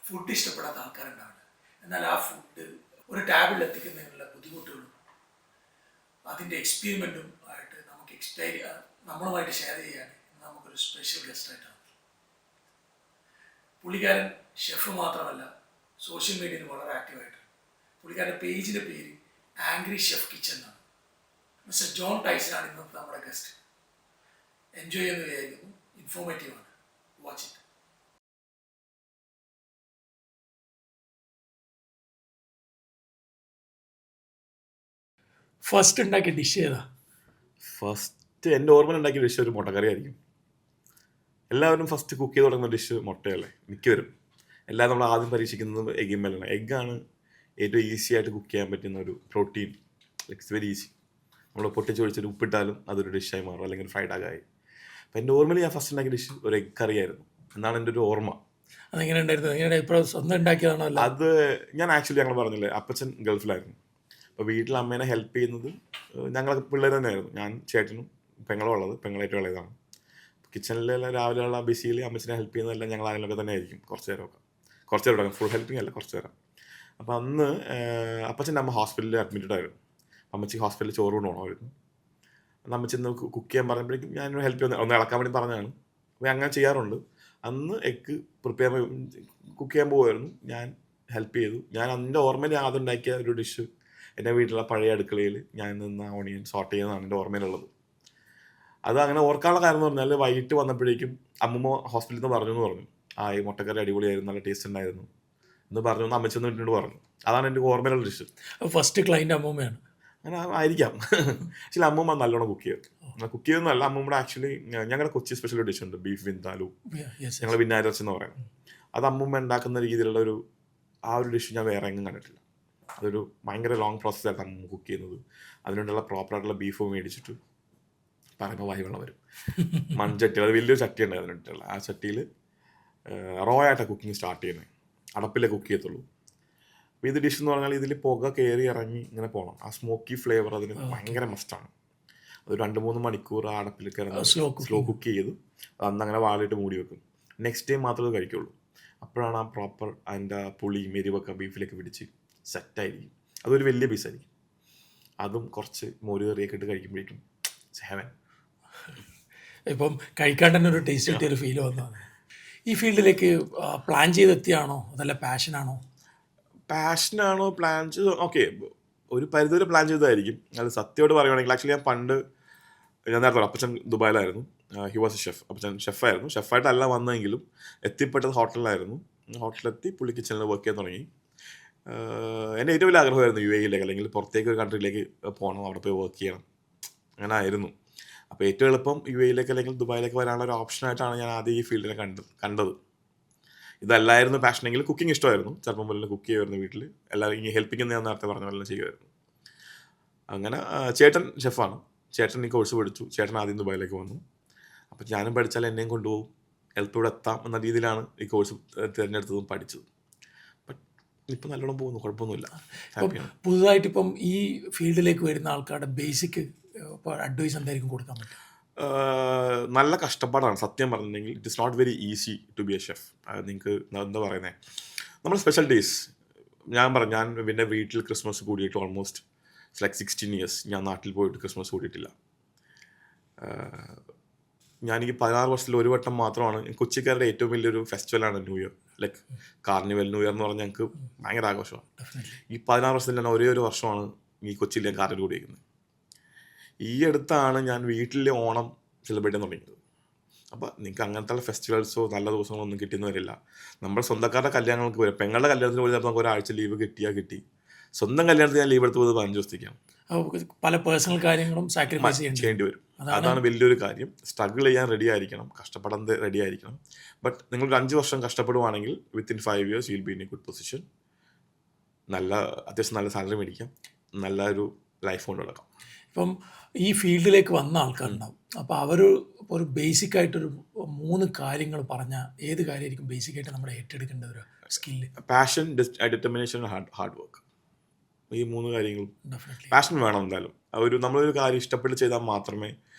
Food ഇഷ്ടപ്പെടാത്ത ആൾക്കാരുണ്ടാവില്ല. എന്നാൽ ആ ഫുഡ് ഒരു ടേബിളിൽ എത്തിക്കുന്നതിനുള്ള ബുദ്ധിമുട്ടുകളും അതിൻ്റെ എക്സ്പീരിമെൻറ്റും ആയിട്ട് നമുക്ക് നമ്മളുമായിട്ട് ഷെയർ ചെയ്യാൻ നമുക്കൊരു സ്പെഷ്യൽ ഗസ്റ്റായിട്ടാണ്. പുള്ളിക്കാരൻ ഷെഫ് മാത്രമല്ല, സോഷ്യൽ മീഡിയയിൽ വളരെ ആക്റ്റീവായിട്ട്. പുള്ളിക്കാരൻ്റെ പേജിൻ്റെ പേര് ആംഗ്രി ഷെഫ് കിച്ചൺ എന്നാണ്. മിസ്റ്റർ ജോൺ ടൈസനാണ് ഇന്നത്തെ നമ്മുടെ ഗസ്റ്റ്. എൻജോയ് ചെയ്യുന്ന വിചാരിക്കുന്നു. ഇൻഫോർമേറ്റീവാണ്. Watch it. ഫസ്റ്റ് ഉണ്ടാക്കിയ ഡിഷ് ഏതാ? ഫസ്റ്റ് എൻ്റെ ഓർമ്മയിൽ ഉണ്ടാക്കിയ ഡിഷ് ഒരു മുട്ടക്കറി ആയിരിക്കും. എല്ലാവരും ഫസ്റ്റ് കുക്ക് ചെയ്ത് തുടങ്ങുന്ന ഡിഷ് മുട്ടയല്ലേ മിക്കവരും. എല്ലാം നമ്മൾ ആദ്യം പരീക്ഷിക്കുന്നത് എഗ്ഗിന്മേലാണ്. എഗ്ഗാണ് ഏറ്റവും ഈസി ആയിട്ട് കുക്ക് ചെയ്യാൻ പറ്റുന്ന ഒരു പ്രോട്ടീൻ. It's very easy. നമ്മൾ പൊട്ടിച്ച് ഒഴിച്ചൊരു ഉപ്പിട്ടാലും അതൊരു ഡിഷായി മാറും, അല്ലെങ്കിൽ ഫ്രൈഡ് ആകായി. അപ്പം എൻ്റെ ഓർമ്മയിൽ ഞാൻ ഫസ്റ്റ് ഉണ്ടാക്കിയ ഡിഷ് ഒരു എഗ് കറിയായിരുന്നു എന്നാണ് എൻ്റെ ഒരു ഓർമ്മ. അതെങ്ങനെ ഉണ്ടായിരുന്നു? എങ്ങനെ ഇപ്പോൾ സ്വന്തം ഉണ്ടാക്കിയതാണോ? അല്ല, അത് ഞാൻ ആക്ച്വലി ഞങ്ങൾ പറഞ്ഞില്ലേ, അപ്പച്ചൻ ഗൾഫിലായിരുന്നു. അപ്പോൾ വീട്ടിൽ അമ്മേനെ ഹെൽപ്പ് ചെയ്യുന്നത് ഞങ്ങളൊക്കെ പിള്ളേർ തന്നെയായിരുന്നു. ഞാൻ ചേട്ടനും പെങ്ങളും ഉള്ളത്, പെങ്ങളേറ്റവും ഇളയതാണ്. കിച്ചണിലെല്ലാം രാവിലെയുള്ള ബിസിയിൽ അമ്മച്ചിനെ ഹെൽപ്പ് ചെയ്യുന്നതെല്ലാം ഞങ്ങൾ അതിലൊക്കെ തന്നെ ആയിരിക്കും. കുറച്ച് നേരം ഫുൾ ഹെൽപ്പിംഗ് അല്ല, കുറച്ച് നേരം. അപ്പോൾ അന്ന് അപ്പച്ചൻ്റെ അമ്മ ഹോസ്പിറ്റലിൽ അഡ്മിറ്റഡ് ആയിരുന്നു. അമ്മച്ചി ഹോസ്പിറ്റലിൽ ചോറ് കൊണ്ടുപോകണമായിരുന്നു. അമ്മച്ചി ഇന്ന് കുക്ക് ചെയ്യാൻ പറഞ്ഞപ്പോഴേക്കും ഞാൻ ഹെൽപ്പ് ഒന്ന് ഇളക്കാൻ വേണ്ടി പറഞ്ഞതാണ്. അപ്പോൾ അങ്ങനെ ചെയ്യാറുണ്ട്. അന്ന് എഗ്ഗ് പ്രിപ്പയർ കുക്ക് ചെയ്യാൻ പോകുമായിരുന്നു. ഞാൻ ഹെൽപ്പ് ചെയ്തു. ഞാൻ അതിൻ്റെ ഓർമ്മയിൽ ആദ്യം ഉണ്ടാക്കിയ ഒരു ഡിഷ് എൻ്റെ വീട്ടിലുള്ള പഴയ അടുക്കളയിൽ ഞാൻ നിന്ന് ഓണിയൻ സോട്ട് ചെയ്യുന്നതാണ് എൻ്റെ ഓർമ്മയിലുള്ളത്. അത് അങ്ങനെ ഓർക്കാനുള്ള കാരണം എന്ന് പറഞ്ഞാൽ വൈകിട്ട് വന്നപ്പോഴേക്കും അമ്മൂമ്മ ഹോസ്പിറ്റലിൽ നിന്ന് പറഞ്ഞു ഈ മുട്ടക്കറി അടിപൊളിയായിരുന്നു, നല്ല ടേസ്റ്റ് ഉണ്ടായിരുന്നു എന്ന് പറഞ്ഞു. അമ്മച്ചൊന്ന് വീട്ടിനോട് പറഞ്ഞു. അതാണ് എൻ്റെ ഓർമ്മയിലുള്ള ഡിഷ്. ഫസ്റ്റ് ക്ലൈൻറ്റ് അമ്മൂമ്മയാണ്. അങ്ങനെ ആയിരിക്കാം. ആക്ച്വലി അമ്മൂമ്മ നല്ലോണം കുക്ക് ചെയ്യും. കുക്ക് ചെയ്യുന്നതല്ല, അമ്മൂമ്മയുടെ ആക്ച്വലി ഞങ്ങളുടെ കൊച്ചി സ്പെഷ്യൽ ഡിഷ് ഉണ്ട്, ബീഫ് വിന്താലു. ഞങ്ങൾ വിന്നാരച്ച് എന്ന് പറയുന്നത്. അത് അമ്മൂമ്മ ഉണ്ടാക്കുന്ന രീതിയിലുള്ള ഒരു ഡിഷ് ഞാൻ വേറെ എങ്ങും കണ്ടിട്ടില്ല. അതൊരു ഭയങ്കര ലോങ് പ്രോസസ്സായിരുന്നു അമ്മൂമ്മ കുക്ക് ചെയ്യുന്നത്. അതിനുവേണ്ടിയുള്ള പ്രോപ്പറായിട്ടുള്ള ബീഫ് മേടിച്ചിട്ട് പറയുമ്പോൾ വായി വെള്ളം വരും. മൺചട്ടി, അത് വലിയൊരു ചട്ടി ഉണ്ട് അതിനുള്ള. ആ ചട്ടിയിൽ റോ ആയിട്ടാണ് കുക്കിംഗ് സ്റ്റാർട്ട് ചെയ്യുന്നത്. അടപ്പിലേ കുക്ക് ചെയ്യത്തുള്ളൂ. അപ്പോൾ ഇത് ഡിഷ് എന്ന് പറഞ്ഞാൽ ഇതിൽ പുക കയറി ഇറങ്ങി ഇങ്ങനെ പോകണം. ആ സ്മോക്കി ഫ്ലേവർ അതിന് ഭയങ്കര മസ്റ്റാണ്. അത് 2-3 മണിക്കൂർ ആ അടപ്പിൽ കയറുന്ന സ്ലോ കുക്ക് ചെയ്ത് അന്നങ്ങനെ വാളിട്ട് മൂടി വെക്കും. നെക്സ്റ്റ് ടൈം മാത്രമേ കഴിക്കുള്ളൂ. അപ്പോഴാണ് ആ പ്രോപ്പർ അതിൻ്റെ പുളിയും എരിവൊക്കെ ബീഫിലേക്ക് പിടിച്ച് സെറ്റായിരിക്കും. അതൊരു വലിയ പീസായിരിക്കും. അതും കുറച്ച് മോര് കറിയൊക്കെ ഇട്ട് കഴിക്കുമ്പോഴേക്കും ഹെവൻ. ഇപ്പം കഴിക്കാൻ തന്നെ ഒരു ടേസ്റ്റ് കിട്ടിയൊരു ഫീൽ വന്നതാണ്. ഈ ഫീൽഡിലേക്ക് പ്ലാൻ ചെയ്തെത്തിയാണോ അതല്ല പാഷനാണോ? പാഷനാണോ പ്ലാൻ ചെയ്ത്? ഓക്കെ, ഒരു പരിധിവരെ പ്ലാൻ ചെയ്തതായിരിക്കും. അത് സത്യമായിട്ട് പറയുകയാണെങ്കിൽ ആക്ച്വലി ഞാൻ നേരത്തെ അപ്പച്ചൻ ദുബായിലായിരുന്നു. He was a chef. അപ്പച്ചൻ ഷെഫായിരുന്നു. ഷെഫായിട്ടല്ല വന്നെങ്കിലും എത്തിപ്പെട്ടത് ഹോട്ടലിലായിരുന്നു. ഹോട്ടലിലെത്തി പുള്ളി കിച്ചണിൽ വർക്ക് ചെയ്യാൻ തുടങ്ങി. എൻ്റെ ഏറ്റവും വലിയ ആഗ്രഹമായിരുന്നു UAE അല്ലെങ്കിൽ പുറത്തേക്ക് ഒരു കൺട്രിയിലേക്ക് പോകണം, അവിടെ പോയി വർക്ക് ചെയ്യണം. അങ്ങനെ ആയിരുന്നു. അപ്പോൾ ഏറ്റവും എളുപ്പം UAE അല്ലെങ്കിൽ ദുബായിലേക്ക് വരാനുള്ള ഒരു ഓപ്ഷനായിട്ടാണ് ഞാൻ ആദ്യം ഈ ഫീൽഡിനെ കണ്ടത്. ഇതല്ലായിരുന്നു പാഷനെങ്കിൽ കുക്കിംഗ് ഇഷ്ടമായിരുന്നു. ചെറുപ്പം പോലെ കുക്ക് ചെയ്യുമായിരുന്നു വീട്ടിൽ. എല്ലാവരും ഈ ഹെൽപ്പിംഗ് ഞാൻ നേരത്തെ പറഞ്ഞ പോലെ ചെയ്യുമായിരുന്നു. അങ്ങനെ ചേട്ടൻ ഷെഫാണ്. ചേട്ടൻ ഈ കോഴ്സ് പഠിച്ചു. ചേട്ടൻ ആദ്യം ദുബായിലേക്ക് വന്നു. അപ്പോൾ ഞാനും പഠിച്ചാൽ എന്നെയും കൊണ്ടുപോകും, എളുപ്പൂടെ എത്താം എന്ന രീതിയിലാണ് ഈ കോഴ്സ് തിരഞ്ഞെടുത്തതും പഠിച്ചത്. ബട്ട് ഇപ്പം നല്ലോണം പോകുന്നു, കുഴപ്പമൊന്നുമില്ല. പുതുതായിട്ട് ഇപ്പം ഈ ഫീൽഡിലേക്ക് വരുന്ന ആൾക്കാരുടെ ബേസിക് അഡ്വൈസ് എന്തായിരിക്കും കൊടുക്കാൻ പറ്റും? നല്ല കഷ്ടപ്പാടാണ് സത്യം പറഞ്ഞിട്ടുണ്ടെങ്കിൽ. It is not very easy to be a chef. നിങ്ങൾക്ക് എന്താ പറയുന്നത്, നമ്മൾ സ്പെഷ്യൽ ഡേയ്സ് ഞാൻ എൻ്റെ വീട്ടിൽ ക്രിസ്മസ് കൂടിയിട്ട് ഓൾമോസ്റ്റ് ലൈക്ക് 16 years ഞാൻ നാട്ടിൽ പോയിട്ട് ക്രിസ്മസ് കൂടിയിട്ടില്ല. ഞാനെനിക്ക് 16 വർഷത്തിൽ ഒരു വട്ടം മാത്രമാണ്. കൊച്ചിക്കാരുടെ ഏറ്റവും വലിയൊരു ഫെസ്റ്റിവലാണ് new year. Like carnival new year എന്ന് പറഞ്ഞാൽ ഞങ്ങൾക്ക് ഭയങ്കര ആഘോഷമാണ്. ഈ 16 വർഷത്തിൽ ഞാൻ ഒരേ ഒരു വർഷമാണ് ഈ കൊച്ചിയിൽ ഞാൻ കാറിൽ കൂടിയിരിക്കുന്നത്. ഈ അടുത്താണ് ഞാൻ വീട്ടിലെ ഓണം സെലിബ്രേറ്റ് ചെയ്യാൻ തുടങ്ങിയത്. അപ്പോൾ നിങ്ങൾക്ക് അങ്ങനത്തെ ഫെസ്റ്റിവൽസോ നല്ല ദിവസങ്ങളോ ഒന്നും കിട്ടിയെന്ന് വരില്ല. നമ്മുടെ സ്വന്തക്കാരുടെ കല്യാണങ്ങൾക്ക് വരും. പെങ്ങളുടെ കല്യാണത്തിന് പോയി നമുക്ക് ഒരാഴ്ച ലീവ് കിട്ടി. സ്വന്തം കല്യാണത്തിന് ഞാൻ ലീവ് എടുത്ത് പോയത് 15 ദിവസത്തേക്കാണ്. പല പേഴ്സണൽ കാര്യങ്ങളും സാക്രിഫൈസ് ചെയ്യേണ്ടി വരും. അതാണ് വലിയൊരു കാര്യം. സ്ട്രഗിൾ ചെയ്യാൻ റെഡി ആയിരിക്കണം, കഷ്ടപ്പെടാൻ റെഡി ആയിരിക്കണം. ബട്ട് നിങ്ങൾ 5 വർഷം കഷ്ടപ്പെടുവാണെങ്കിൽ within 5 years you will be in a good position. അത്യാവശ്യം നല്ല സാലറി മേടിക്കാം, നല്ല ഒരു ലൈഫ് കൊണ്ട് നടക്കാം. ഇപ്പം ഈ ഫീൽഡിലേക്ക് വന്ന ആൾക്കാരുണ്ടാവും. അപ്പോൾ ഒരു ബേസിക്കായിട്ടൊരു 3 കാര്യങ്ങൾ പറഞ്ഞാൽ ഏത് കാര്യമായിരിക്കും ബേസിക്കായിട്ട് നമ്മൾ ഏറ്റെടുക്കേണ്ട ഒരു skill? Passion, determination, hard work. ഈ 3 കാര്യങ്ങളും. പാഷൻ വേണം എന്തായാലും. നമ്മളൊരു കാര്യം ഇഷ്ടപ്പെട്ട് ചെയ്താൽ മാത്രമേ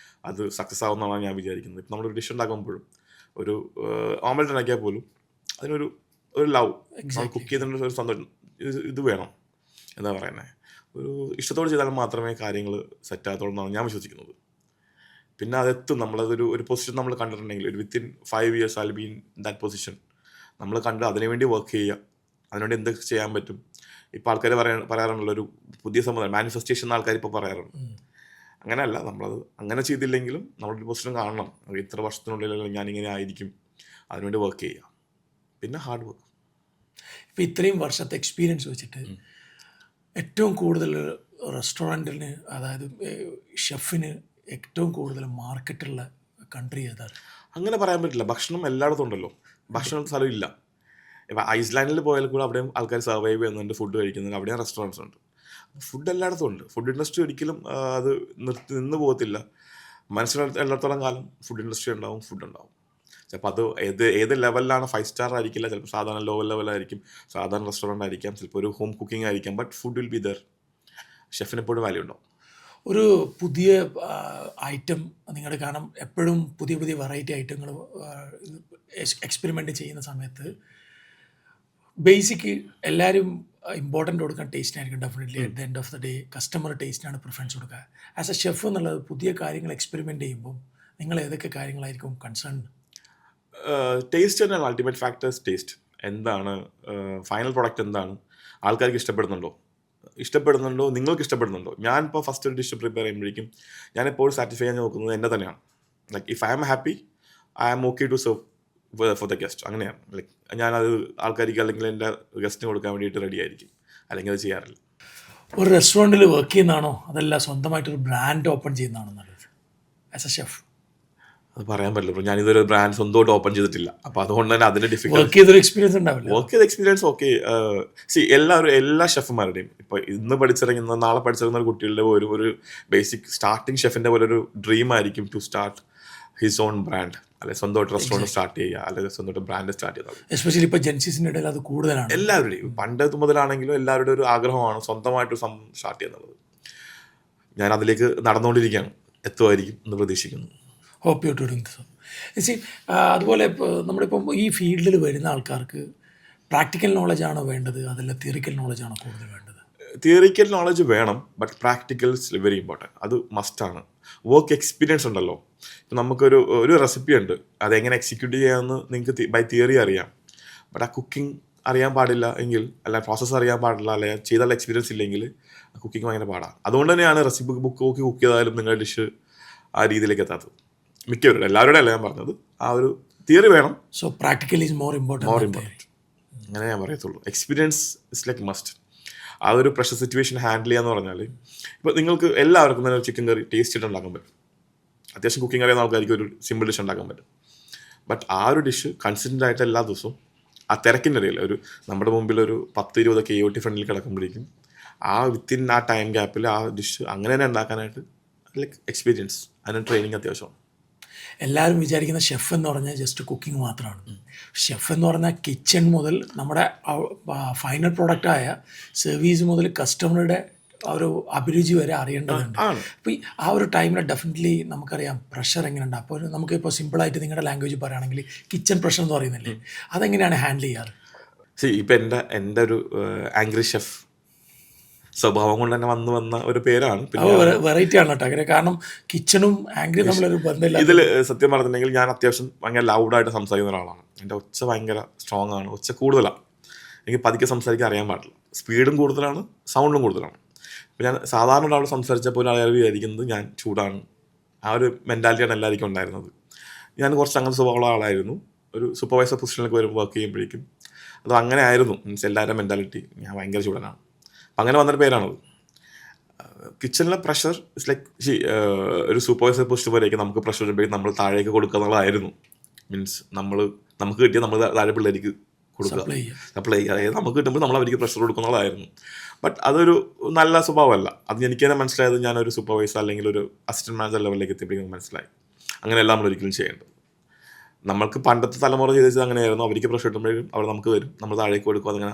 അത് സക്സസ് ആവുമെന്നാണ് ഞാൻ വിചാരിക്കുന്നത്. ഇപ്പം നമ്മളൊരു ഡിഷ് ഉണ്ടാക്കുമ്പോഴും ഒരു ഓംലെറ്റ് ഉണ്ടാക്കിയാൽ പോലും അതിനൊരു ഒരു ലവ്, കുക്ക് ചെയ്തതിൻ്റെ ഒരു സന്തോഷം, ഇത് വേണം. എന്താ പറയുന്നത്, ഒരു ഇഷ്ടത്തോടെ ചെയ്താൽ മാത്രമേ കാര്യങ്ങൾ സെറ്റാകത്തുള്ളൂ എന്നാണ് ഞാൻ വിശ്വസിക്കുന്നത്. പിന്നെ അതെത്തും, ഒരു പൊസിഷൻ നമ്മൾ കണ്ടിട്ടുണ്ടെങ്കിൽ ഒരു within 5 years I be in that position. നമ്മൾ കണ്ട് അതിനുവേണ്ടി വർക്ക് ചെയ്യുക, അതിനുവേണ്ടി എന്തൊക്കെ ചെയ്യാൻ പറ്റും. ഇപ്പോൾ ആൾക്കാർ പറയാറുണ്ടല്ലോ ഒരു പുതിയ സമുദായം, മാനിഫെസ്റ്റേഷൻ എന്ന് ആൾക്കാർ ഇപ്പോൾ പറയാറുണ്ട്. അങ്ങനെയല്ല, നമ്മളത് അങ്ങനെ ചെയ്തില്ലെങ്കിലും നമ്മളൊരു പൊസിഷൻ കാണണം. ഇത്ര വർഷത്തിനുള്ളിൽ ഞാനിങ്ങനെ ആയിരിക്കും, അതിനുവേണ്ടി വർക്ക് ചെയ്യുക, പിന്നെ ഹാർഡ് വർക്ക്. ഇപ്പോൾ ഇത്രയും വർഷത്തെ എക്സ്പീരിയൻസ് വെച്ചിട്ട് ഏറ്റവും കൂടുതൽ റെസ്റ്റോറൻറ്റിന്, അതായത് ഷെഫിന് ഏറ്റവും കൂടുതൽ മാർക്കറ്റുള്ള കൺട്രി ഏതാണ്? അങ്ങനെ പറയാൻ പറ്റില്ല. ഭക്ഷണം എല്ലായിടത്തും ഉണ്ടല്ലോ, ഭക്ഷണം സ്ഥലം ഇല്ല. ഇപ്പം ഐസ്ലാൻഡിൽ പോയാൽ കൂടെ അവിടെയും ആൾക്കാർ സർവൈവ് ചെയ്യുന്നുണ്ട്, ഫുഡ് കഴിക്കുന്നുണ്ട്, അവിടെയും റെസ്റ്റോറൻറ്റ്സ് ഉണ്ട്. ഫുഡ് എല്ലായിടത്തും ഉണ്ട്. ഫുഡ് ഇൻഡസ്ട്രി ഒരിക്കലും അത് നിന്ന് പോകത്തില്ല. മനസ്സിലെടുത്ത് എല്ലാത്തോളം കാലം ഫുഡ് ഇൻഡസ്ട്രി ഉണ്ടാവും, ഫുഡ് ഉണ്ടാവും. ചിലപ്പോൾ അത് ഏത് ലെവലിലാണ്, 5 star ആയിരിക്കില്ല, ചിലപ്പോൾ സാധാരണ ലോ ലെവലായിരിക്കും, സാധാരണ റെസ്റ്റോറൻ്റ് ആയിരിക്കാം, ചിലപ്പോൾ ഒരു ഹോം കുക്കിംഗ് ആയിരിക്കാം. But food will be there. ഷെഫിന് എപ്പോഴും വാല്യൂ ഉണ്ടാവും. ഒരു പുതിയ ഐറ്റം നിങ്ങൾ കാണാം, എപ്പോഴും പുതിയ പുതിയ വെറൈറ്റി ഐറ്റങ്ങൾ എക്സ്പെരിമെൻ്റ് ചെയ്യുന്ന സമയത്ത് ബേസിക് എല്ലാവരും ഇമ്പോർട്ടൻ്റ് കൊടുക്കാൻ ടേസ്റ്റിനായിരിക്കും. Definitely at the end of the day customer ടേസ്റ്റിനാണ് പ്രിഫറൻസ് കൊടുക്കുക. ആസ് എ ഷെഫ് എന്നുള്ളത് പുതിയ കാര്യങ്ങൾ എക്സ്പെരിമെൻ്റ് ചെയ്യുമ്പോൾ നിങ്ങൾ ഏതൊക്കെ കാര്യങ്ങളായിരിക്കും കൺസേൺ? ടേസ്റ്റ് തന്നെയാണ് അൾട്ടിമേറ്റ് ഫാക്ടേഴ്സ്. ടേസ്റ്റ് എന്താണ്, ഫൈനൽ പ്രോഡക്റ്റ് എന്താണ്, ആൾക്കാർക്ക് ഇഷ്ടപ്പെടുന്നുണ്ടോ, നിങ്ങൾക്ക് ഇഷ്ടപ്പെടുന്നുണ്ടോ. ഞാനിപ്പോൾ ഫസ്റ്റ് ഒരു ഡിഷ് പ്രിപ്പയർ ചെയ്യുമ്പോഴേക്കും ഞാൻ എപ്പോഴും സാറ്റിസ്ഫൈ ചെയ്യാൻ നോക്കുന്നത് എന്നെ തന്നെയാണ്. Like if I am happy, I am okay to serve for the guest. അങ്ങനെയാണ്. ലൈക്ക് ഞാനത് ആൾക്കാർക്ക് അല്ലെങ്കിൽ എൻ്റെ ഗസ്റ്റിന് കൊടുക്കാൻ വേണ്ടിയിട്ട് റെഡി ആയിരിക്കും, അല്ലെങ്കിൽ അത് ചെയ്യാറില്ല. ഒരു റെസ്റ്റോറൻറ്റിൽ വർക്ക് ചെയ്യുന്നതാണോ അതല്ല സ്വന്തമായിട്ടൊരു ബ്രാൻഡ് ഓപ്പൺ ചെയ്യുന്നതാണോ നല്ലത് ആസ് എ ഷെഫ്? അത് പറയാൻ പറ്റില്ല. ഞാനിതൊരു ബ്രാൻഡ് സ്വന്തമായിട്ട് ഓപ്പൺ ചെയ്തിട്ടില്ല, അപ്പോൾ അതുകൊണ്ട് തന്നെ അതിൻ്റെ ഡിഫിക്കൽട്ടി. വർക്ക് ചെയ്തൊരു എക്സ്പീരിയൻസ് ഉണ്ടാവില്ല. വർക്ക് ചെയ്ത എക്സ്പീരിയൻസ് ഓക്കെ. എല്ലാ ഷെഫുമാരുടെയും ഇപ്പോൾ ഇന്ന് പഠിച്ചിറങ്ങുന്ന നാളെ പഠിച്ചിറങ്ങുന്ന കുട്ടികളുടെ ഒരു ബേസിക് സ്റ്റാർട്ടിങ് ഷെഫിൻ്റെ പോലെ ഒരു ഡ്രീം ആയിരിക്കും to start his own brand, അല്ലെങ്കിൽ സ്വന്തമായിട്ട് റെസ്റ്റോറൻറ്റ് സ്റ്റാർട്ട് ചെയ്യുക, അല്ലെങ്കിൽ സ്വന്തമായിട്ട് ബ്രാൻഡ് സ്റ്റാർട്ട് ചെയ്യുന്നത്. എസ്പെഷ്യലി ഇപ്പോൾ ജെൻസീസിൻ്റെ ഇടയിൽ അത് കൂടുതലാണ്. എല്ലാവരുടെയും പണ്ട് മുതലാണെങ്കിലും എല്ലാവരുടെയും ഒരു ആഗ്രഹമാണ് സ്വന്തമായിട്ട് സ്റ്റാർട്ട് ചെയ്യുന്നത്. ഞാൻ അതിലേക്ക് നടന്നുകൊണ്ടിരിക്കുകയാണ്, എത്തുമായിരിക്കും എന്ന് പ്രതീക്ഷിക്കുന്നു. Hope you to doing this. സി അതുപോലെ ഇപ്പോൾ നമ്മളിപ്പം ഈ ഫീൽഡിൽ വരുന്ന ആൾക്കാർക്ക് പ്രാക്ടിക്കൽ നോളജാണോ വേണ്ടത്, അതല്ല തിയറിക്കൽ നോളജാണോ കൂടുതൽ വേണ്ടത്? തിയറിക്കൽ നോളജ് വേണം, ബട്ട് പ്രാക്ടിക്കൽസ് വെരി ഇമ്പോർട്ടൻറ്റ്. അത് മസ്റ്റാണ്. വർക്ക് എക്സ്പീരിയൻസ് ഉണ്ടല്ലോ. ഇപ്പം നമുക്കൊരു റെസിപ്പി ഉണ്ട്, അതെങ്ങനെ എക്സിക്യൂട്ട് ചെയ്യാമെന്ന് നിങ്ങൾക്ക് ബൈ തിയറി അറിയാം. ബട്ട് ആ കുക്കിംഗ് അറിയാൻ പാടില്ല എങ്കിൽ, അല്ല പ്രോസസ്സ് അറിയാൻ പാടില്ല, അല്ലെങ്കിൽ ചെയ്താൽ എക്സ്പീരിയൻസ് ഇല്ലെങ്കിൽ കുക്കിംഗ് ഭയങ്കര പാടാണ്. അതുകൊണ്ട് തന്നെയാണ് റെസിപ്പി ബുക്ക് നോക്കി കുക്ക് ചെയ്താലും നിങ്ങളുടെ ഡിഷ് ആ രീതിയിലേക്ക് എത്താത്തത്. മിക്കവരുടെ, എല്ലാവരുടെ അല്ല ഞാൻ പറഞ്ഞത്. ആ ഒരു തിയറി വേണം. So practical is more important. അങ്ങനെ ഞാൻ പറയത്തുള്ളൂ. Experience is like must. ആ ഒരു പ്രഷർ സിറ്റുവേഷൻ ഹാൻഡിൽ ചെയ്യാന്ന് പറഞ്ഞാൽ, ഇപ്പോൾ നിങ്ങൾക്ക് എല്ലാവർക്കും തന്നെ ഒരു ചിക്കൻ കറി ടേസ്റ്റ് ചെയ്ത് ഉണ്ടാക്കാൻ പറ്റും. അത്യാവശ്യം കുക്കിംഗ് അറിയാവുന്ന ആൾക്കാർക്ക് ഒരു സിമ്പിൾ ഡിഷ് ഉണ്ടാക്കാൻ പറ്റും. ബട്ട് ആ ഒരു ഡിഷ് കൺസിസ്റ്റൻ്റ് ആയിട്ട് എല്ലാ ദിവസവും ആ തിരക്കിൻ്റെ ഇടയിൽ നമ്മുടെ മുമ്പിൽ ഒരു 10-20 KOT ഫ്രണ്ടിൽ കിടക്കുമ്പോഴേക്കും ആ വിത്തിൻ ആ ടൈം ഗ്യാപ്പിൽ ആ ഡിഷ് അങ്ങനെ തന്നെ ഉണ്ടാക്കാനായിട്ട് ലൈക്ക് എക്സ്പീരിയൻസ്, അതിന് ട്രെയിനിങ് അത്യാവശ്യമാണ്. എല്ലാവരും വിചാരിക്കുന്ന ഷെഫ് എന്ന് പറഞ്ഞാൽ ജസ്റ്റ് കുക്കിംഗ് മാത്രമാണ്. ഷെഫ് എന്ന് പറഞ്ഞാൽ കിച്ചൺ മുതൽ നമ്മുടെ ഫൈനൽ പ്രൊഡക്റ്റായ സർവീസ് മുതൽ കസ്റ്റമറുടെ ആ ഒരു അഭിരുചി വരെ അറിയേണ്ടതുണ്ട്. അപ്പോൾ ആ ഒരു ടൈമിൽ ഡെഫിനറ്റ്ലി നമുക്കറിയാം പ്രഷർ എങ്ങനെയുണ്ട്. അപ്പോൾ നമുക്കിപ്പോൾ സിമ്പിളായിട്ട് നിങ്ങളുടെ ലാംഗ്വേജ് പറയുകയാണെങ്കിൽ കിച്ചൺ പ്രഷർ എന്ന് പറയുന്നില്ലേ, അതെങ്ങനെയാണ് ഹാൻഡിൽ ചെയ്യാറ്? ഇപ്പം എൻ്റെ ഒരു ആംഗ്രി ഷെഫ് സ്വഭാവം കൊണ്ട് തന്നെ വന്ന ഒരു പേരാണ്. പിന്നെ വെറൈറ്റി ആണ് കേട്ടോ, കാരണം കിച്ചണും ആംഗ്രി നമ്മളൊരു ബന്ധമില്ല. ഇതിൽ സത്യം പറഞ്ഞിട്ടുണ്ടെങ്കിൽ ഞാൻ അത്യാവശ്യം ഭയങ്കര ലൗഡായിട്ട് സംസാരിക്കുന്ന ഒരാളാണ്. എൻ്റെ ഒച്ച ഭയങ്കര സ്ട്രോങ് ആണ്, ഒച്ച കൂടുതലാണ്. എനിക്ക് പതുക്കെ സംസാരിക്കാൻ അറിയാൻ പാടില്ല. സ്പീഡും കൂടുതലാണ്, സൗണ്ടും കൂടുതലാണ്. അപ്പോൾ ഞാൻ സാധാരണ ഒരാൾ സംസാരിച്ചപ്പോൾ ഒരാൾ വിചാരിക്കുന്നത് ഞാൻ ചൂടാണ്. ആ ഒരു മെൻറ്റാലിറ്റിയാണ് എല്ലാവർക്കും ഉണ്ടായിരുന്നത്. ഞാൻ കുറച്ച് അങ്ങനെ സ്വഭാവമുള്ള ആളായിരുന്നു. ഒരു സൂപ്പർവൈസർ പൊസിഷനിലേക്ക് വർക്ക് ചെയ്യുമ്പോഴേക്കും അത് അങ്ങനെ ആയിരുന്നു. മീൻസ് എല്ലാവരുടെ മെൻറ്റാലിറ്റി ഞാൻ ഭയങ്കര ചൂടനാണ്. അപ്പം അങ്ങനെ വന്നൊരു പേരാണത്. കിച്ചണിലെ പ്രഷർ ഇറ്റ്സ് ലൈക്ക് ഒരു സൂപ്പർവൈസർ പൊസിഷൻ പോലെയൊക്കെ നമുക്ക് പ്രഷർ വരുമ്പോഴേക്കും നമ്മൾ താഴേക്ക് കൊടുക്കുക എന്നുള്ളതായിരുന്നു. മീൻസ് നമുക്ക് കിട്ടിയ നമ്മൾ താഴെ പിള്ളേർക്ക് കൊടുക്കുക, സപ്ലൈ ചെയ്യുക. അതായത് നമുക്ക് കിട്ടുമ്പോൾ നമ്മൾ അവർക്ക് പ്രഷർ കൊടുക്കുന്നതായിരുന്നു. ബട്ട് അതൊരു നല്ല സ്വഭാവമല്ല. അത് എനിക്ക് തന്നെ മനസ്സിലായത് ഞാനൊരു സൂപ്പർവൈസർ അല്ലെങ്കിൽ ഒരു അസിസ്റ്റൻറ്റ് മാനേജർ ലെവലിലേക്ക് എത്തിയപ്പോഴേക്കും മനസ്സിലായി. അങ്ങനെയല്ല നമ്മൾ ഒരിക്കലും ചെയ്യേണ്ടത്. നമ്മൾക്ക് പണ്ടത്തെ തലമുറ ചെയ്തത് അങ്ങനെയായിരുന്നു. അവർക്ക് പ്രഷർ കിട്ടുമ്പോഴേക്കും അവർ നമുക്ക് വരും, നമ്മൾ താഴേക്ക് കൊടുക്കും, അതങ്ങനെ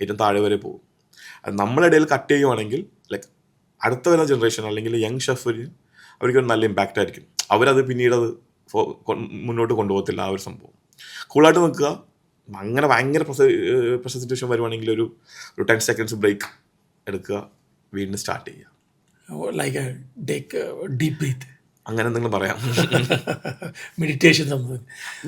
ഏറ്റവും താഴെ വരെ പോകും. അത് നമ്മുടെ ഇടയിൽ കട്ട് ചെയ്യുവാണെങ്കിൽ ലൈക്ക് അടുത്ത വരുന്ന ജനറേഷൻ അല്ലെങ്കിൽ യങ് ഷെഫിന് അവർക്കൊരു നല്ല ഇമ്പാക്റ്റ് ആയിരിക്കും. അവരത് പിന്നീട് അത് മുന്നോട്ട് കൊണ്ടുപോകത്തില്ല. ആ ഒരു സംഭവം കൂളായിട്ട് നിൽക്കുക, അങ്ങനെ ഭയങ്കര പ്രഷർ സിറ്റുവേഷൻ വരുവാണെങ്കിൽ ഒരു 10 seconds ബ്രേക്ക് എടുക്കുക, വീണ്ടും സ്റ്റാർട്ട് ചെയ്യുക. ലൈക്ക് ടേക്ക് ഡീപ്പ് ബ്രീത്ത്, അങ്ങനെ എന്തെങ്കിലും പറയാം. മെഡിറ്റേഷൻ സംഭവം.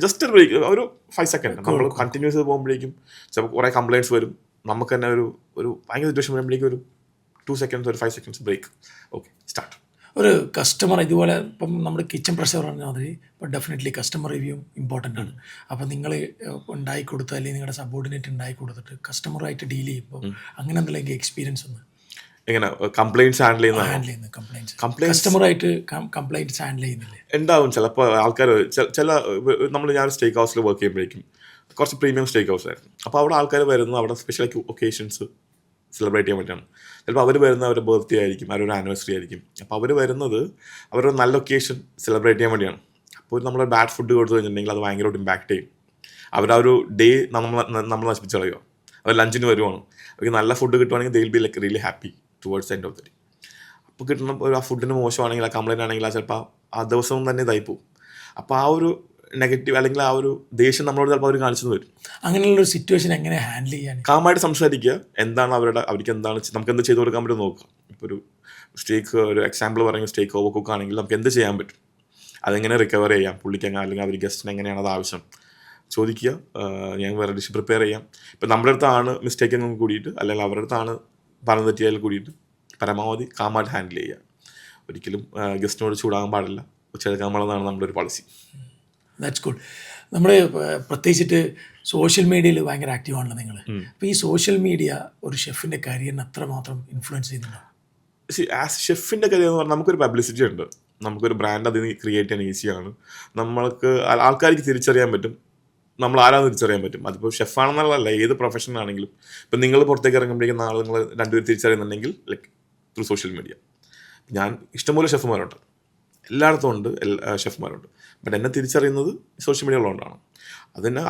ജസ്റ്റ് ഒരു ബ്രേക്ക്, ഒരു 5 seconds. നമ്മൾ കണ്ടിന്യൂസ് പോകുമ്പോഴേക്കും ചിലപ്പോൾ കുറേ കംപ്ലയിൻറ്റ്സ് വരും. നമുക്ക് തന്നെ ഒരു ഭയങ്കര സിറ്റുവേഷൻ വരുമ്പോഴേക്കും ഒരു 2 seconds, ഒരു 5 seconds ബ്രേക്ക്. Okay, start. ഒരു കസ്റ്റമർ ഇതുപോലെ ഇപ്പം നമ്മൾ കിച്ചൺ പ്രഷർ പറഞ്ഞാൽ മതി, ഇപ്പോൾ ഡെഫിനറ്റ്ലി കസ്റ്റമർ റിവ്യൂ ഇമ്പോർട്ടൻ്റ് ആണ്. അപ്പോൾ നിങ്ങൾ ഉണ്ടായി കൊടുത്ത് അല്ലെങ്കിൽ നിങ്ങളുടെ സബോർഡിനേറ്റ് ഉണ്ടായി കൊടുത്തിട്ട് കസ്റ്റമറായിട്ട് ഡീൽ ചെയ്യുമ്പോൾ അങ്ങനെ എന്തെങ്കിലും എക്സ്പീരിയൻസ് ഒന്ന് എങ്ങനെ കംപ്ലയിൻറ്റ്സ് ഹാൻഡിൽ ചെയ്യുന്ന കംപ്ലയിൻറ്റ്സ് കസ്റ്റമറായിട്ട് കംപ്ലയിൻറ്റ്സ് ഹാൻഡിൽ ചെയ്യുന്നില്ലേ? ഉണ്ടാവും. ചിലപ്പോൾ ആൾക്കാർ ചില ഞാൻ സ്റ്റേക്ക് ഹൗസിൽ വർക്ക് ചെയ്യുമ്പോഴേക്കും കുറച്ച് പ്രീമിയം സ്റ്റേക്ക് ഹൗസ് ആയിരുന്നു. അപ്പോൾ അവിടെ ആൾക്കാർ വരുന്നത് അവിടെ സ്പെഷ്യൽ ഒക്കേഷൻസ് സെലിബ്രേറ്റ് ചെയ്യാൻ വേണ്ടിയാണ്. ചിലപ്പോൾ അവർ വരുന്നത് അവരുടെ ബർത്ത്ഡേ ആയിരിക്കും, അവരൊരു ആനിവേഴ്സറി ആയിരിക്കും. അപ്പോൾ അവർ വരുന്നത് അവരൊരു നല്ല ഒക്കേഷൻ സെലിബ്രേറ്റ് ചെയ്യാൻ വേണ്ടിയാണ്. അപ്പോൾ നമ്മൾ ബാഡ് ഫുഡ് കൊടുത്തു കഴിഞ്ഞിട്ടുണ്ടെങ്കിൽ അത് ഭയങ്കരമായിട്ട് ഇമ്പാക്റ്റ് ചെയ്യും. അവരൊരു ഡേ നമ്മൾ നശിപ്പിച്ച് കളയുക. അവർ ലഞ്ചിന് വരുവാണ്, അവർക്ക് നല്ല ഫുഡ് കിട്ടുവാണെങ്കിൽ ദേ will be like really happy towards end of the day. അപ്പോൾ കിട്ടുന്ന ആ ഫുഡിന് മോശമാണെങ്കിൽ, ആ കംപ്ലൈൻറ്റ് ആണെങ്കിൽ, ചിലപ്പോൾ ആ ദിവസവും തന്നെ ഇതായി പോകും. അപ്പോൾ ആ ഒരു നെഗറ്റീവ് അല്ലെങ്കിൽ ആ ഒരു ദേഷ്യം നമ്മളോട് ചിലപ്പോൾ അവർ കാണിച്ചു വരും. അങ്ങനെയുള്ളൊരു സിറ്റുവേഷൻ എങ്ങനെ ഹാൻഡിൽ ചെയ്യാൻ? കാമായിട്ട് സംസാരിക്കുക, എന്താണ് അവർക്ക് എന്താണ് നമുക്ക് എന്ത് ചെയ്ത് കൊടുക്കാൻ പറ്റും നോക്കുക. ഇപ്പോൾ ഒരു എക്സാമ്പിൾ പറയുമ്പോൾ സ്റ്റേക്ക് ഓവർ കുക്ക് ആണെങ്കിൽ നമുക്ക് എന്ത് ചെയ്യാൻ പറ്റും, അതെങ്ങനെ റിക്കവർ ചെയ്യാം, പുള്ളിക്ക് അല്ലെങ്കിൽ അവർ ഗസ്റ്റിന് എങ്ങനെയാണ് അത് ആവശ്യം ചോദിക്കുക. ഞാൻ വേറെ ഡിഷ് പ്രിപ്പയർ ചെയ്യാം. ഇപ്പം നമ്മുടെ അടുത്താണ് മിസ്റ്റേക്ക് എന്നും കൂടിയിട്ട് അല്ലെങ്കിൽ അവരുടെ അടുത്താണ് പറഞ്ഞു തെറ്റിയാൽ കൂടിയിട്ട് പരമാവധി കാമായിട്ട് ഹാൻഡിൽ ചെയ്യുക. ഒരിക്കലും ഗസ്റ്റിനോട് ചൂടാകാൻ പാടില്ല, ഉച്ചെടുക്കാൻ പാടുന്നതാണ് നമ്മുടെ ഒരു പോളിസി. That's good. നമ്മൾ പ്രത്യേകിച്ചിട്ട് സോഷ്യൽ മീഡിയയിൽ ഭയങ്കര ആക്റ്റീവാണല്ലോ നിങ്ങൾ. അപ്പോൾ ഈ സോഷ്യൽ മീഡിയ ഒരു ഷെഫിൻ്റെ കരിയറിന് അത്രമാത്രം ഇൻഫ്ലുവൻസ് ചെയ്യുന്നുണ്ടോ? ആസ് ഷെഫിൻ്റെ കരിയർ എന്ന് പറഞ്ഞാൽ നമുക്കൊരു പബ്ലിസിറ്റി ഉണ്ട്, നമുക്കൊരു ബ്രാൻഡ് അതിന് ക്രിയേറ്റ് ചെയ്യാൻ ഈസിയാണ്. നമ്മൾക്ക് ആൾക്കാർക്ക് തിരിച്ചറിയാൻ പറ്റും നമ്മൾ ആരാന്ന് തിരിച്ചറിയാൻ പറ്റും. അതിപ്പോൾ ഷെഫാണെന്നുള്ളതല്ല, ഏത് പ്രൊഫഷനാണെങ്കിലും. ഇപ്പം നിങ്ങൾ പുറത്തേക്ക് ഇറങ്ങുമ്പോഴേക്കും നാളെ നിങ്ങൾ രണ്ടുപേരും തിരിച്ചറിയുന്നുണ്ടെങ്കിൽ ലൈക്ക് ത്രൂ സോഷ്യൽ മീഡിയ. ഞാൻ ഇഷ്ടംപോലെ ഷെഫുമാരുണ്ട്, എല്ലായിടത്തും ഉണ്ട്, ഷെഫുമാരുണ്ട്. ബട്ട് എന്നെ തിരിച്ചറിയുന്നത് സോഷ്യൽ മീഡിയ ഉള്ളതുകൊണ്ടാണ്.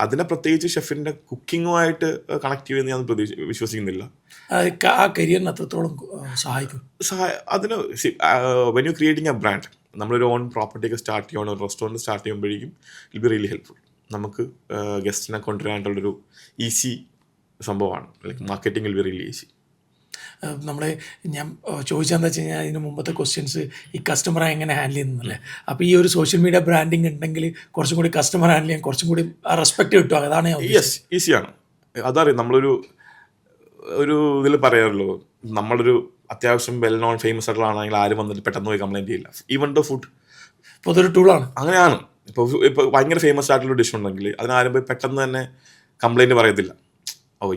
അതിനെ പ്രത്യേകിച്ച് ഷെഫിൻ്റെ കുക്കിങ്ങുമായിട്ട് കണക്ട് ചെയ്യുമെന്ന് ഞാൻ വിശ്വസിക്കുന്നില്ല. ആ കരിയറിന് അത്രത്തോളം സഹായിക്കും. അതിന് when you creating a brand, നമ്മളൊരു ഓൺ പ്രോപ്പർട്ടിയൊക്കെ സ്റ്റാർട്ട് ചെയ്യുകയാണ്, ഒരു റെസ്റ്റോറൻറ്റ് സ്റ്റാർട്ട് ചെയ്യുമ്പോഴേക്കും ഇറ്റ് ബി റിയലി ഹെൽപ്ഫുൾ. നമുക്ക് ഗസ്റ്റിനെ കൊണ്ടുവരാനുള്ളൊരു ഈസി സംഭവമാണ്. Like marketing will be really easy. ഞാൻ ചോദിച്ചതെന്താ വെച്ച് കഴിഞ്ഞാൽ ഇതിന് മുമ്പത്തെ ക്വസ്റ്റ്യൻസ് ഈ കസ്റ്റമറെ എങ്ങനെ ഹാൻഡിൽ ചെയ്യുന്നല്ലേ. അപ്പോൾ ഈ ഒരു സോഷ്യൽ മീഡിയ ബ്രാൻഡിങ് ഉണ്ടെങ്കിൽ കുറച്ചും കൂടി കസ്റ്റമർ ഹാൻഡിൽ ചെയ്യാൻ കുറച്ചും കൂടി റെസ്പെക്റ്റ് കിട്ടും. അതാണ് ഈസിയാണ്. അതറിയാം, നമ്മളൊരു ഇതിൽ പറയാമല്ലോ, നമ്മളൊരു അത്യാവശ്യം വെൽ നോൺ ഫേമസ് ആയിട്ടുള്ള ആണെങ്കിൽ ആരും വന്നിട്ട് പെട്ടെന്ന് പോയി കംപ്ലൈൻറ്റ് ചെയ്യില്ല. ഈവൻ ദ ഫുഡ് ഇപ്പോൾ അതൊരു ടൂളാണ്. അങ്ങനെയാണ്. ഇപ്പോൾ ഭയങ്കര ഫേമസ് ആയിട്ടുള്ള ഡിഷ് ഉണ്ടെങ്കിൽ അതിനാരും പോയി പെട്ടെന്ന് തന്നെ കംപ്ലൈൻറ്റ് പറയത്തില്ല.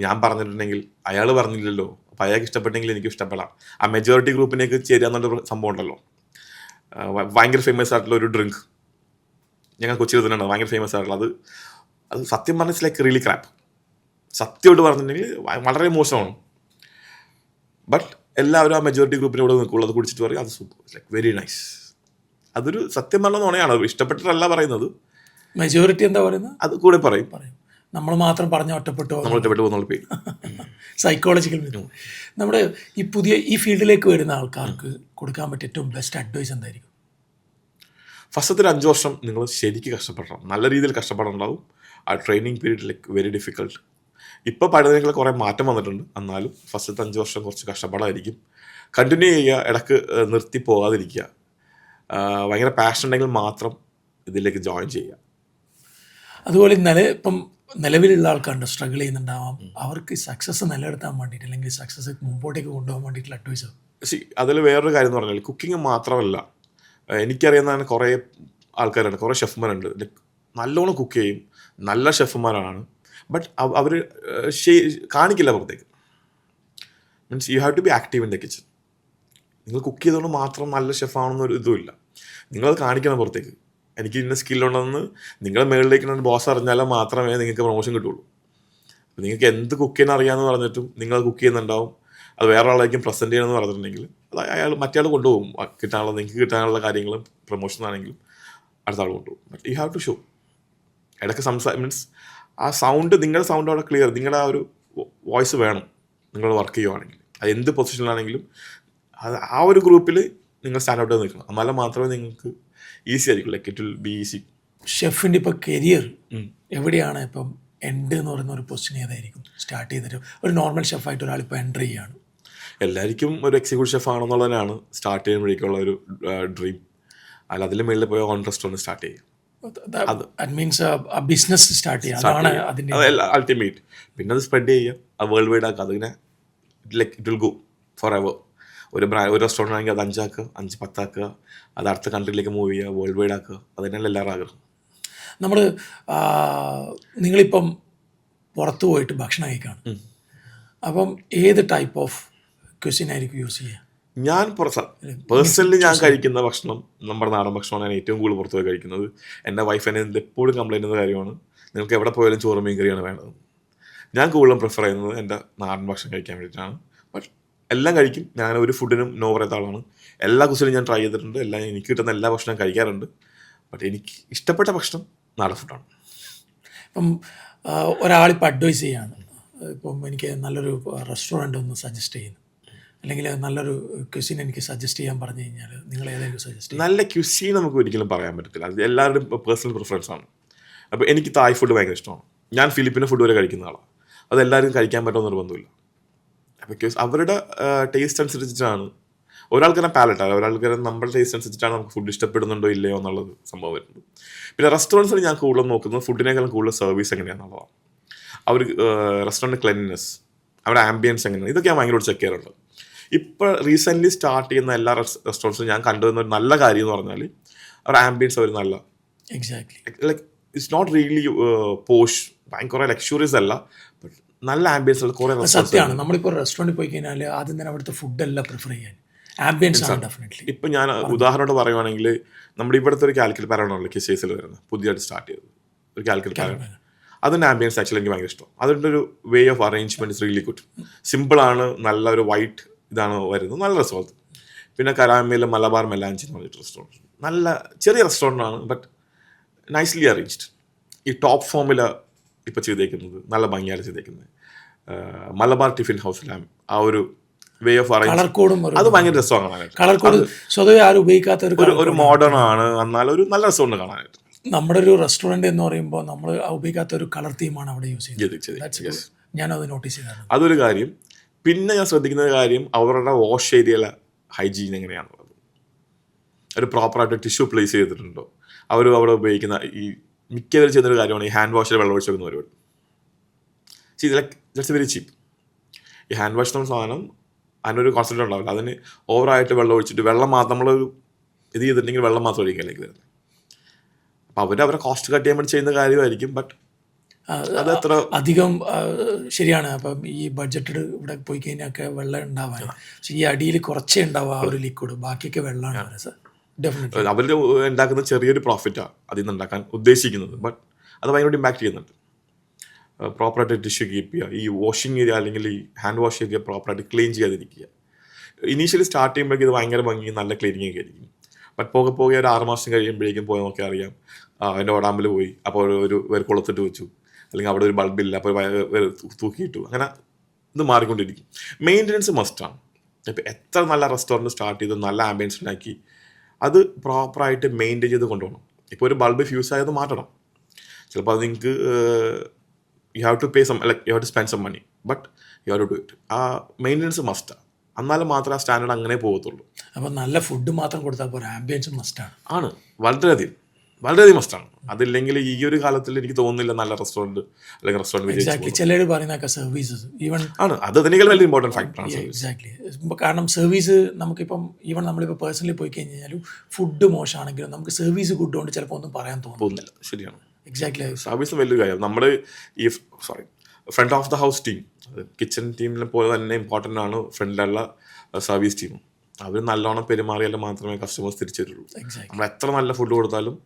ഞാൻ പറഞ്ഞിട്ടുണ്ടെങ്കിൽ അയാൾ പറഞ്ഞില്ലല്ലോ, അപ്പോൾ അയാൾക്ക് ഇഷ്ടപ്പെട്ടെങ്കിൽ എനിക്ക് ഇഷ്ടപ്പെടാം. ആ മെജോറിറ്റി ഗ്രൂപ്പിനേക്ക് ചേരുക എന്നൊരു സംഭവം ഉണ്ടല്ലോ. ഭയങ്കര ഫേമസ് ആയിട്ടുള്ള ഒരു ഡ്രിങ്ക് ഞങ്ങൾ കൊച്ചിയിൽ തന്നെയാണ് ഭയങ്കര ഫേമസ് ആയിട്ടുള്ള അത് സത്യം പറഞ്ഞാൽ ലൈക്ക് റിയലി ക്രാപ്പ്. സത്യമായിട്ട് പറഞ്ഞിട്ടുണ്ടെങ്കിൽ വളരെ മോശമാണ്. ബട്ട് എല്ലാവരും ആ മെജോറിറ്റി ഗ്രൂപ്പിൻ്റെ കൂടെ നിൽക്കുള്ളൂ. അത് കുടിച്ചിട്ട് പറയും അത് സൂപ്പർ, ലൈക്ക് വെരി നൈസ്. അതൊരു സത്യം പറഞ്ഞ നുണയാണ്, ഇഷ്ടപ്പെട്ടിട്ടല്ല പറയുന്നത്. മെജോറിറ്റി എന്താ പറയുന്നത് അത് കൂടെ പറയും. നമ്മൾ മാത്രം പറഞ്ഞ ഒറ്റപ്പെട്ടു പോകുന്നുള്ള പേര് സൈക്കോളജിക്കൽ. നമ്മുടെ ഈ ഫീൽഡിലേക്ക് വരുന്ന ആൾക്കാർക്ക് കൊടുക്കാൻ പറ്റിയ ഏറ്റവും ബെസ്റ്റ് അഡ്വൈസ് എന്തായിരിക്കും? ഫസ്റ്റത്തെ 5 വർഷം നിങ്ങൾ ശരിക്കും കഷ്ടപ്പെടണം, നല്ല രീതിയിൽ കഷ്ടപ്പെടണ്ടാവും. ആ training period like very difficult. ഇപ്പോൾ പഴയതിനേക്കാൾ കുറേ മാറ്റം വന്നിട്ടുണ്ട്, എന്നാലും ഫസ്റ്റത്തെ 5 വർഷം കുറച്ച് കഷ്ടപ്പാടായിരിക്കും. കണ്ടിന്യൂ ചെയ്യുക, ഇടയ്ക്ക് നിർത്തി പോകാതിരിക്കുക. ഭയങ്കര പാഷൻ ഉണ്ടെങ്കിൽ മാത്രം ഇതിലേക്ക് ജോയിൻ ചെയ്യുക. അതുപോലെ ഇപ്പം നിലവിലുള്ള ആൾക്കാരുണ്ട്, സ്ട്രഗിൾ ചെയ്യുന്നുണ്ടാവാം, അവർക്ക് സക്സസ് നിലനിർത്താൻ വേണ്ടിയിട്ട് അല്ലെങ്കിൽ സക്സസ് മുമ്പോട്ടേക്ക് കൊണ്ടുപോകാൻ വേണ്ടിയിട്ടുള്ള അഡ്വൈസ്. അതിൽ വേറൊരു കാര്യം എന്ന് പറഞ്ഞാൽ കുക്കിംഗ് മാത്രമല്ല, എനിക്കറിയുന്നതാണ് കുറേ ആൾക്കാരുണ്ട്, കുറേ ഷെഫ്മാരുണ്ട്, ലൈക്ക് നല്ലോണം കുക്ക് ചെയ്യും, നല്ല ഷെഫ്മാരാണ്. ബട്ട് അവർ കാണിക്കില്ല പുറത്തേക്ക്. Means you have to be active in the kitchen. നിങ്ങൾ കുക്ക് ചെയ്തുകൊണ്ട് മാത്രം നല്ല ഷെഫാണെന്നൊരു ഇതുമില്ല, നിങ്ങളത് കാണിക്കണം പുറത്തേക്ക്. എനിക്ക് ഇന്ന സ്കില്ലുണ്ടെന്ന് നിങ്ങളുടെ മുകളിലേക്ക് ബോസ് അറിഞ്ഞാൽ മാത്രമേ നിങ്ങൾക്ക് പ്രൊമോഷൻ കിട്ടുള്ളൂ. അപ്പോൾ നിങ്ങൾക്ക് എന്ത് കുക്ക് ചെയ്യാൻ അറിയാമെന്ന് പറഞ്ഞിട്ടും നിങ്ങൾ കുക്ക് ചെയ്യുന്നുണ്ടാവും, അത് വേറെ ആളേക്കും പ്രസൻറ്റ് ചെയ്യണമെന്ന് പറഞ്ഞിട്ടുണ്ടെങ്കിൽ അത് മറ്റേ ആൾ കൊണ്ടുപോകും. നിങ്ങൾക്ക് കിട്ടാനുള്ള കാര്യങ്ങളും പ്രൊമോഷൻ ആണെങ്കിലും അടുത്ത ആൾ കൊണ്ടുപോകും. But you have to show. ഇടയ്ക്ക് മീൻസ് ആ സൗണ്ട്, നിങ്ങളുടെ സൗണ്ട് അവിടെ ക്ലിയർ, നിങ്ങളുടെ ആ ഒരു വോയിസ് വേണം നിങ്ങൾ വർക്ക് ചെയ്യുവാണെങ്കിൽ. അത് എന്ത് പൊസിഷനിലാണെങ്കിലും അത് ആ ഒരു ഗ്രൂപ്പിൽ നിങ്ങൾ സ്റ്റാൻഡ് ഔട്ട് നിൽക്കണം, എന്നാലും മാത്രമേ നിങ്ങൾക്ക് ഈസി ആയിരിക്കും. Like it will be easy. ഷെഫിൻ്റെ ഇപ്പോൾ കരിയർ എവിടെയാണ് ഇപ്പം എൻഡ് എന്ന് പറയുന്ന ഒരു പൊസിഷൻ ഏതായിരിക്കും സ്റ്റാർട്ട് ചെയ്തിട്ട് ഒരു നോർമൽ ഷെഫായിട്ട് ഒരാളിപ്പോൾ എൻ്റർ ചെയ്യുകയാണ്? എല്ലാവർക്കും ഒരു എക്സിക്യൂട്ടീവ് ഷെഫ് ആണെന്നുള്ളതിനാണ് സ്റ്റാർട്ട് ചെയ്യുമ്പോഴേക്കുള്ള ഒരു ഡ്രീം. അല്ല അതിൽ മേളിൽ പോയി ഓൺ റെസ്റ്റോറൻറ്റ് സ്റ്റാർട്ട് ചെയ്യും. ദാറ്റ് മീൻസ് ബിസിനസ് സ്റ്റാർട്ട് ചെയ്യുക, അതാണ് അതിൻ്റെ അൾട്ടിമേറ്റ്. പിന്നെ അത് സ്പ്രെഡ് ചെയ്യുക, അത് വേൾഡ് വൈഡ് ആക്കുക. അതിങ്ങനെ it will go for ever. ഒരു റെസ്റ്റോറൻറ്റ് ആണെങ്കിൽ അത് 5 ആക്കുക, 5, 10 ആക്കുക, അത് അടുത്ത കൺട്രിയിലേക്ക് മൂവ് ചെയ്യുക, വേൾഡ് വൈഡ് ആക്കുക. അത് തന്നെയല്ല എല്ലാവരും ആഗ്രഹം. നമ്മൾ നിങ്ങളിപ്പം പുറത്ത് പോയിട്ട് ഭക്ഷണം കഴിക്കുകയാണ്, അപ്പം ഏത് ടൈപ്പ് ഓഫ് ക്വസ്റ്റ്യൻ ആയിരിക്കും യൂസ് ചെയ്യുക? ഞാൻ പേഴ്സണലി ഞാൻ കഴിക്കുന്ന ഭക്ഷണം നമ്മുടെ നാടൻ ഭക്ഷണമാണ് ഞാൻ ഏറ്റവും കൂടുതൽ പുറത്ത് പോയി കഴിക്കുന്നത്. എൻ്റെ വൈഫ് എന്നെ എപ്പോഴും കംപ്ലൈൻറ്റ് ചെയ്യുന്ന കാര്യമാണ്, നിങ്ങൾക്ക് എവിടെ പോയാലും ചോറും മീൻ കറിയാണ് വേണ്ടത്. ഞാൻ കൂടുതലും പ്രിഫർ ചെയ്യുന്നത് എൻ്റെ നാടൻ ഭക്ഷണം കഴിക്കാൻ വേണ്ടിയിട്ടാണ്. ബട്ട് എല്ലാം കഴിക്കും. ഞാൻ ഒരു ഫുഡിനും നോ പറയാത്ത ആളാണ്. എല്ലാ കുസിനും ഞാൻ ട്രൈ ചെയ്തിട്ടുണ്ട്. എല്ലാം എനിക്ക് കിട്ടുന്ന എല്ലാ ഭക്ഷണവും കഴിക്കാറുണ്ട്. ബട്ട് എനിക്ക് ഇഷ്ടപ്പെട്ട ഭക്ഷണം നാടൻ ഫുഡാണ്. ഇപ്പം ഒരാളിപ്പോൾ അഡ്വൈസ് ചെയ്യാണ്, ഇപ്പം എനിക്ക് നല്ലൊരു റെസ്റ്റോറൻറ്റ് ഒന്ന് സജസ്റ്റ് ചെയ്യുന്നു, അല്ലെങ്കിൽ നല്ലൊരു ക്വസ്റ്റ്യൻ എനിക്ക് സജസ്റ്റ് ചെയ്യാൻ പറഞ്ഞു കഴിഞ്ഞാൽ നിങ്ങൾ ഏതെങ്കിലും സജസ്റ്റ് ചെയ്യും? നല്ല ക്യുസീൻ നമുക്ക് ഒരിക്കലും പറയാൻ പറ്റത്തില്ല. അത് എല്ലാവരുടെയും പേഴ്സണൽ പ്രിഫറൻസ് ആണ്. അപ്പോൾ എനിക്ക് തായ് ഫുഡ് ഭയങ്കര ഇഷ്ടമാണ്. ഞാൻ ഫിലിപ്പിനോ ഫുഡ് വരെ കഴിക്കുന്ന ആളാണ്. അത് എല്ലാവരും കഴിക്കാൻ പറ്റുമെന്ന് നിർബന്ധമില്ല. ബിക്കോസ് അവരുടെ ടേസ്റ്റ് അനുസരിച്ചിട്ടാണ് ഒരാൾക്ക് തന്നെ പാലറ്റ് ആണ്, ഒരാൾക്ക് നമ്മുടെ ടേസ്റ്റ് അനുസരിച്ചിട്ടാണ് നമുക്ക് ഫുഡ് ഇഷ്ടപ്പെടുന്നുണ്ടോ ഇല്ലയോ എന്നുള്ളത് സംഭവം വരുന്നത്. പിന്നെ റെസ്റ്റോറൻറ്റ്സിൽ ഞാൻ കൂടുതൽ നോക്കുന്നത് ഫുഡിനേക്കാളും കൂടുതൽ സർവീസ് എങ്ങനെയാണെന്നുള്ളതാണ്. അവർ റെസ്റ്റോറൻറ്റ് ക്ലെൻലിനെസ്, അവരുടെ ആംബിയൻസ് എങ്ങനെയാണ്, ഇതൊക്കെ ഞാൻ ഭയങ്കര ചെക്ക് ചെയ്യാറുണ്ട്. ഇപ്പോൾ റീസെൻ്റ്ലി സ്റ്റാർട്ട് ചെയ്യുന്ന എല്ലാ റെസ്റ്റോറൻറ്റ്സും ഞാൻ കണ്ടുവരുന്ന ഒരു നല്ല കാര്യം എന്ന് പറഞ്ഞാൽ അവരുടെ ആംബിയൻസ് അവർ നല്ല like it's not really posh, ഭയങ്കര ലക്ഷൂറിയസ് അല്ല, ബട്ട് നല്ല ആംബിയൻസ് ഉള്ള കുറേ. സത്യമാണ്, നമ്മളിപ്പോൾ റെസ്റ്റോറൻറ്റിൽ പോയി കഴിഞ്ഞാൽ ആദ്യം തന്നെ അവിടുത്തെ ഫുഡല്ല പ്രിഫർ ചെയ്യാൻ, ആംബിയൻസ് ആണ് ഡെഫിനറ്റ്ലി. ഇപ്പം ഞാൻ ഉദാഹരണമായിട്ട് പറയുവാണെങ്കിൽ നമ്മുടെ ഇവിടുത്തെ ഒരു കാലിക്കറ്റ് പാരാണല്ലോ കിസേസിൽ വരുന്നത്, പുതിയതായിട്ട് സ്റ്റാർട്ട് ചെയ്തത് ഒരു കാലിക്കറ്റ് പാരാണ്. അതിൻ്റെ ആംബിയൻസ് ആക്ച്വലി എനിക്ക് ഭയങ്കര ഇഷ്ടം. അതിൻ്റെ ഒരു way of arrangement is really good. സിമ്പിളാണ്, നല്ല ഒരു വൈറ്റ് ഇതാണ് വരുന്നത്, നല്ല രസമാണ്. പിന്നെ കരാമയിൽ മലബാർ മെലാഞ്ചി എന്ന് പറഞ്ഞിട്ട് റെസ്റ്റോറൻറ്റ്, നല്ല ചെറിയ റെസ്റ്റോറൻ്റ് ആണ്, ബട്ട് നൈസ്ലി അറേഞ്ച്ഡ്. ഈ ടോപ്പ് ഫോമിൽ ഇപ്പോൾ ചെയ്തേക്കുന്നത് നല്ല ഭംഗിയാണ് ചെയ്തേക്കുന്നത്. മലബാർ ടിഫിൻ ഹൗസിലാണ് ആ ഒരു വേ ഓഫ് അറേഞ്ച്, അത് ഭയങ്കര രസമാണ് കാണാനായിട്ട്. കളർ കോഡ് സ്വതവേ ആരും ഉപയോഗിക്കാത്ത ഒരു മോഡേൺ ആണ്, എന്നാൽ ഒരു നല്ല രസമുണ്ട് കാണാനായിട്ട്. നമ്മുടെ ഒരു റെസ്റ്റോറൻറ്റ് എന്ന് പറയുമ്പോൾ നമ്മൾ ഉപയോഗിക്കാത്ത ഒരു കളർ തീമാണ് അവിടെ യൂസ് ചെയ്യുന്നത്. ഞാനത് നോട്ടീസ് ചെയ്തതാണ്. അതൊരു കാര്യം. പിന്നെ ഞാൻ ശ്രദ്ധിക്കുന്ന കാര്യം അവരുടെ വാഷ് ഏരിയയിലെ ഹൈജീൻ എങ്ങനെയാണുള്ളത്. ഒരു പ്രോപ്പറായിട്ട് ടിഷ്യൂ പ്ലേസ് ചെയ്തിട്ടുണ്ടോ, അവർ അവിടെ ഉപയോഗിക്കുന്ന ഈ മിക്കവരും ചെയ്യുന്നൊരു കാര്യമാണ് ഈ ഹാൻഡ് വാഷിൽ വെള്ളം ഒഴിച്ച് വെക്കുന്ന പരിപാടി. That's very cheap. ഈ ഹാൻഡ് വാഷ് എന്ന സാധനം അതിനൊരു കോൺസെപ്റ്റ് ഉണ്ടാവില്ല. അതിന് ഓവറായിട്ട് വെള്ളം ഒഴിച്ചിട്ട് വെള്ളം മാത്രം നമ്മൾ ഇത് ചെയ്തിട്ടുണ്ടെങ്കിൽ വെള്ളം മാത്രം ഒഴിക്കാലേക്ക് വരുന്നത്. അപ്പോൾ അവരുടെ കോസ്റ്റ് കട്ട് ചെയ്യാൻ വേണ്ടി ചെയ്യുന്ന കാര്യമായിരിക്കും. ബട്ട് അത് അത്ര അധികം ശരിയാണ്. അപ്പം ഈ ബഡ്ജറ്റ് ഇവിടെ പോയി കഴിഞ്ഞാൽ വെള്ളം ഉണ്ടാവാൻ, പക്ഷേ ഈ അടിയിൽ കുറച്ചേ ഉണ്ടാവുക ആ ഒരു ലിക്വിഡ്, ബാക്കിയൊക്കെ വെള്ളമാണ് സാർ. ഡെഫിനറ്റ്ലി അവർ ഉണ്ടാക്കുന്ന ചെറിയൊരു പ്രോഫിറ്റാണ് അതിൽ നിന്ന് ഉണ്ടാക്കാൻ ഉദ്ദേശിക്കുന്നത്. ബട്ട് അത് ഭയങ്കര ഇമ്പാക്ട് ചെയ്യുന്നുണ്ട്. പ്രോപ്പറായിട്ട് ടിഷ്യൂ കീപ്പ് ചെയ്യുക, ഈ വാഷിംഗ് ഏരിയ അല്ലെങ്കിൽ ഈ ഹാൻഡ് വാഷ് ഏരിയ പ്രോപ്പറായിട്ട് ക്ലീൻ ചെയ്യാതിരിക്കുക. ഇനീഷ്യലി സ്റ്റാർട്ട് ചെയ്യുമ്പോഴേക്കും ഇത് ഭയങ്കര ഭംഗി നല്ല ക്ലീനിങ് ഒക്കെ ആയിരിക്കും. ബട്ട് പോകെ പോകെ ഒരു 6 മാസം കഴിയുമ്പോഴേക്കും പോയി നോക്കി അറിയാം, അതിൻ്റെ ഓടാമ്പിൽ പോയി, അപ്പോൾ ഒരു കുളത്തിട്ട് വെച്ചു, അല്ലെങ്കിൽ അവിടെ ഒരു ബൾബില്ല, അപ്പോൾ തൂക്കിയിട്ടു, അങ്ങനെ ഇത് മാറിക്കൊണ്ടിരിക്കും. മെയിൻ്റനൻസ് മസ്റ്റാണ്. ഇപ്പോൾ എത്ര നല്ല റെസ്റ്റോറൻറ്റ് സ്റ്റാർട്ട് ചെയ്ത് നല്ല ആംബിയൻസ് ഉണ്ടാക്കി അത് പ്രോപ്പറായിട്ട് മെയിൻറ്റെയിൻ ചെയ്ത് കൊണ്ടുപോകണം. ഇപ്പോൾ ഒരു ബൾബ് ഫ്യൂസ് ആയത് മാറ്റണം. ചിലപ്പോൾ അത് നിങ്ങൾക്ക് you have to pay some, like you have to spend some money, but you have to do it. ആ മെയിൻ്റനൻസ് മസ്റ്റാണ്. എന്നാലും മാത്രമേ ആ സ്റ്റാൻഡേർഡ് അങ്ങനെ പോകത്തുള്ളൂ. അപ്പോൾ നല്ല ഫുഡ് മാത്രം കൊടുത്താൽ പോരാ, ആംബിയൻസും മസ്റ്റാണ്. ആണ്, വളരെയധികം മസ്റ്റാണ്. അതില്ലെങ്കിൽ ഈ ഒരു കാലത്തിൽ എനിക്ക് തോന്നുന്നില്ല നല്ല റെസ്റ്റോറൻറ്റ് അല്ലെങ്കിൽ റെസ്റ്റോറൻറ്റ് എക്സാക്ട്ലി. ചിലർ പറയുന്നതൊക്കെ സർവീസസ് ഈവൻ ആണ്, അത് അതിനേക്കാൾ വലിയ ഇമ്പോർട്ടൻറ്റ് ഫാക്ടറാണ്. എക്സാക്ട്ലി. കാരണം സർവീസ് നമുക്കിപ്പം ഈവൻ നമ്മളിപ്പോൾ പേഴ്സണലി പോയി കഴിഞ്ഞാലും ഫുഡ് മോശമാണെങ്കിലും നമുക്ക് സർവീസ് ഗുഡ് കൊണ്ട് ചിലപ്പോൾ ഒന്നും പറയാൻ തോന്നുന്നില്ല. ശരിയാണ്, എക്സാക്ട്ലി. സർവീസ് വലിയൊരു കാര്യം. നമ്മൾ ഈ front of the house team, kitchen ടീമിനെ പോലെ തന്നെ ഇമ്പോർട്ടൻ്റ് ആണ് ഫ്രണ്ടിലുള്ള സർവീസ് ടീമും. അവർ നല്ലോണം പെരുമാറിയാൽ മാത്രമേ കസ്റ്റമേഴ്സ് തിരിച്ചു തരുള്ളൂ. നമ്മൾ എത്ര നല്ല ഫുഡ് കൊടുത്താലും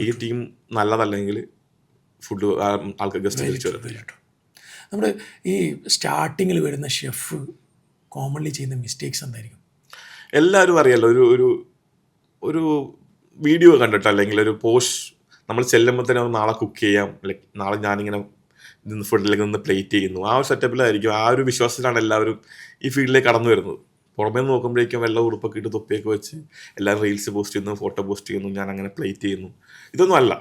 ഈ ടീം നല്ലതല്ലെങ്കിൽ ഫുഡ് ആൾക്ക് ഗസ്റ്റ് തിരിച്ചു വരത്തില്ല. നമ്മുടെ ഈ സ്റ്റാർട്ടിങ്ങിൽ വരുന്ന ഷെഫ് കോമൺലി ചെയ്യുന്ന മിസ്റ്റേക്സ് എന്തായിരിക്കും? എല്ലാവരും അറിയാലോ, ഒരു ഒരു വീഡിയോ കണ്ടിട്ട് അല്ലെങ്കിൽ ഒരു പോസ്റ്റ് നമ്മൾ ചെല്ലുമ്പോൾ തന്നെ നാളെ കുക്ക് ചെയ്യാം, ലൈക്ക് നാളെ ഞാനിങ്ങനെ ഫുഡിലേക്ക് നിന്ന് പ്ലേറ്റ് ചെയ്യുന്നു, ആ ഒരു സെറ്റപ്പിലായിരിക്കും. ആ ഒരു വിശ്വാസത്തിലാണ് എല്ലാവരും ഈ ഫീൽഡിലേക്ക് കടന്നു വരുന്നത്. പുറമേ നോക്കുമ്പോഴേക്കും വെള്ളം ഉറുപ്പൊക്കെ ഇട്ട് തൊപ്പിയൊക്കെ വെച്ച് എല്ലാവരും റീൽസ് പോസ്റ്റ് ചെയ്യുന്നു, ഫോട്ടോ പോസ്റ്റ് ചെയ്യുന്നു, ഞാൻ അങ്ങനെ പ്ലേറ്റ് ചെയ്യുന്നു. ഇതൊന്നും അല്ല.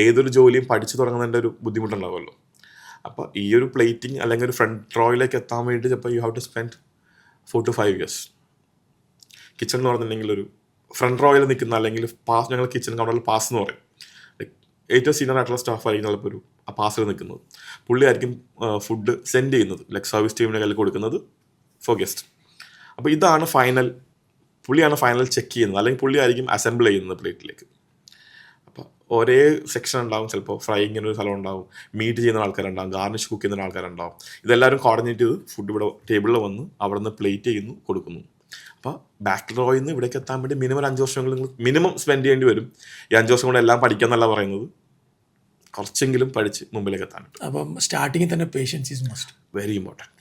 ഏതൊരു ജോലിയും പഠിച്ചു തുടങ്ങുന്നതിൻ്റെ ഒരു ബുദ്ധിമുട്ടുണ്ടാവുമല്ലോ. അപ്പോൾ ഈ ഒരു പ്ലേറ്റിംഗ് അല്ലെങ്കിൽ ഒരു ഫ്രണ്ട് റോയിലേക്ക് എത്താൻ വേണ്ടി ചിലപ്പോൾ you have to spend 4 to 5 years. Kitchen എന്ന് പറഞ്ഞിട്ടുണ്ടെങ്കിൽ ഒരു ഫ്രണ്ട് റോയിൽ നിൽക്കുന്ന അല്ലെങ്കിൽ ഞങ്ങൾ കിച്ചൺ കൗണ്ടറിൽ പാസ് എന്ന് പറയും. ലൈക്ക് ഏറ്റവും സീനിയർ ആയിട്ടുള്ള സ്റ്റാഫ് ആയിരിക്കും ചിലപ്പോൾ ഒരു ആ പാസിൽ നിൽക്കുന്നത്. പുള്ളിയായിരിക്കും ഫുഡ് സെൻഡ് ചെയ്യുന്നത്, ലൈക്ക് സർവീസ് ടീമിൻ്റെ കയ്യിൽ കൊടുക്കുന്നത് ഫോർ ഗസ്റ്റ്. അപ്പോൾ ഇതാണ് പുള്ളിയാണ് ഫൈനൽ ചെക്ക് ചെയ്യുന്നത്, അല്ലെങ്കിൽ പുള്ളിയായിരിക്കും അസംബിൾ ചെയ്യുന്നത് പ്ലേറ്റിലേക്ക്. അപ്പോൾ ഒരേ സെക്ഷൻ ഉണ്ടാവും, ചിലപ്പോൾ ഫ്രൈയിങ്ങിന് ഒരു സ്ഥലം ഉണ്ടാവും, മീറ്റ് ചെയ്യുന്ന ആൾക്കാരുണ്ടാവും, ഗാർണിഷ് കുക്ക് ചെയ്യുന്ന ആൾക്കാരുണ്ടാവും. ഇതെല്ലാവരും കോർഡിനേറ്റ് ചെയ്ത് ഫുഡ് ഇവിടെ ടേബിളിൽ വന്ന് അവിടെ നിന്ന് പ്ലേറ്റ് ചെയ്യുന്നു, കൊടുക്കുന്നു. അപ്പോൾ ബാക്ക് റോയിൽ നിന്ന് ഇവിടേക്ക് എത്താൻ വേണ്ടി മിനിമം 5 വർഷങ്ങൾ നിങ്ങൾ മിനിമം സ്പെൻഡ് ചെയ്യേണ്ടി വരും. ഈ 5 വർഷം കൊണ്ട് എല്ലാം പഠിക്കാന്നല്ല പറയുന്നത്, കുറച്ചെങ്കിലും പഠിച്ച് മുമ്പിലേക്ക് എത്താൻ. അപ്പം സ്റ്റാർട്ടിങ്ങിൽ തന്നെ patience is must, very important.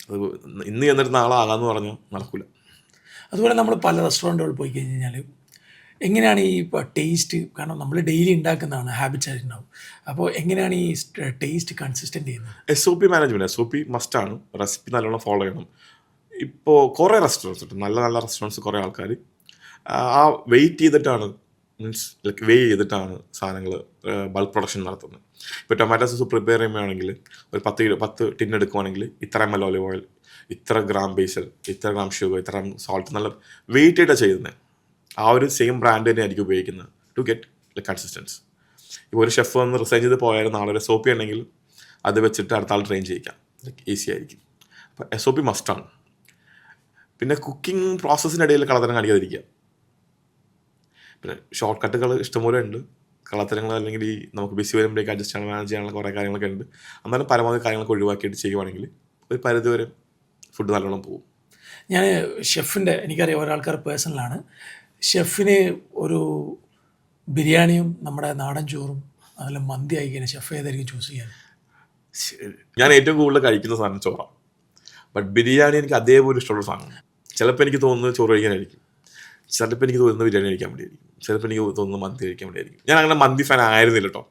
അത് ഇന്ന് ചെന്നിട്ട് നാളെ ആകാമെന്ന് പറഞ്ഞാൽ നടക്കില്ല. അതുപോലെ നമ്മൾ പല റെസ്റ്റോറൻറ്റുകളിൽ പോയി കഴിഞ്ഞാൽ എങ്ങനെയാണ് ഈ ഇപ്പോൾ ടേസ്റ്റ്, കാരണം നമ്മൾ ഡെയിലി ഉണ്ടാക്കുന്നതാണ്, ഹാബിറ്റ്സ് ആയിട്ടുണ്ടാവും. അപ്പോൾ എങ്ങനെയാണ് ഈ ടേസ്റ്റ് കൺസിസ്റ്റൻ്റ് ചെയ്യുന്നത്? SOP മാനേജ്മെൻറ്റ്, SOP മസ്റ്റാണ്. റെസിപ്പി നല്ലോണം ഫോളോ ചെയ്യണം. ഇപ്പോൾ കുറേ റെസ്റ്റോറൻറ്റ്സ് ഉണ്ട്, നല്ല നല്ല റെസ്റ്റോറൻറ്റ്സ്. കുറേ ആൾക്കാർ ആ വെയിറ്റ് ചെയ്തിട്ടാണ്, മീൻസ് ലൈക്ക് വേ ചെയ്തിട്ടാണ് സാധനങ്ങൾ ബൾക്ക് പ്രൊഡക്ഷൻ നടത്തുന്നത്. ഇപ്പോൾ ടൊമാറ്റോ സോസ് പ്രിപ്പയർ ചെയ്യുകയാണെങ്കിൽ ഒരു 10 ടിൻ എടുക്കുവാണെങ്കിൽ ഇത്ര ml ഓലിവ് ഓയിൽ, ഇത്ര ഗ്രാം ബേസൽ, ഇത്ര ഗ്രാം ഷുഗർ, ഇത്ര സോൾട്ട്, നല്ല വെയിറ്റ് ചെയ്തിട്ടാണ് ചെയ്യുന്നത്. ആ ഒരു സെയിം ബ്രാൻഡ് തന്നെ ആയിരിക്കും ഉപയോഗിക്കുന്നത് ടു ഗെറ്റ് കൺസിസ്റ്റൻസ്. ഇപ്പോൾ ഒരു ഷെഫ് വന്ന് റിസൈൻ ചെയ്ത് പോയാലും നാളെ ഒരു SOP ഉണ്ടെങ്കിൽ അത് വെച്ചിട്ട് അടുത്ത ആൾ ട്രെയിൻ ചെയ്യിക്കാം, ഈസി ആയിരിക്കും. അപ്പോൾ SOP മസ്റ്റാണ്. പിന്നെ കുക്കിംഗ് പ്രോസസ്സിനിടയിൽ കളത്തരം കാണിക്കാതിരിക്കുക. പിന്നെ ഷോർട്ട് കട്ടുകൾ ഇഷ്ടംപോലെ ഉണ്ട്. കളത്തരങ്ങൾ അല്ലെങ്കിൽ ഈ നമുക്ക് ബിസി വരുമ്പോഴേക്ക് അഡ്ജസ്റ്റ് ചെയ്യാൻ മാനേജ് ചെയ്യാനുള്ള കുറേ കാര്യങ്ങളൊക്കെ ഉണ്ട്. എന്നാലും പരമാവധി കാര്യങ്ങളൊക്കെ ഒഴിവാക്കിയിട്ട് ചെയ്യുവാണെങ്കിൽ ഒരു പരിധിവരെ ഫുഡ് നല്ലോണം പോകും. ഞാൻ ഷെഫിൻ്റെ, എനിക്കറിയാം ഒരാൾക്കാർ പേഴ്സണലാണ്, ഷെഫിന് ഒരു ബിരിയാണിയും നമ്മുടെ നാടൻ ചോറും അതിൽ മന്തി ആയിക്കഴിഞ്ഞാൽ ഷെഫ് ഏതായിരിക്കും ചൂസ് ചെയ്യാൻ? ഞാൻ ഏറ്റവും കൂടുതൽ കഴിക്കുന്ന സാധനം ചോറാണ്. ബട്ട് ബിരിയാണി എനിക്ക് അതേപോലെ ഇഷ്ടമുള്ള സാധനമാണ്. ചിലപ്പോൾ എനിക്ക് തോന്നുന്നത് ചോറ് കഴിക്കാനായിരിക്കും, ചിലപ്പോൾ എനിക്ക് തോന്നുന്നത് ബിരിയാണി കഴിക്കാൻ വേണ്ടിയായിരിക്കും, ചിലപ്പോൾ എനിക്ക് തോന്നുന്നത് മന്തി കഴിക്കാൻ വേണ്ടിയായിരിക്കും. ഞാൻ അങ്ങനെ മന്തി ഫാൻ ആയിരുന്നില്ല കേട്ടോ.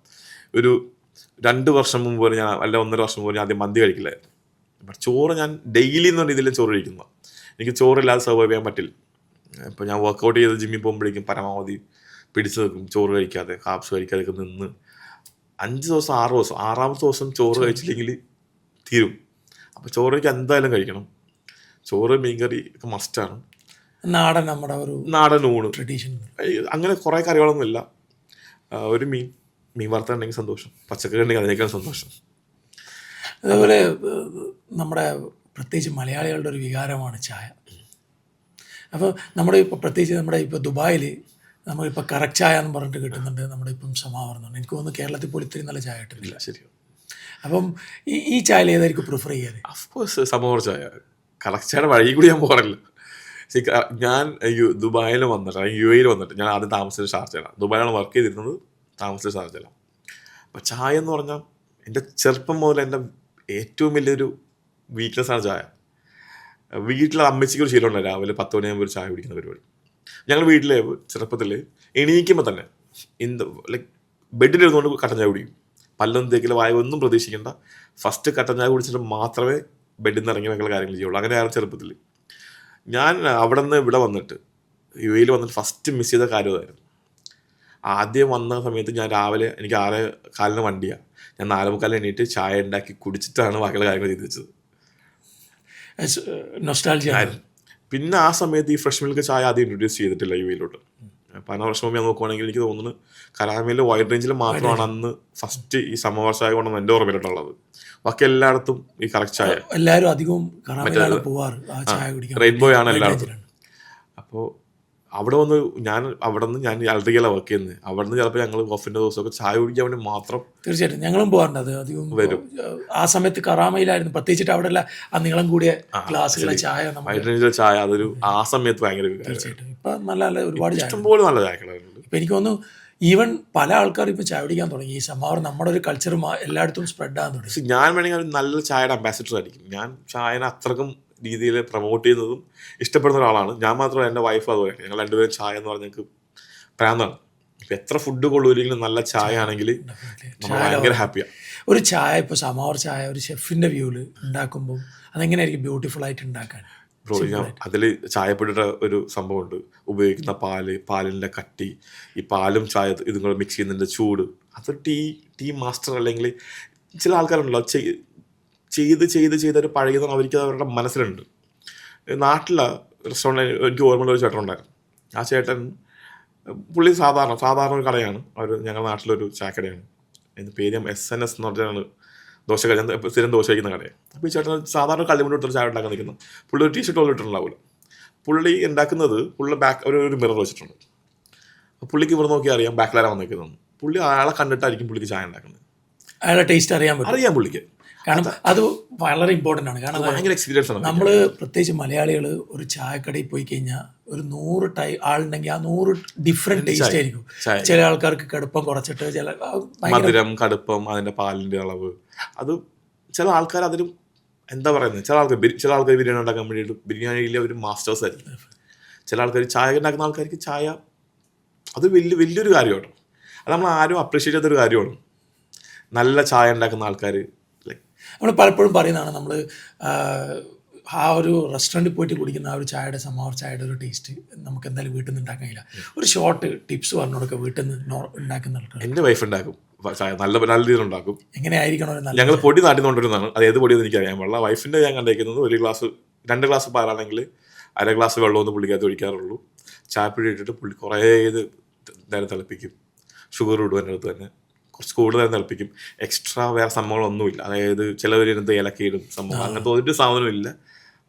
ഒരു 2 വർഷം മുമ്പ് വരെ ഞാൻ, അല്ല 1.5 വർഷം മുമ്പ് ഞാൻ ആദ്യം മന്തി കഴിക്കില്ലായിരുന്നു. ബട്ട് ചോറ് ഞാൻ ഡെയിലി എന്ന രീതിയിൽ ചോറ് കഴിക്കുന്നത്. എനിക്ക് ചോറില്ലാതെ സർവൈവ് ചെയ്യാൻ പറ്റില്ല. ഇപ്പോൾ ഞാൻ വർക്കൗട്ട് ചെയ്ത് ജിമ്മിൽ പോകുമ്പോഴേക്കും പരമാവധി പിടിച്ച് നിൽക്കും, ചോറ് കഴിക്കാതെ, കാപ്സ് കഴിക്കാതെയൊക്കെ നിന്ന് 5 ദിവസം 6 ദിവസം, 6ാമത്തെ ദിവസം ചോറ് കഴിച്ചില്ലെങ്കിൽ തീരും. അപ്പോൾ ചോറ് എനിക്ക് എന്തായാലും കഴിക്കണം. ചോറ് മീൻകറി ഒക്കെ മസ്റ്റാണ്. നാടൻ, നമ്മുടെ ഒരു നാടൻ ഊണ്, ട്രഡീഷൻ. അങ്ങനെ കുറേ കറികളൊന്നുമില്ല. ഒരു മീൻ വറുത്തുണ്ടെങ്കിൽ സന്തോഷം, പച്ചക്കറി ഉണ്ടെങ്കിൽ അതിനേക്കാൾ സന്തോഷം. അതേപോലെ നമ്മുടെ പ്രത്യേകിച്ച് മലയാളികളുടെ ഒരു വികാരമാണ് ചായ. അപ്പോൾ നമ്മുടെ ഇപ്പോൾ പ്രത്യേകിച്ച് നമ്മുടെ ഇപ്പോൾ ദുബായിൽ നമ്മളിപ്പോൾ കറക്റ്റ് ചായ എന്ന് പറഞ്ഞിട്ട് കിട്ടുന്നുണ്ട്, നമ്മുടെ ഇപ്പം സമാവരണമുണ്ട്. എനിക്ക് തോന്നുന്നു കേരളത്തിൽ പോലും ഇത്രയും നല്ല ചായ കിട്ടില്ല. ശരിയോ? അപ്പം ഈ ചായയിൽ ഏതായിരിക്കും പ്രിഫർ ചെയ്യാറ്? അഫ്കോഴ്സ് സമോർ ചായ. കറക്റ്റ് ചായയുടെ വഴി കൂടി ഞാൻ പോകാറില്ല. ഞാൻ ദുബായിൽ വന്നിട്ട്, UAE വന്നിട്ട്, ഞാൻ ആദ്യം താമസിച്ചത് ഷാർജയിലാണ്. ദുബായിലാണ് വർക്ക് ചെയ്തിരുന്നത്, താമസിച്ചത് ഷാർജയിലാണ്. അപ്പോൾ ചായ എന്ന് പറഞ്ഞാൽ എൻ്റെ ചെറുപ്പം മുതൽ എൻ്റെ ഏറ്റവും വലിയൊരു വീക്ക്നെസ്സാണ് ചായ. വീട്ടിൽ അമ്മച്ചിക്ക് ഒരു ശീലമുണ്ട്, രാവിലെ 10 മണിയാകുമ്പോൾ ഒരു ചായ കുടിക്കുന്ന പരിപാടി. ഞങ്ങൾ വീട്ടിൽ ചെറുപ്പത്തിൽ എണീക്കുമ്പോൾ തന്നെ ലൈക്ക് ബെഡിലിരുന്നുകൊണ്ട് കട്ടൻ ചായ കുടിക്കും. പല്ലൊന്നും തേക്കില്ല, വായ ഒന്നും പ്രതീക്ഷിക്കേണ്ട, ഫസ്റ്റ് കട്ടൻ ചായ കുടിച്ചിട്ട് മാത്രമേ ബെഡിൽ നിന്ന് ഇറങ്ങി ഞങ്ങൾ കാര്യങ്ങൾ ചെയ്യുള്ളൂ. അങ്ങനെയാണ് ചെറുപ്പത്തിൽ. ഞാൻ അവിടെ നിന്ന് ഇവിടെ വന്നിട്ട് UAE വന്നിട്ട് ഫസ്റ്റ് മിസ് ചെയ്ത കാര്യം അതായിരുന്നു. ആദ്യം വന്ന സമയത്ത് ഞാൻ രാവിലെ, എനിക്ക് 6:15 വണ്ടിയാണ്, ഞാൻ 4:45 എണീറ്റ് ചായ ഉണ്ടാക്കി കുടിച്ചിട്ടാണ് ബാക്കിയുള്ള കാര്യങ്ങൾ ചെയ്ത് വെച്ചത്. നൊസ്റ്റാൾജിയ. പിന്നെ ആ സമയത്ത് ഈ ഫ്രഷ് മിൽക്ക് ചായ ആദ്യം ഇൻട്രൊഡ്യൂസ് ചെയ്തിട്ടില്ല UAE. 15 വർഷം മുമ്പ് ഞാൻ നോക്കുവാണെങ്കിൽ എനിക്ക് തോന്നുന്നു കരാമയിൽ വൈഡ് റേഞ്ചിൽ മാത്രമാണ് അന്ന് ഫസ്റ്റ് ഈ സമോവർ ചായ കൊണ്ടെന്ന് എൻ്റെ ഓർമ്മയിലുള്ളത്. ബാക്കി എല്ലായിടത്തും ഈ കറക്റ്റ് ചായ, എല്ലാവരും അധികവും കറാമയിലാണ് പോവാറ് ആ ചായ കുടിക്കാൻ. റെയിൻബോ ആണ് എല്ലായിടത്തും. അപ്പോൾ അവിടെ വന്ന് ഞാൻ അൾട്രിക്കലാണ് വർക്ക് ചെയ്യുന്നത്. അവിടെ നിന്ന് ചിലപ്പോൾ ഞങ്ങൾ ഓഫിൻ്റെ ദിവസമൊക്കെ ചായ കുടിക്കാൻ വേണ്ടി മാത്രം. തീർച്ചയായിട്ടും ഞങ്ങളും പോകാറുണ്ട്. അത് അധികം വരും. ആ സമയത്ത് കറാമയിലായിരുന്നു, പ്രത്യേകിച്ചിട്ട് അവിടെ ഉള്ള ആ നീളം കൂടിയ ഗ്ലാസ്സുകളെ ചായ, ചായ അതൊരു ആ സമയത്ത് ഭയങ്കര. തീർച്ചയായിട്ടും ഇപ്പം നല്ല നല്ല ഒരുപാട് ഇഷ്ടംപോലെ നല്ല ചായകളുണ്ട്. ഇപ്പം എനിക്ക് തോന്നുന്നു ഈവൻ പല ആൾക്കാരും ഇപ്പോൾ ചായ കുടിക്കാൻ തുടങ്ങി. ഈ സമാവർ നമ്മുടെ ഒരു കൾച്ചർ എല്ലായിടത്തും സ്പ്രെഡ് ആകാൻ തുടങ്ങി. ഞാൻ വേണമെങ്കിൽ ഒരു നല്ല ചായയുടെ അംബാസിഡർ ആയിരിക്കും. ഞാൻ ചായനെ അത്രക്കും രീതിയിൽ പ്രൊമോട്ട് ചെയ്യുന്നതും ഇഷ്ടപ്പെടുന്ന ഒരാളാണ്. ഞാൻ മാത്രമല്ല, എൻ്റെ വൈഫ് അതുപോലെ. ഞങ്ങൾ രണ്ടുപേരും ചായ എന്ന് പറഞ്ഞാൽ ഞങ്ങൾക്ക് പ്രാന്താണ്. ഇപ്പം എത്ര ഫുഡ് കൊള്ളൂലെങ്കിലും നല്ല ചായ ആണെങ്കിൽ നമ്മൾ ഭയങ്കര ഹാപ്പിയാണ്. ഒരു ചായ ഇപ്പോൾ സമാവർ ചായ ഒരു ഷെഫിൻ്റെ വ്യൂവിൽ ഉണ്ടാക്കുമ്പോൾ അതെങ്ങനെയായിരിക്കും ബ്യൂട്ടിഫുൾ ആയിട്ട് ഉണ്ടാക്കാൻ? ബ്രോ ഞാൻ അതിൽ ചായപ്പൊടിയുടെ ഒരു സംഭവമുണ്ട്. ഉപയോഗിക്കുന്ന പാലിൻ്റെ കട്ടി, ഈ പാലും ചായ ഇതും കൂടെ മിക്സ് ചെയ്യുന്നതിൻ്റെ ചൂട്, അതൊരു ടീ മാസ്റ്റർ അല്ലെങ്കിൽ ചില ആൾക്കാരുണ്ടല്ലോ ചെയ്തൊരു പഴകിയതാണ് അവർക്ക് അവരുടെ മനസ്സിലുണ്ട്. നാട്ടിലെ റെസ്റ്റോറൻറ്റ് എനിക്ക് ഓർമ്മയുള്ള ഒരു ചേട്ടൻ ഉണ്ടായിരുന്നു. ആ ചേട്ടൻ പുള്ളി സാധാരണ ഒരു കടയാണ്. ഞങ്ങളുടെ നാട്ടിലൊരു ചായക്കടയാണ്. അതിൻ്റെ പേര് SNS എന്ന് പറഞ്ഞാണ്. സ്ഥിരം ദോശ കഴിക്കുന്ന കടയാണ്. അപ്പോൾ ഈ ചേട്ടൻ സാധാരണ കളിമുണ്ട് എടുത്തൊരു ചായ ഉണ്ടാക്കാൻ നിൽക്കുന്നത്. പുള്ളി ഒരു ടീഷർട്ട് പോലും ഇട്ടിട്ടുണ്ടാവില്ല. പുള്ളി ഉണ്ടാക്കുന്നത് ബാക്ക് ഒരു മിറർ വെച്ചിട്ടുണ്ട്. അപ്പോൾ പുള്ളിക്ക് ഇവിടെ നോക്കി അറിയാം ബാക്കിലാരാണ് വന്നിരിക്കുന്നത്. പുള്ളി ആളെ കണ്ടിട്ടായിരിക്കും പുള്ളിക്ക് ചായ ഉണ്ടാക്കുന്നത്. അയാളുടെ ടേസ്റ്റ് അറിയാം പുള്ളിക്ക്. കാരണം അത് വളരെ ഇമ്പോർട്ടൻ്റ് ആണ്. കാരണം ഭയങ്കര എക്സ്പീരിയൻസ് ആണ്. നമ്മൾ പ്രത്യേകിച്ച് മലയാളികൾ ഒരു ചായക്കടയിൽ പോയി കഴിഞ്ഞാൽ ഒരു 100 ആളുണ്ടെങ്കിൽ ആ 100 ഡിഫറെൻറ്റ് ടേസ്റ്റ് ആയിരിക്കും. ചില ആൾക്കാർക്ക് കടുപ്പം കുറച്ചിട്ട്, ചില മധുരം, കടുപ്പം, അതിൻ്റെ പാലിൻ്റെ അളവ്, അത് ചില ആൾക്കാർ അതിലും എന്താ പറയുന്നത്, ചില ആൾക്കാർ ബിരിയാണി ഉണ്ടാക്കാൻ വേണ്ടിയിട്ട് ബിരിയാണിയിലെ ഒരു മാസ്റ്റേഴ്സ് ആയിരിക്കും. ചില ആൾക്കാർ ചായ ഉണ്ടാക്കുന്ന ആൾക്കാർക്ക് ചായ അത് വലിയൊരു കാര്യമാണ്. അത് നമ്മൾ ആരും അപ്രീഷിയേറ്റ് ചെയ്തൊരു കാര്യമാണ്. നല്ല ചായ ഉണ്ടാക്കുന്ന ആൾക്കാർ നമ്മൾ പലപ്പോഴും പറയുന്നതാണ്, നമ്മൾ ആ ഒരു റെസ്റ്റോറൻറ്റിൽ പോയിട്ട് കുടിക്കുന്ന ആ ഒരു ചായയുടെ ചായയുടെ ഒരു ടേസ്റ്റ് നമുക്ക് എന്തായാലും വീട്ടിൽ നിന്ന് ഉണ്ടാക്കാൻ കഴിയില്ല. ഒരു ഷോർട്ട് ടിപ്സ് പറഞ്ഞു കൊടുക്കുക വീട്ടിൽ നിന്ന് ഉണ്ടാക്കുന്ന ആൾക്കാർ. എൻ്റെ വൈഫ് ഉണ്ടാക്കും ചായ, നല്ല രീതിയിൽ ഉണ്ടാക്കും. എങ്ങനെയായിരിക്കണം? ഞങ്ങൾ പൊടി നാട്ടിൽ നിന്ന് കൊണ്ടുവരുന്നതാണ്. അത് ഏത് പൊടിയെന്ന് എനിക്ക് അറിയാൻ പാടില്ല. വൈഫിൻ്റെ ഞാൻ കണ്ടേക്കുന്നത് 2 ഗ്ലാസ് പാലാണെങ്കിൽ 1/2 ഗ്ലാസ് വെള്ളമൊന്നും പുള്ളിക്കകത്ത് ഒഴിക്കാറുള്ളൂ. ചായപ്പൊടി ഇട്ടിട്ട് പുള്ളി കുറേ നേരം തിളപ്പിക്കും. ഷുഗർ ഇടും എൻ്റെ അടുത്ത് തന്നെ. കുറച്ച് കൂടുതൽ തിളപ്പിക്കും. എക്സ്ട്രാ വേറെ സംഭവങ്ങളൊന്നുമില്ല. അതായത് ചിലവർ ഇതിനകത്ത് ഇലക്കയിടും സംഭവം, അങ്ങനത്തെ ഒരു സാധനമില്ല.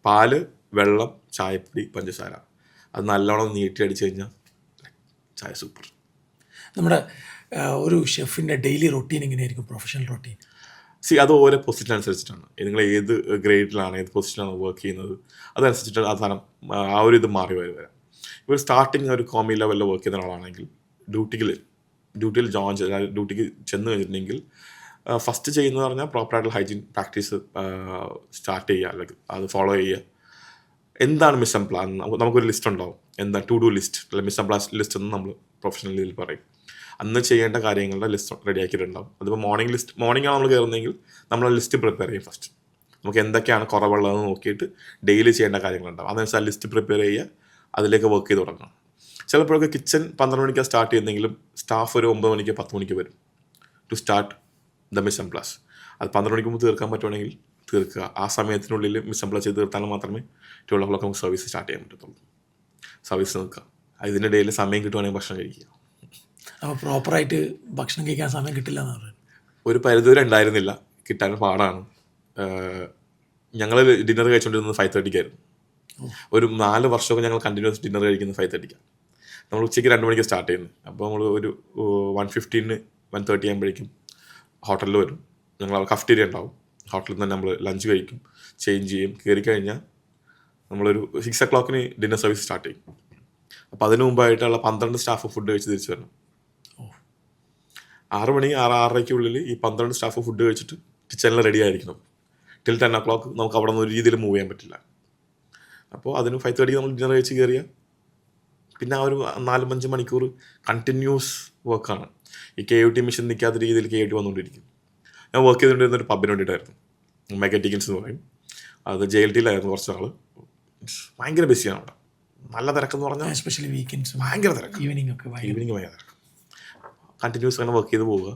പാല്, വെള്ളം, ചായപ്പൊടി, പഞ്ചസാര, അത് നല്ലോണം നീട്ടി അടിച്ചു കഴിഞ്ഞാൽ ചായ സൂപ്പർ. നമ്മുടെ ഒരു ഷെഫിൻ്റെ ഡെയിലി റൊട്ടീൻ എങ്ങനെയായിരിക്കും? പ്രൊഫഷണൽ റൊട്ടീൻ അത് ഓരോ പൊസിഷൻ അനുസരിച്ചിട്ടാണ്. നിങ്ങൾ ഏത് ഗ്രേഡിലാണ്, ഏത് പൊസിഷനാണ് വർക്ക് ചെയ്യുന്നത്, അതനുസരിച്ചിട്ട് ആ സാധനം ആ ഒരു ഇത് മാറി വരാം. ഇപ്പോൾ സ്റ്റാർട്ടിങ് ഒരു കോമി ലെവലിൽ വർക്ക് ചെയ്യുന്ന ഒരാളാണെങ്കിൽ ഡ്യൂട്ടിയിൽ ജോയിൻ ചെയ്ത് ഡ്യൂട്ടിക്ക് ചെന്ന് കഴിഞ്ഞിട്ടുണ്ടെങ്കിൽ ഫസ്റ്റ് ചെയ്യുന്നത് പറഞ്ഞാൽ പ്രോപ്പറായിട്ടുള്ള ഹൈജീൻ പ്രാക്ടീസ് സ്റ്റാർട്ട് ചെയ്യുക, അല്ലെങ്കിൽ അത് ഫോളോ ചെയ്യുക. എന്താണ് മിഷൻ പ്ലാൻ? നമുക്കൊരു ലിസ്റ്റ് ഉണ്ടാവും. എന്താ ടു ഡു ലിസ്റ്റ് അല്ലെങ്കിൽ മിഷൻ പ്ലാൻ ലിസ്റ്റ് എന്ന് നമ്മൾ പ്രൊഫഷണൽ രീതിയിൽ പറയും. അന്ന് ചെയ്യേണ്ട കാര്യങ്ങളുടെ ലിസ്റ്റ് റെഡിയാക്കിയിട്ടുണ്ടാവും. അതിപ്പോൾ മോർണിംഗാണ് നമ്മൾ കയറുന്നതെങ്കിൽ നമ്മൾ ലിസ്റ്റ് പ്രിപ്പയർ ചെയ്യും. ഫസ്റ്റ് നമുക്ക് എന്തൊക്കെയാണ് കുറവുള്ളതെന്ന് നോക്കിയിട്ട് ഡെയിലി ചെയ്യേണ്ട കാര്യങ്ങളുണ്ടാവും. അതനുസരിച്ച് ആ ലിസ്റ്റ് പ്രിപ്പയർ ചെയ്യുക, അതിലേക്ക് വർക്ക് ചെയ്ത് തുടങ്ങണം. ചിലപ്പോഴൊക്കെ കിച്ചൺ 12 മണിക്കാണ് സ്റ്റാർട്ട് ചെയ്യുന്നെങ്കിലും സ്റ്റാഫ് ഒരു 9 മണിക്ക് 10 മണിക്ക് വരും to start the mission plus. അത് 12 മണിക്ക് മുമ്പ് തീർക്കാൻ പറ്റുവാണെങ്കിൽ തീർക്കുക. ആ സമയത്തിനുള്ളിൽ മിഷൻ പ്ലസ് ചെയ്ത് തീർത്താൽ മാത്രമേ 12 o'clock നമുക്ക് സർവീസ് സ്റ്റാർട്ട് ചെയ്യാൻ പറ്റത്തുള്ളൂ. സർവീസ് നിൽക്കുക. ഇതിൻ്റെ ഇടയിൽ സമയം കിട്ടുവാണെങ്കിൽ ഭക്ഷണം കഴിക്കുക. അപ്പോൾ പ്രോപ്പറായിട്ട് ഭക്ഷണം കഴിക്കാൻ സമയം കിട്ടില്ല എന്ന് പറയുന്നത് ഒരു പരിധിവരെ ഉണ്ടായിരുന്നില്ല, കിട്ടാൻ പാടാണ്. ഞങ്ങൾ ഡിന്നർ കഴിച്ചുകൊണ്ടിരുന്നത് 5:30-ക്കായിരുന്നു. ഒരു 4 വർഷമൊക്കെ ഞങ്ങൾ കണ്ടിന്യൂസ് ഡിന്നർ കഴിക്കുന്നത് 5:30-ക്കാണ്. നമ്മൾ ഉച്ചയ്ക്ക് 2 മണിക്ക് സ്റ്റാർട്ട് ചെയ്യുന്നത്. അപ്പോൾ നമ്മൾ ഒരു 1:15 1:30 ആകുമ്പോഴേക്കും ഹോട്ടലിൽ വരും. ഞങ്ങൾ കഫ്റ്റീരിയ ഉണ്ടാവും. ഹോട്ടലിൽ നിന്ന് നമ്മൾ ലഞ്ച് കഴിക്കും, ചേഞ്ച് ചെയ്യും. കയറി കഴിഞ്ഞാൽ നമ്മളൊരു 6 o'clock ഡിന്നർ സർവീസ് സ്റ്റാർട്ട് ചെയ്യും. അപ്പോൾ അതിന് മുമ്പായിട്ടുള്ള 12 സ്റ്റാഫ് ഫുഡ് കഴിച്ച് തിരിച്ചു വരണം. 6 മണി 6:30-ക്കുള്ളിൽ ഈ 12 സ്റ്റാഫ് ഫുഡ് കഴിച്ചിട്ട് കിച്ചണിൽ റെഡി ആയിരിക്കണം. ടിൽ 10 o'clock നമുക്ക് അവിടെ നിന്ന് ഒരു രീതിയിൽ മൂവ് ചെയ്യാൻ പറ്റില്ല. അപ്പോൾ അതിന് 5:30 നമ്മൾ ഡിന്നർ കഴിച്ച് കയറിയാൽ പിന്നെ ആ ഒരു 4-5 മണിക്കൂർ കണ്ടിന്യൂസ് വർക്കാണ്. ഈ KUT മിഷൻ നിൽക്കാത്ത രീതിയിൽ KUT വന്നുകൊണ്ടിരിക്കും. ഞാൻ വർക്ക് ചെയ്തുകൊണ്ടിരുന്ന ഒരു പബ്ബിന് വേണ്ടിയിട്ടായിരുന്നു, മെഗാ ടിക്കൻസ് എന്ന് പറയും. അത് JLT-യിലായിരുന്നു കുറച്ച് നാൾ. ഭയങ്കര ബിസിയാണ് അവിടെ. നല്ല തിരക്കെന്ന് പറഞ്ഞാൽ എസ്പെഷ്യലി വീക്കെൻഡ്സ് ഭയങ്കര തിരക്ക്. ഈവനിങ് ഭയങ്കര തിരക്ക്. കണ്ടിന്യൂസ് അങ്ങനെ വർക്ക് ചെയ്ത് പോവുക.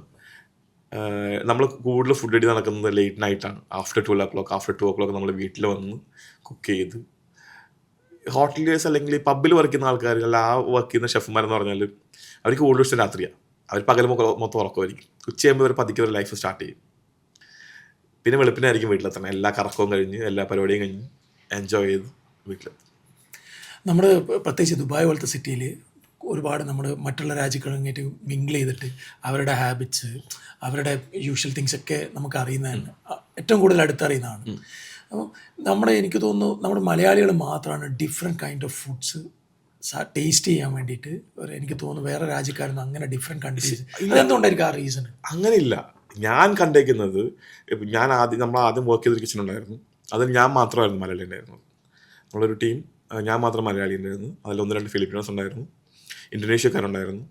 നമ്മൾ കൂടുതൽ ഫുഡ് അടി നടക്കുന്നത് late നൈറ്റാണ്. After 12 o'clock, after 2 o'clock നമ്മൾ വീട്ടിൽ വന്ന് കുക്ക് ചെയ്ത്. ഹോട്ടലേഴ്സ് അല്ലെങ്കിൽ പബ്ബിൽ വർക്ക് ചെയ്യുന്ന ആൾക്കാർ, അല്ല ആ വർക്ക് ചെയ്യുന്ന ഷെഫ്മാരെന്ന് പറഞ്ഞാൽ അവർക്ക് കൂടുതൽ ഇഷ്ടം രാത്രിയാണ്. അവർ പകൽ മൊത്തം ഉറക്കമായിരിക്കും. ഉച്ചയാകുമ്പോൾ അവർ പതുക്കെ ഒരു ലൈഫ് സ്റ്റാർട്ട് ചെയ്യും. പിന്നെ വെളുപ്പിനായിരിക്കും വീട്ടിലെത്തണം. എല്ലാ കറക്കവും കഴിഞ്ഞ് എല്ലാ പരിപാടിയും കഴിഞ്ഞ് എൻജോയ് ചെയ്ത് വീട്ടിലെത്തും. നമ്മൾ പ്രത്യേകിച്ച് ദുബായ് പോലത്തെ സിറ്റിയിൽ ഒരുപാട് നമ്മൾ മറ്റുള്ള രാജ്യങ്ങളുമായിട്ട് മിങ്കിൾ ചെയ്തിട്ട് അവരുടെ ഹാബിറ്റ്സ്, അവരുടെ യൂഷ്വൽ തിങ്സ് ഒക്കെ നമുക്ക് അറിയുന്നതാണ്, ഏറ്റവും കൂടുതൽ അടുത്തറിയുന്നതാണ്. അപ്പോൾ എനിക്ക് തോന്നുന്നു നമ്മുടെ മലയാളികൾ മാത്രമാണ് different kind of foods taste ചെയ്യാൻ വേണ്ടിയിട്ട്. എനിക്ക് തോന്നുന്നു വേറെ രാജ്യക്കാരൊന്നും അങ്ങനെ ഡിഫറെൻറ്റ് കൺട്രീസ്, അതെന്തുകൊണ്ടായിരിക്കും ആ റീസൺ? അങ്ങനെയില്ല. ഞാൻ കണ്ടേക്കുന്നത്, നമ്മൾ ആദ്യം വർക്ക് ചെയ്തൊരു കിച്ചൺ ഉണ്ടായിരുന്നു. അതിൽ ഞാൻ മാത്രമായിരുന്നു മലയാളി ഉണ്ടായിരുന്നത്. നമ്മളൊരു ടീം, ഞാൻ മാത്രം മലയാളി ഉണ്ടായിരുന്നു. അതിൽ 1-2 ഫിലിപ്പീനോസ് ഉണ്ടായിരുന്നു, ഇന്തോനേഷ്യക്കാരുണ്ടായിരുന്നു,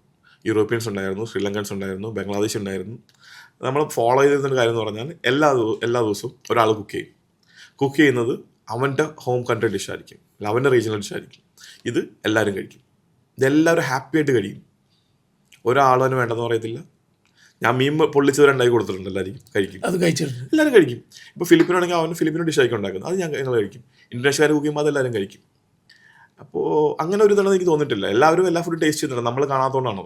യൂറോപ്യൻസ് ഉണ്ടായിരുന്നു, ശ്രീലങ്കൻസ് ഉണ്ടായിരുന്നു, ബംഗ്ലാദേശ് ഉണ്ടായിരുന്നു. നമ്മൾ ഫോളോ ചെയ്തിരുന്നൊരു കാര്യം എന്ന് പറഞ്ഞാൽ എല്ലാ ദിവസവും ഒരാൾ കുക്ക് ചെയ്യുന്നത് അവൻ്റെ ഹോം കൺട്രി ഡിഷായിരിക്കും, അവൻ്റെ റീജിയണൽ ഡിഷായിരിക്കും. ഇത് എല്ലാവരും കഴിക്കും, ഇതെല്ലാവരും ഹാപ്പി ആയിട്ട് കഴിയും. ഒരാളും അതിന് വേണ്ടെന്ന് പറയത്തില്ല. ഞാൻ മീൻ പൊള്ളിച്ചവരുണ്ടാക്കി കൊടുത്തിട്ടുണ്ട്, എല്ലാവരും കഴിക്കും, അത് കഴിച്ചിട്ടുണ്ട്. എല്ലാവരും കഴിക്കും. ഇപ്പോൾ ഫിലിപ്പിനാണെങ്കിൽ അവൻ ഫിലിപ്പിനോ ഡിഷായിരിക്കും ഉണ്ടാക്കുന്നത്, അത് ഞങ്ങൾ കഴിക്കും. ഇൻഡോനേഷ്യക്കാർ കുക്ക് ചെയ്യുമ്പോൾ അതെല്ലാവരും കഴിക്കും. അപ്പോൾ അങ്ങനെ ഒരു ഇതാണെന്ന് എനിക്ക് തോന്നിയിട്ടില്ല. എല്ലാവരും എല്ലാ ഫുഡും ടേസ്റ്റ് ചെയ്യുന്നുണ്ട്, നമ്മൾ കാണാത്തതുകൊണ്ടാണോ?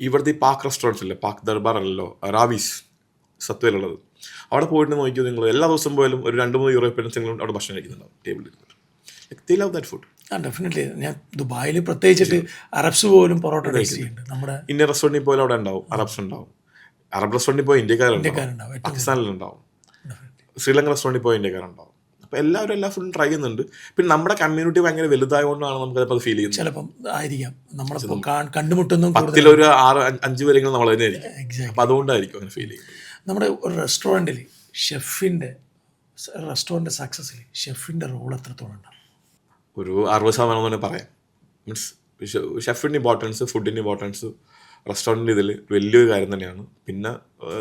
ഇവിടുത്തെ ഈ പാക്ക് റെസ്റ്റോറൻറ്റ്സ് ഇല്ലേ, പാക്ക് ദർബാർ അല്ലല്ലോ, റാവീസ് സത്വയിലുള്ളത്, അവിടെ പോയിട്ട് നോക്കിയോ നിങ്ങൾ, എല്ലാ ദിവസം പോയാലും ഒരു 2-3 യൂറോപ്യൻസെങ്കിലും അവിടെ ഭക്ഷണം കഴിക്കുന്നുണ്ടാവും ടേബിളിൽ. ദേ ലവ് ദാറ്റ് ഫുഡ്. ഡെഫിനറ്റ്ലി. ഞാൻ ദുബായിൽ പ്രത്യേകിച്ചിട്ട് അറബ്സ് പോലും പൊറോട്ട ടേസ്റ്റ് ചെയ്യുന്നുണ്ട്. നമ്മുടെ ഇന്ത്യൻ റെസ്റ്റോറൻറ്റിൽ പോയാലും അവിടെ ഉണ്ടാവും, അറബ്സ് ഉണ്ടാവും. അറബ് റെസ്റ്റോറൻറ്റിൽ പോയി ഇന്ത്യക്കാരുണ്ടാവും, ഇന്ത്യക്കാരുണ്ടാവും, പാകിസ്ഥാനിലുണ്ടാവും, ശ്രീലങ്ക റെസ്റ്റോറൻറ്റിൽ പോയി ഇന്ത്യക്കാരുണ്ടാവും. അപ്പോൾ എല്ലാവരും എല്ലാ ഫുഡും ട്രൈ ചെയ്യുന്നുണ്ട്. പിന്നെ നമ്മുടെ കമ്മ്യൂണിറ്റി ഭയങ്കര വലുതായതുകൊണ്ടാണ് നമുക്കത് ഫീൽ ചെയ്യുന്നത്. ചിലപ്പം ആയിരിക്കാം നമ്മളിപ്പോൾ കണ്ടുമുട്ടുന്ന 10-ഒരു 6-5 പേരെങ്കിലും നമ്മൾ തന്നെ ആയിരിക്കും. എക്സാക്ട്. അപ്പോൾ അതുകൊണ്ടായിരിക്കും അങ്ങനെ ഫീൽ ചെയ്യുന്നത്. നമ്മുടെ ഒരു റെസ്റ്റോറൻറ്റിൽ റെസ്റ്റോറൻറ്റ് സക്സസ്സിൽ ഷെഫിൻ്റെ റോൾ എത്രത്തോളം ഉണ്ടാവും? ഒരു 60% തന്നെ പറയാം. മീൻസ് ഷെഫിൻ്റെ ഇമ്പോർട്ടൻസ്, ഫുഡിൻ്റെ ഇമ്പോർട്ടൻസ് റെസ്റ്റോറൻറ്റിൻ്റെ ഇതിൽ വലിയൊരു കാര്യം തന്നെയാണ്. പിന്നെ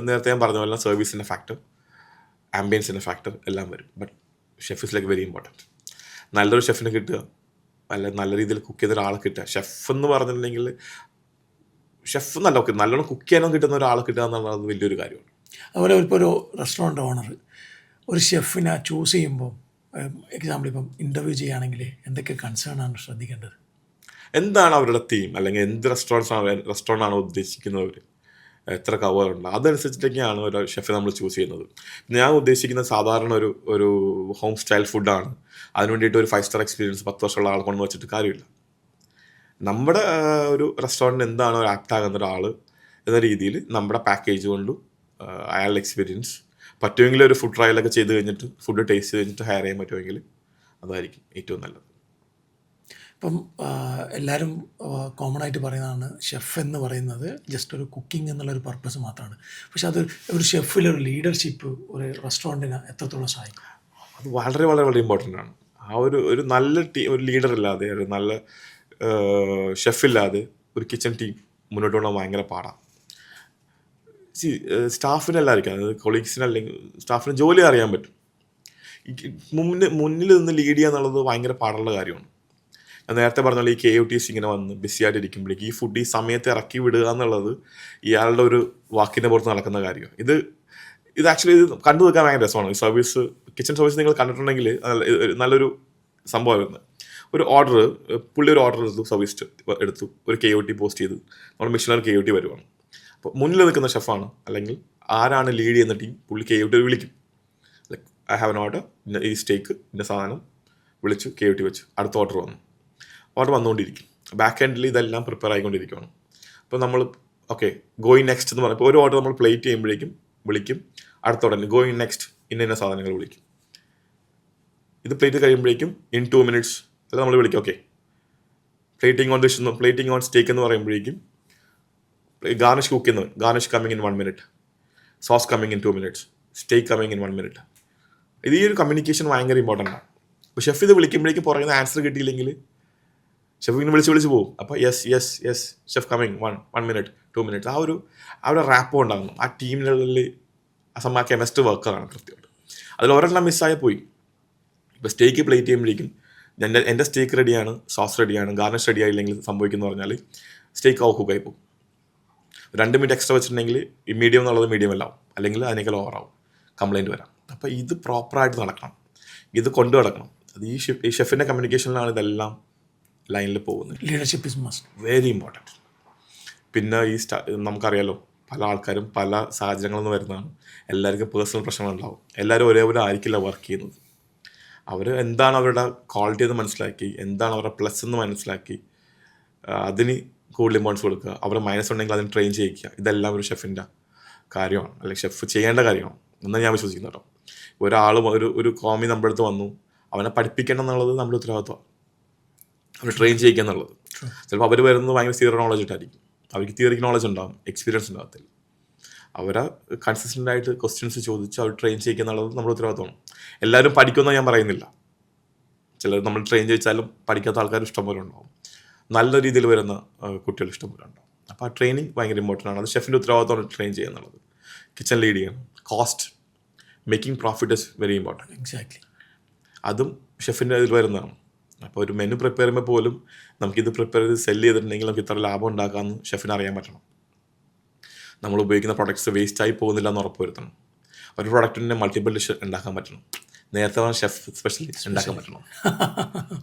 നേരത്തെ ഞാൻ പറഞ്ഞ പോലെ സർവീസിൻ്റെ ഫാക്ടർ, ആംബിയൻസിൻ്റെ ഫാക്ടർ എല്ലാം വരും. But chef is like very important. നല്ലൊരു ഷെഫിനെ കിട്ടുക, നല്ല രീതിയിൽ കുക്ക് ചെയ്ത ഒരാളെ കിട്ടുക. ഷെഫ് എന്ന് പറഞ്ഞിട്ടുണ്ടെങ്കിൽ ഷെഫ് നല്ലോണം കുക്ക് ചെയ്യാനും കിട്ടുന്ന ഒരാളെ കിട്ടുക എന്നുള്ളത് വലിയൊരു കാര്യമാണ്. അതുപോലെ ഇപ്പോൾ ഒരു റെസ്റ്റോറൻറ്റ് ഓണർ ഒരു ഷെഫിനെ ചൂസ് ചെയ്യുമ്പോൾ, എക്സാമ്പിൾ ഇപ്പം ഇൻ്റർവ്യൂ ചെയ്യുകയാണെങ്കിൽ എന്തൊക്കെ കൺസേൺ ആണ് ശ്രദ്ധിക്കേണ്ടത്? എന്താണ് അവരുടെ തീം, അല്ലെങ്കിൽ എന്ത് റെസ്റ്റോറൻ്റ് ആണോ ഉദ്ദേശിക്കുന്നവർ, എത്ര കവറുണ്ട്, അതനുസരിച്ചിട്ടൊക്കെയാണ് ഒരു ഷെഫെ നമ്മൾ ചൂസ് ചെയ്യുന്നത്. ഞാൻ ഉദ്ദേശിക്കുന്ന സാധാരണ ഒരു ഹോം സ്റ്റൈൽ ഫുഡാണ്, അതിന് വേണ്ടിയിട്ട് ഒരു 5 സ്റ്റാർ എക്സ്പീരിയൻസ് 10 വർഷമുള്ള ആളെ കൊണ്ട് വെച്ചിട്ട് കാര്യമില്ല. നമ്മുടെ ഒരു റെസ്റ്റോറൻറ്റ് എന്താണോ ഒരു ആപ്റ്റാകുന്ന ഒരാൾ എന്ന രീതിയിൽ നമ്മുടെ പാക്കേജ് കൊണ്ടും അയാളുടെ എക്സ്പീരിയൻസ്, പറ്റുമെങ്കിൽ ഒരു ഫുഡ് ട്രയലൊക്കെ ചെയ്ത് കഴിഞ്ഞിട്ട് ഫുഡ് ടേസ്റ്റ് കഴിഞ്ഞിട്ട് ഹയർ ചെയ്യാൻ പറ്റുമെങ്കിൽ അതായിരിക്കും ഏറ്റവും നല്ലത്. ഇപ്പം എല്ലാവരും കോമൺ ആയിട്ട് പറയുന്നതാണ് ഷെഫ് എന്ന് പറയുന്നത് ജസ്റ്റ് ഒരു കുക്കിംഗ് എന്നുള്ളൊരു പർപ്പസ് മാത്രമാണ്. പക്ഷെ അത് ഒരു ഷെഫിലൊരു ലീഡർഷിപ്പ് ഒരു റെസ്റ്റോറൻറ്റിന് എത്രത്തോളം സഹായിക്കും? അത് വളരെ വളരെ വളരെ ഇമ്പോർട്ടൻ്റ് ആണ്. ആ ഒരു നല്ല ഒരു ലീഡർ ഇല്ലാതെ, ഒരു നല്ല ഷെഫില്ലാതെ ഒരു കിച്ചൺ ടീം മുന്നോട്ട് കൊണ്ടുപോകാൻ ഭയങ്കര പാടാണ്. സ്റ്റാഫിനെല്ലാവർക്കും, അതായത് കൊളീഗ്സിന് അല്ലെങ്കിൽ സ്റ്റാഫിന് ജോലി അറിയാൻ പറ്റും. മുന്നിൽ നിന്ന് ലീഡ് ചെയ്യുക എന്നുള്ളത് ഭയങ്കര പാടുള്ള കാര്യമാണ്. ഞാൻ നേരത്തെ പറഞ്ഞ പോലെ ഈ KOTs ഇങ്ങനെ വന്ന് ബിസിയായിട്ടിരിക്കുമ്പോഴേക്ക് ഈ ഫുഡ് ഈ സമയത്ത് ഇറക്കി വിടുക എന്നുള്ളത് ഇയാളുടെ ഒരു വാക്കിൻ്റെ പുറത്ത് നടക്കുന്ന കാര്യമാണ്. ഇത് ആക്ച്വലി ഇത് കണ്ടു നിൽക്കാൻ ഭയങ്കര രസമാണ്. ഈ സർവീസ്, കിച്ചൺ സർവീസ് നിങ്ങൾ കണ്ടിട്ടുണ്ടെങ്കിൽ നല്ലൊരു സംഭവമായിരുന്നു. ഒരു പുള്ളി ഒരു ഓർഡർ എടുത്തു, ഒരു KOT പോസ്റ്റ് ചെയ്തു, നമ്മുടെ മിഷനറി KOT വരുവാണ്. അപ്പോൾ മുന്നിൽ നിൽക്കുന്ന ഷെഫാണ് അല്ലെങ്കിൽ ആരാണ് ലീഡ് ചെയ്യുന്ന ടീം, പുള്ളി KOT വിളിക്കും, like I have an order, ഈ സ്റ്റേക്ക് ഇന്ന സാധനം വിളിച്ചു, KOT വെച്ചു, അടുത്ത ഓർഡർ വന്നുകൊണ്ടിരിക്കും. ബാക്ക് എൻഡിൽ ഇതെല്ലാം പ്രിപ്പയർ ആയിക്കൊണ്ടിരിക്കുകയാണ്. അപ്പോൾ നമ്മൾ ഗോയിങ് നെക്സ്റ്റ് എന്ന് പറയുമ്പോൾ ഒരു ഓർഡർ നമ്മൾ പ്ലേറ്റ് ചെയ്യുമ്പോഴേക്കും വിളിക്കും, അടുത്ത ഉടനെ ഗോയിങ് നെക്സ്റ്റ് ഇന്ന സാധനങ്ങൾ വിളിക്കും. ഇത് പ്ലേറ്റ് കഴിയുമ്പോഴേക്കും ഇൻ 2 minutes അല്ല നമ്മൾ വിളിക്കും, പ്ലേറ്റിംഗ് ഓൺ സ്റ്റേക്ക് എന്ന് പറയുമ്പോഴേക്കും ഗാർണിഷ് കുക്ക് ചെയ്യുന്നത്, garnish coming in 1 minute, sauce coming in 2 minutes, steak coming in 1 minute. ഇത് ഈ ഒരു കമ്മ്യൂണിക്കേഷൻ ഭയങ്കര ഇമ്പോർട്ടൻ്റ് ആണ്. അപ്പോൾ ഷെഫ് ഇത് വിളിക്കുമ്പോഴേക്കും പറയുന്ന ആൻസർ കിട്ടിയില്ലെങ്കിൽ ഷെഫ് ഇങ്ങനെ വിളിച്ച് പോകും. അപ്പോൾ yes chef coming 1 minute 2 minutes, ആ ഒരു റാപ്പ് ഉണ്ടാകുന്നു. ആ ടീമിനുള്ളിൽ ആ കെമിസ്ട്രി വർക്കാണ് കൃത്യമായിട്ട്. അതിൽ ഒരെണ്ണം മിസ്സായി പോയി. ഇപ്പോൾ സ്റ്റേക്ക് പ്ലേറ്റ് ചെയ്യുമ്പോഴേക്കും എൻ്റെ സ്റ്റേക്ക് റെഡിയാണ്, സോസ് റെഡിയാണ്, ഗാർണിഷ് റെഡി ആയില്ലെങ്കിൽ സംഭവിക്കുന്നു പറഞ്ഞാൽ സ്റ്റേക്ക് കുക്കായി പോകും. 2 minute എക്സ്ട്രാ വെച്ചിട്ടുണ്ടെങ്കിൽ ഈ മീഡിയം എന്നുള്ളത് മീഡിയം അല്ലാവും, അല്ലെങ്കിൽ അതിനേക്കാൾ ഓവറാവും, കംപ്ലയിൻറ്റ് വരാം. അപ്പോൾ ഇത് പ്രോപ്പറായിട്ട് നടക്കണം, ഇത് കൊണ്ടു നടക്കണം. അത് ഈ ഷെഫിൻ്റെ കമ്മ്യൂണിക്കേഷനിലാണ് ഇതെല്ലാം ലൈനിൽ പോകുന്നത്. Leadership is must, very important. പിന്നെ നമുക്കറിയാലോ, പല ആൾക്കാരും പല സാഹചര്യങ്ങളിൽ നിന്ന് വരുന്നതാണ്. എല്ലാവർക്കും പേഴ്സണൽ പ്രശ്നങ്ങളുണ്ടാവും. എല്ലാവരും ഒരേപോലെ ആയിരിക്കില്ല വർക്ക് ചെയ്യുന്നത്. അവർ എന്താണ് അവരുടെ ക്വാളിറ്റി എന്ന് മനസ്സിലാക്കി, എന്താണ് അവരുടെ പ്ലസ് എന്ന് മനസ്സിലാക്കി അതിന് കൂടുതൽ ഇമ്പോർട്ടൻസ് കൊടുക്കുക. അവരുടെ മൈനസ് ഉണ്ടെങ്കിൽ അതിന് ട്രെയിൻ ചെയ്യിക്കുക. ഇതെല്ലാം ഒരു ഷെഫിൻ്റെ കാര്യമാണ്, അല്ലെങ്കിൽ ഷെഫ് ചെയ്യേണ്ട കാര്യമാണ് എന്ന് ഞാൻ വിശ്വസിക്കുന്നു കേട്ടോ. ഒരാൾ ഒരു കോമി നമ്മുടെ അടുത്ത് വന്നു, അവനെ പഠിപ്പിക്കണം എന്നുള്ളത് നമ്മുടെ ഉത്തരവാദിത്വമാണ്. അവർ ട്രെയിൻ ചെയ്യിക്കുക എന്നുള്ളത്. ചിലപ്പോൾ അവർ വരുന്നത് ഭയങ്കര സീറോ നോളജ് ഇട്ടായിരിക്കും, അവർക്ക് തിയറിക്ക് നോളജ് ഉണ്ടാകും, എക്സ്പീരിയൻസ് ഉണ്ടാകത്തില്ല. അവരെ കൺസിസ്റ്റൻ്റ് ആയിട്ട് ക്വസ്റ്റ്യൻസ് ചോദിച്ച് അവർ ട്രെയിൻ ചെയ്യിക്കുക എന്നുള്ളത് നമ്മുടെ ഉത്തരവാദിത്വമാണ്. എല്ലാവരും പഠിക്കുമെന്ന് ഞാൻ പറയുന്നില്ല, ചിലർ നമ്മൾ ട്രെയിൻ ചെയ്യിച്ചാലും പഠിക്കാത്ത ആൾക്കാർ ഇഷ്ടംപോലെ ഉണ്ടാവും, നല്ല രീതിയിൽ വരുന്ന കുട്ടികൾ ഇഷ്ടംപോലെ ഉണ്ടാവും. അപ്പോൾ ആ ട്രെയിനിങ് ഭയങ്കര ഇമ്പോർട്ടൻ്റ് ആണ്. അത് ഷെഫിൻ്റെ ഉത്തരവാദിത്തമാണ് ട്രെയിൻ ചെയ്യുക എന്നുള്ളത്. കിച്ചൺ ലീഡ് ചെയ്യണം. Cost, making profit is very important. Exactly. അതും ഷെഫിൻ്റെ ഇതിൽ വരുന്നതാണ്. അപ്പോൾ ഒരു മെനു പ്രിപ്പയർ ചെയ്യുമ്പോൾ പോലും നമുക്കിത് പ്രിപ്പയർ ചെയ്ത് സെല്ല് ചെയ്തിട്ടുണ്ടെങ്കിൽ നമുക്ക് ഇത്ര ലാഭം ഉണ്ടാക്കാമെന്ന് ഷെഫിന് അറിയാൻ പറ്റണം. നമ്മൾ ഉപയോഗിക്കുന്ന പ്രൊഡക്ട്സ് വേസ്റ്റായി പോകുന്നില്ല എന്ന് ഉറപ്പ് വരുത്തണം. ഒരു പ്രൊഡക്റ്റിൻ്റെ മൾട്ടിപ്പിൾ ഡിഷ് ഉണ്ടാക്കാൻ പറ്റണം. നേരത്തെ പറഞ്ഞ ഷെഫ് സ്പെഷ്യലിസ്റ്റ് ഉണ്ടാക്കാൻ പറ്റണം.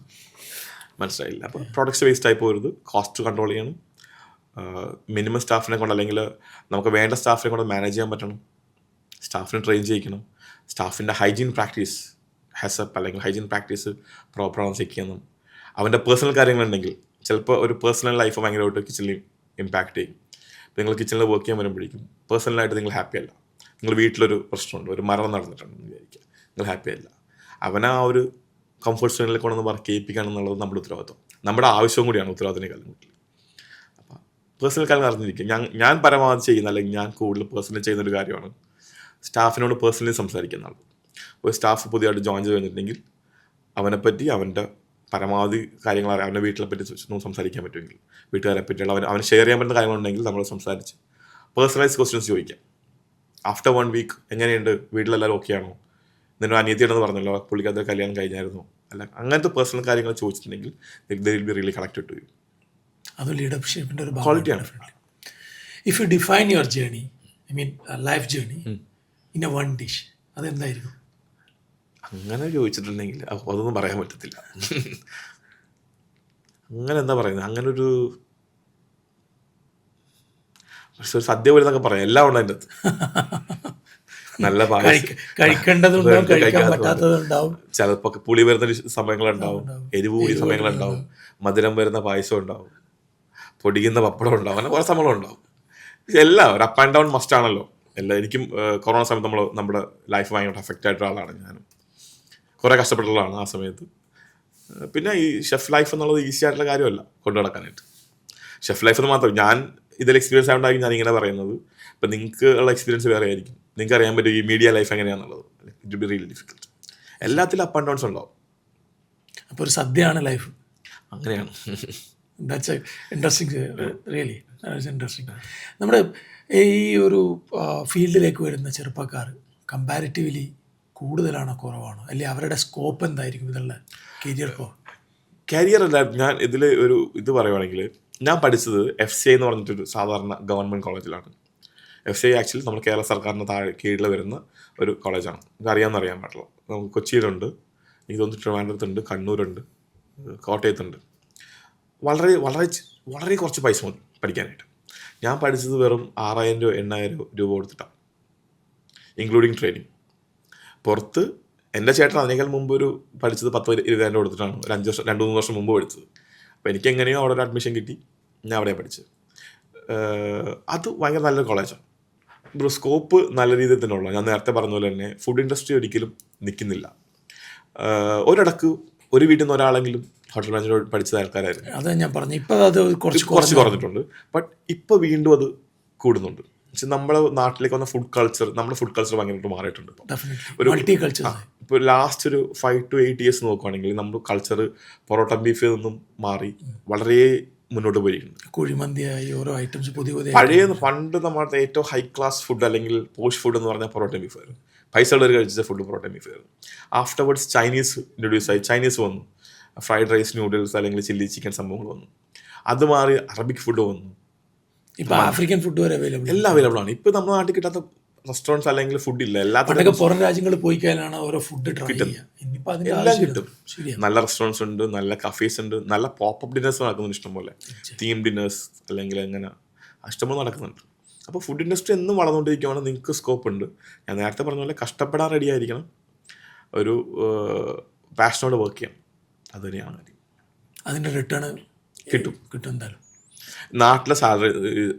മനസ്സിലായില്ല. അപ്പോൾ പ്രൊഡക്ട്സ് വേസ്റ്റായി പോകരുത്, കോസ്റ്റ് കൺട്രോൾ ചെയ്യണം, മിനിമം സ്റ്റാഫിനെ കൊണ്ട് അല്ലെങ്കിൽ നമുക്ക് വേണ്ട സ്റ്റാഫിനെ കൊണ്ട് മാനേജ് ചെയ്യാൻ പറ്റണം, സ്റ്റാഫിനെ ട്രെയിൻ ചെയ്യിക്കണം, സ്റ്റാഫിൻ്റെ ഹൈജീൻ പ്രാക്ടീസ് ഹെസപ്പ് അല്ലെങ്കിൽ ഹൈജീൻ പ്രാക്ടീസ് പ്രോപ്പറാണെന്ന് ചെക്ക് ചെയ്യണം. അവൻ്റെ പേഴ്സണൽ കാര്യങ്ങളുണ്ടെങ്കിൽ ചിലപ്പോൾ ഒരു പേഴ്സണൽ ലൈഫ് ഭയങ്കരമായിട്ട് കിച്ചണിൽ ഇമ്പാക്റ്റ് ചെയ്യും. നിങ്ങൾ കിച്ചണിൽ വർക്ക് ചെയ്യാൻ വരുമ്പോഴേക്കും പേഴ്സണലായിട്ട് നിങ്ങൾ ഹാപ്പി അല്ല, നിങ്ങൾ വീട്ടിലൊരു പ്രശ്നമുണ്ട്, ഒരു മരണം നടന്നിട്ടുണ്ടെന്ന് വിചാരിക്കുക, നിങ്ങൾ ഹാപ്പി അല്ല, അവനെ ആ ഒരു കംഫർട്ട് സോണിൽ കൊണ്ടൊന്ന് വർക്ക് ചെയ്യിപ്പിക്കണം എന്നുള്ളത് നമ്മുടെ ഉത്തരവാദിത്വം, നമ്മുടെ ആവശ്യവും കൂടിയാണ് ഉത്തരവാദിത്തത്തിനേക്കാളും വീട്ടിൽ. അപ്പോൾ പേഴ്സണൽ കാര്യം അറിഞ്ഞിരിക്കും. ഞാൻ പരമാവധി ചെയ്യുന്ന അല്ലെങ്കിൽ ഞാൻ കൂടുതൽ പേഴ്സണലി ചെയ്യുന്നൊരു കാര്യമാണ് സ്റ്റാഫിനോട് പേഴ്സണലി സംസാരിക്കുന്ന ആൾ. ഒരു സ്റ്റാഫ് പുതിയതായിട്ട് ജോയിൻ ചെയ്ത് കഴിഞ്ഞിട്ടുണ്ടെങ്കിൽ അവനെപ്പറ്റി അവൻ്റെ പരമാവധി കാര്യങ്ങൾ അറിയാം, അവൻ്റെ വീട്ടിലെ പറ്റി സംസാരിക്കാൻ പറ്റുമെങ്കിൽ, വീട്ടുകാരെ പറ്റിയുള്ള അവന് ഷെയർ ചെയ്യാൻ പറ്റുന്ന കാര്യങ്ങളുണ്ടെങ്കിൽ നമ്മൾ സംസാരിച്ച് പേഴ്സണലൈസ് ക്വസ്റ്റ്യൻസ് ചോദിക്കാം. ആഫ്റ്റർ 1 വീക്ക് എങ്ങനെയുണ്ട്, വീട്ടിലെല്ലാവരും ഓക്കെ ആണോ, നിന്നൊരു അനിയത്തിയാണെന്ന് പറഞ്ഞല്ലോ, പുള്ളിക്കാരുടെ കല്യാണം കഴിഞ്ഞായിരുന്നു, അല്ല അങ്ങനത്തെ പേഴ്സണൽ കാര്യങ്ങൾ ചോദിച്ചിട്ടുണ്ടെങ്കിൽ they will be really connected to you. അത് ലീഡർഷിപ്പിൻ്റെ ഒരു ക്വാളിറ്റിയാണ്. If you define your journey, I mean life journey in a one dish, അതെന്തായിരിക്കും? അങ്ങനെ ചോദിച്ചിട്ടുണ്ടെങ്കിൽ അതൊന്നും പറയാൻ പറ്റത്തില്ല. അങ്ങനെ എന്താ പറയുന്നത്, അങ്ങനെ ഒരു സദ്യ പോലെ എന്നൊക്കെ പറയാം, എല്ലാം ഉണ്ട് അതിൻ്റെ അകത്ത്. നല്ല കഴിക്കേണ്ടതുണ്ടാവും, കഴിക്കാൻ പറ്റാത്തതുണ്ടാവും, ചിലപ്പോൾ പുളി വരുന്ന സമയങ്ങളുണ്ടാവും, എരിവ് കൂടിയ സമയങ്ങളുണ്ടാവും, മധുരം വരുന്ന പായസം ഉണ്ടാവും, പൊടിക്കുന്ന പപ്പടം ഉണ്ടാവും, അങ്ങനെ കുറേ സമയങ്ങളുണ്ടാവും. എല്ലാം ഒരു അപ്പ് ആൻഡ് ഡൗൺ മസ്റ്റ് ആണല്ലോ. എനിക്കും കൊറോണ സമയത്ത് നമ്മുടെ ലൈഫ് ഭയങ്കര അഫക്റ്റ് ആയിട്ടുള്ള ആളാണ്. ഞാനും കുറേ കഷ്ടപ്പെട്ടുള്ളതാണ് ആ സമയത്ത്. പിന്നെ ഈ ഷെഫ് ലൈഫ് എന്നുള്ളത് ഈസി ആയിട്ടുള്ള കാര്യമല്ല കൊണ്ടു നടക്കാനായിട്ട്. ഷെഫ് ലൈഫ് എന്ന് മാത്രം ഞാൻ ഇതിൽ എക്സ്പീരിയൻസ് ആയതുകൊണ്ടായിരിക്കും ഞാനിങ്ങനെ പറയുന്നത്. ഇപ്പം നിങ്ങൾക്ക് ഉള്ള എക്സ്പീരിയൻസ് വേറെ ആയിരിക്കും, നിങ്ങൾക്ക് അറിയാൻ പറ്റും ഈ മീഡിയ ലൈഫ് എങ്ങനെയാണെന്നുള്ളത്. It be really difficult. എല്ലാത്തിലും അപ്പ് ആൻഡ് ഡൗൺസ് ഉണ്ടാവും. അപ്പോൾ ഒരു സദ്യയാണ് ലൈഫ്, അങ്ങനെയാണ്. That's interesting, really that's interesting. നമ്മുടെ ഈ ഒരു ഫീൽഡിലേക്ക് വരുന്ന ചെറുപ്പക്കാർ കമ്പാരിറ്റീവ്ലി കൂടുതലാണോ കുറവാണോ, അല്ലെങ്കിൽ അവരുടെ സ്കോപ്പ് എന്തായിരിക്കും ഇതിലുള്ള കരിയർ അല്ല. ഞാൻ ഇതിൽ ഒരു ഇത് പറയുവാണെങ്കിൽ, ഞാൻ പഠിച്ചത് FCI എന്ന് പറഞ്ഞിട്ടൊരു സാധാരണ ഗവൺമെൻറ് കോളേജിലാണ്. FCI ആക്ച്വലി നമ്മൾ കേരള സർക്കാരിൻ്റെ കീഴിൽ വരുന്ന ഒരു കോളേജാണ്. ഇത് അറിയാൻ പാടില്ല. നമുക്ക് കൊച്ചിയിലുണ്ട്, എനിക്ക് തോന്നുന്നു ട്രിവാൻഡ്രത്തുണ്ട്, കണ്ണൂരുണ്ട്, കോട്ടയത്തുണ്ട്. വളരെ വളരെ വളരെ കുറച്ച് പൈസ മതി പഠിക്കാനായിട്ട്. ഞാൻ പഠിച്ചത് വെറും 6,000 രൂപ 8,000 രൂപ കൊടുത്തിട്ടാണ്, ഇൻക്ലൂഡിങ് ട്രെയിനിങ്. പുറത്ത് എൻ്റെ ചേട്ടൻ അതിനേക്കാൾ മുമ്പ് പഠിച്ചത് 10,000-20,000 രൂപ കൊടുത്തിട്ടാണ്, ഒരു 2-3 വർഷം മുമ്പ് പഠിച്ചത്. അപ്പോൾ എനിക്ക് എങ്ങനെയോ അവിടെ ഒരു അഡ്മിഷൻ കിട്ടി, ഞാൻ അവിടെ പഠിച്ചത്. അത് ഭയങ്കര നല്ലൊരു കോളേജാണ്. ഒരു സ്കോപ്പ് നല്ല രീതിയിൽ തന്നെ ഉള്ളത്. ഞാൻ നേരത്തെ പറഞ്ഞ പോലെ തന്നെ ഫുഡ് ഇൻഡസ്ട്രി ഒരിക്കലും നിൽക്കുന്നില്ല. ഒരിടക്ക് ഒരു വീട്ടിൽ നിന്ന് ഒരാളെങ്കിലും ഹോട്ടൽ മാനേജ്മെന്റ് പഠിച്ച ആൾക്കാരായിരുന്നു. അത് ഞാൻ പറഞ്ഞു, ഇപ്പോൾ അത് കുറച്ച് കുറഞ്ഞിട്ടുണ്ട്. ബട്ട് ഇപ്പോൾ വീണ്ടും അത് കൂടുന്നുണ്ട്. പക്ഷെ നമ്മുടെ നാട്ടിലേക്ക് വന്ന നമ്മുടെ ഫുഡ് കൾച്ചർ ഭയങ്കരമായിട്ട് മാറിയിട്ടുണ്ട്. ഇപ്പോൾ ലാസ്റ്റ് ഒരു 5 to 8 years നോക്കുകയാണെങ്കിൽ നമ്മുടെ കൾച്ചർ പൊറോട്ട ബീഫിൽ നിന്നും മാറി വളരെ മുന്നോട്ട് പോയിരിക്കുന്നു. കുഴിമന്തിയായി ഓരോ ഐറ്റംസ് പുതിയ പണ്ട് നമ്മുടെ ഏറ്റവും ഹൈ ക്ലാസ് ഫുഡ് അല്ലെങ്കിൽ പോഷ് ഫുഡ് എന്ന് പറഞ്ഞാൽ പൊറോട്ട ബീഫ് ആയിരുന്നു. പൈസ ഉള്ളവർ കഴിച്ച ഫുഡ് പൊറോട്ട ബീഫ് ആയിരുന്നു. ആഫ്റ്റർവേർഡ്സ് ചൈനീസ് ഇൻട്രൊഡ്യൂസ് ആയി, ചൈനീസ് വന്നു, ഫ്രൈഡ് റൈസ്, നൂഡിൽസ് അല്ലെങ്കിൽ ചില്ലി ചിക്കൻ സംഭവങ്ങൾ വന്നു. അത് മാറി അറബിക് ഫുഡ് വന്നു. ഇപ്പൊ ആഫ്രിക്കൻ ഫുഡ് വരെ എല്ലാം അവൈലബിൾ ആണ്. ഇപ്പൊ നമ്മുടെ നാട്ടിൽ കിട്ടാത്ത റെസ്റ്റോറൻറ്റ്സ് അല്ലെങ്കിൽ ഫുഡ് ഇല്ല. എല്ലാത്തിനും പുറം രാജ്യങ്ങളിൽ പോയി കഴിഞ്ഞാണ് ഓരോ ഫുഡ് എല്ലാം കിട്ടും. നല്ല റെസ്റ്റോറൻറ്റ്സ് ഉണ്ട്, നല്ല കഫേസ് ഉണ്ട്, നല്ല പോപ്പപ്പ് ഡിന്നേഴ്സ് നടക്കുന്നുണ്ട് ഇഷ്ടംപോലെ, തീം ഡിന്നേഴ്സ് അല്ലെങ്കിൽ എങ്ങനെ ഇഷ്ടംപോലെ നടക്കുന്നുണ്ട്. അപ്പോൾ ഫുഡ് ഇൻഡസ്ട്രി എന്നും വളർന്നുകൊണ്ടിരിക്കുകയാണ്. നിങ്ങൾക്ക് സ്കോപ്പ് ഉണ്ട്. ഞാൻ നേരത്തെ പറഞ്ഞ പോലെ കഷ്ടപ്പെടാൻ റെഡി ആയിരിക്കണം, ഒരു പാഷനോട് വർക്ക് ചെയ്യാം, അത് തന്നെയാണ് കാര്യം. അതിൻ്റെ റിട്ടേൺ കിട്ടും എന്തായാലും. നാട്ടിലെ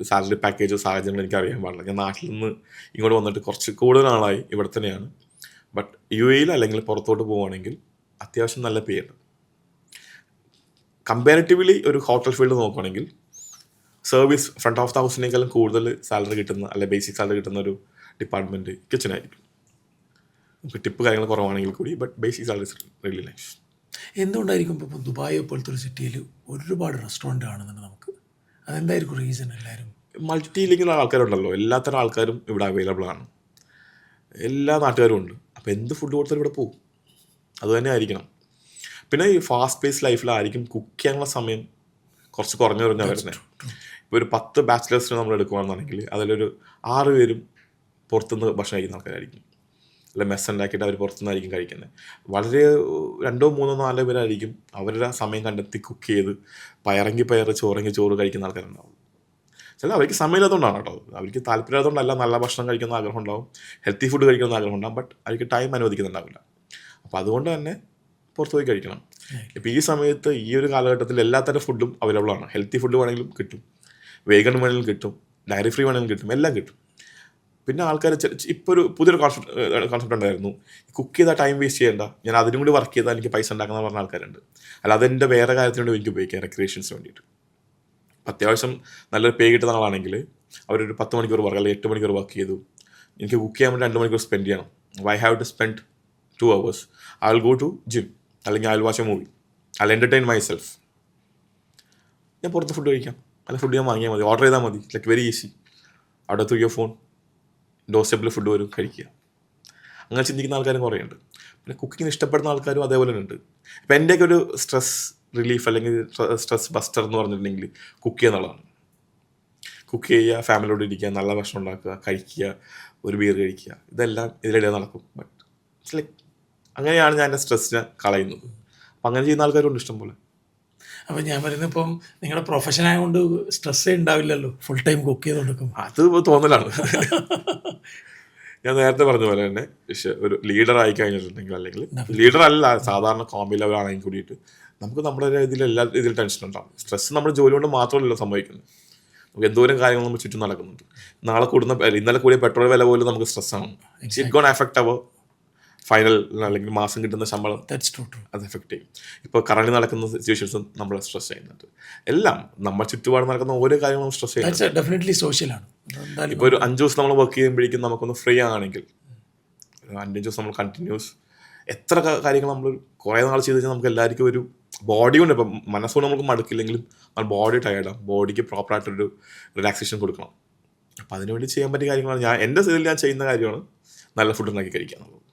സാലറി പാക്കേജോ സാഹചര്യങ്ങൾ എനിക്ക് അറിയാൻ പാടില്ല. ഞാൻ നാട്ടിൽ നിന്ന് ഇങ്ങോട്ട് വന്നിട്ട് കുറച്ച് കൂടുതൽ നാളായി ഇവിടെ തന്നെയാണ്. ബട്ട് UAE അല്ലെങ്കിൽ പുറത്തോട്ട് പോവുകയാണെങ്കിൽ അത്യാവശ്യം നല്ല പേ ഉണ്ട്. കമ്പാരിറ്റീവ്ലി ഒരു ഹോട്ടൽ ഫീൽഡ് നോക്കുകയാണെങ്കിൽ സർവീസ് ഫ്രണ്ട് ഓഫ് ദ ഹൗസിനേക്കാളും കൂടുതൽ സാലറി കിട്ടുന്ന അല്ലെങ്കിൽ ബേസിക് സാലറി കിട്ടുന്ന ഒരു ഡിപ്പാർട്ട്മെൻറ്റ് കിച്ചണായിരിക്കും. ടിപ്പ് കാര്യങ്ങൾ കുറവാണെങ്കിൽ കൂടി, but basic salary really nice. എന്തുകൊണ്ടായിരിക്കും ഇപ്പോൾ ദുബായ് പോലത്തെ ഒരു സിറ്റിയിൽ ഒരുപാട് റെസ്റ്റോറൻറ്റ് കാണുന്നുണ്ട് നമുക്ക്? അതെന്തായിരിക്കും റീസൺ? എല്ലാവരും മൾട്ടി ലിംഗുള്ള ആൾക്കാരുണ്ടല്ലോ, എല്ലാത്തരം ആൾക്കാരും ഇവിടെ അവൈലബിൾ ആണ്, എല്ലാ നാട്ടുകാരും ഉണ്ട്. അപ്പോൾ എന്ത് ഫുഡ് കൊടുത്താലും ഇവിടെ പോകും. അതുതന്നെ ആയിരിക്കണം. പിന്നെ ഈ ഫാസ്റ്റ് പേസ് ലൈഫിലായിരിക്കും കുക്ക് ചെയ്യാനുള്ള സമയം കുറച്ച് കുറഞ്ഞു വരുന്നത്. ഇപ്പോൾ ഒരു 10 ബാച്ചിലേഴ്സിന് നമ്മൾ എടുക്കുകയാണെന്നുണ്ടെങ്കിൽ അതിലൊരു 6 പേരും പുറത്തുനിന്ന് ഭക്ഷണം കഴിക്കുന്ന ആൾക്കാരായിരിക്കും, അല്ല മെസ്സ് ഉണ്ടാക്കിയിട്ട് അവർ പുറത്തുനിന്നായിരിക്കും കഴിക്കുന്നത്. വളരെ 2, 3, 4 പേരായിരിക്കും അവരുടെ സമയം കണ്ടെത്തി കുക്ക് ചെയ്ത് പയറെങ്കിൽ പയർ, ചോറെങ്കിൽ ചോറ് കഴിക്കുന്ന ആൾക്കാരുണ്ടാവും. ചില അവർക്ക് സമയമില്ലാത്തതുകൊണ്ടാണ് കേട്ടോ, അവർക്ക് താല്പര്യമില്ലാത്തതുകൊണ്ടല്ല. നല്ല ഭക്ഷണം കഴിക്കുന്ന ആഗ്രഹം ഉണ്ടാവും, ഹെൽത്തി ഫുഡ് കഴിക്കുന്ന ആഗ്രഹം ഉണ്ടാവും, ബട്ട് അവർക്ക് ടൈം അനുവദിക്കുന്നുണ്ടാവില്ല. അപ്പോൾ അതുകൊണ്ട് തന്നെ പുറത്ത് പോയി കഴിക്കണം. ഇപ്പോൾ ഈ സമയത്ത് ഈ ഒരു കാലഘട്ടത്തിൽ എല്ലാത്തരം ഫുഡും അവൈലബിൾ ആണ്. ഹെൽത്തി ഫുഡ് വേണമെങ്കിലും കിട്ടും, വേഗൻ വേണമെങ്കിലും കിട്ടും, ഡയറി ഫ്രീ വേണമെങ്കിലും കിട്ടും, എല്ലാം കിട്ടും. പിന്നെ ആൾക്കാർ ഇപ്പോൾ ഒരു പുതിയൊരു കോൺസെപ്റ്റ് ഉണ്ടായിരുന്നു, കുക്ക് ചെയ്താൽ ടൈം വേസ്റ്റ് ചെയ്യേണ്ട, ഞാൻ അതിനും കൂടി വർക്ക് ചെയ്താൽ എനിക്ക് പൈസ ഉണ്ടാക്കുന്ന പറഞ്ഞ ആൾക്കാരുണ്ട്. അല്ല, അതെൻ്റെ വേറെ കാര്യത്തിന് വേണ്ടി എനിക്ക് ഉപയോഗിക്കാം, റെക്രിയേഷൻസിന് വേണ്ടിയിട്ട്. അത്യാവശ്യം നല്ലൊരു പേ കിട്ടുന്ന ആളാണെങ്കിൽ അവരൊരു 10 മണിക്കൂർ വർക്ക് അല്ലെങ്കിൽ 8 മണിക്കൂർ വർക്ക് ചെയ്തു, എനിക്ക് കുക്ക് ചെയ്യാൻ വേണ്ടി 2 മണിക്കൂർ സ്പെൻഡ് ചെയ്യണം. I have to spend 2 hours. I will go to gym, അല്ലെങ്കിൽ I will watch a movie, I will entertain myself. ഞാൻ പുറത്ത് ഫുഡ് കഴിക്കാം, അല്ല ഫുഡ് ഞാൻ വാങ്ങിയാൽ മതി, ഓർഡർ ചെയ്താൽ മതി, ലൈക്ക് വെരി ഈസി. അവിടെ ത്രൂ ഫോൺ ഡോർ സ്റ്റെപ്പിൽ ഫുഡ് വരും, കഴിക്കുക. അങ്ങനെ ചിന്തിക്കുന്ന ആൾക്കാരും കുറേ ഉണ്ട്. പിന്നെ കുക്കിങ്ങിന് ഇഷ്ടപ്പെടുന്ന ആൾക്കാരും അതേപോലെ ഉണ്ട്. ഇപ്പം എൻ്റെയൊക്കെ ഒരു സ്ട്രെസ് റിലീഫ് അല്ലെങ്കിൽ സ്ട്രെസ് ബസ്റ്റർ എന്ന് പറഞ്ഞിട്ടുണ്ടെങ്കിൽ കുക്ക് ചെയ്യുന്നുള്ളതാണ്. കുക്ക് ചെയ്യുക, ഫാമിലിയോട് ഇരിക്കുക, നല്ല ഭക്ഷണം ഉണ്ടാക്കുക, കഴിക്കുക, ഒരു ബിയർ കഴിക്കുക, ഇതെല്ലാം ഇതിലിടെ നടക്കും. ബട്ട് ഇറ്റ്സ് ലൈക്ക് അങ്ങനെയാണ് ഞാൻ എൻ്റെ സ്ട്രെസ്സിനെ കളയുന്നത്. അപ്പം അങ്ങനെ ചെയ്യുന്ന ആൾക്കാരുണ്ട് ഇഷ്ടം പോലെ. അപ്പം ഞാൻ പറയുന്നത്, ഇപ്പം നിങ്ങളുടെ പ്രൊഫഷൻ ആയതുകൊണ്ട് സ്ട്രെസ്സേ ഉണ്ടാവില്ലല്ലോ ഫുൾ ടൈം കുക്ക് ചെയ്ത് കൊടുക്കും. അത് തോന്നലാണ്. ഞാൻ നേരത്തെ പറഞ്ഞ പോലെ തന്നെ ഒരു ലീഡർ ആയി കഴിഞ്ഞിട്ടുണ്ടെങ്കിൽ, അല്ലെങ്കിൽ ലീഡർ അല്ല, സാധാരണ കോമ്പി ലെവലാണെങ്കിൽ കൂടിയിട്ട് നമുക്ക് നമ്മുടെ ഇതിൽ എല്ലാ രീതിയിൽ ടെൻഷൻ ഉണ്ടാവും. സ്ട്രെസ് നമ്മുടെ ജോലി കൊണ്ട് മാത്രമല്ലല്ലോ സംഭവിക്കുന്നത്, നമുക്ക് എന്തോരം കാര്യങ്ങൾ നമ്മൾ ചുറ്റും നടക്കുന്നുണ്ട്. ഇന്നലെ കൂടിയ പെട്രോൾ വില പോലും നമുക്ക് സ്ട്രെസ്സാണ്. It gone effect our final അല്ലെങ്കിൽ മാസം കിട്ടുന്ന ശമ്പളം, അത് എഫക്ട് ചെയ്യും. ഇപ്പോൾ കറണ്ട് നടക്കുന്ന സിറ്റുവേഷൻസും നമ്മളെ സ്ട്രെസ് ചെയ്യുന്നുണ്ട്. എല്ലാം നമ്മൾ ചുറ്റുപാട് നടക്കുന്ന ഓരോ കാര്യങ്ങളും സ്ട്രെസ് ചെയ്യുന്നത് ഡെഫിനറ്റ്ലി സോഷ്യലാണ്. ഇപ്പോൾ ഒരു 5 ദിവസം നമ്മൾ വർക്ക് ചെയ്യുമ്പോഴേക്കും നമുക്കൊന്ന് ഫ്രീ ആണെങ്കിൽ, 5 ദിവസം നമ്മൾ കണ്ടിന്യൂസ് എത്ര കാര്യങ്ങൾ നമ്മൾ കുറേ നാൾ ചെയ്ത് കഴിഞ്ഞാൽ നമുക്ക് എല്ലാവർക്കും ഒരു ബോഡി കൊണ്ട്, ഇപ്പം മനസ്സുകൊണ്ട് നമുക്ക് മടുക്കില്ലെങ്കിലും നമ്മൾ ബോഡി ടയർഡാണ്, ബോഡിക്ക് പ്രോപ്പറായിട്ടൊരു റിലാക്സേഷൻ കൊടുക്കണം. അപ്പം അതിനുവേണ്ടി ചെയ്യാൻ പറ്റിയ കാര്യങ്ങളാണ് എൻ്റെ ഇതിൽ ഞാൻ ചെയ്യുന്ന കാര്യമാണ് നല്ല ഫുഡ് ഉണ്ടാക്കി കഴിക്കുക എന്നുള്ളത്.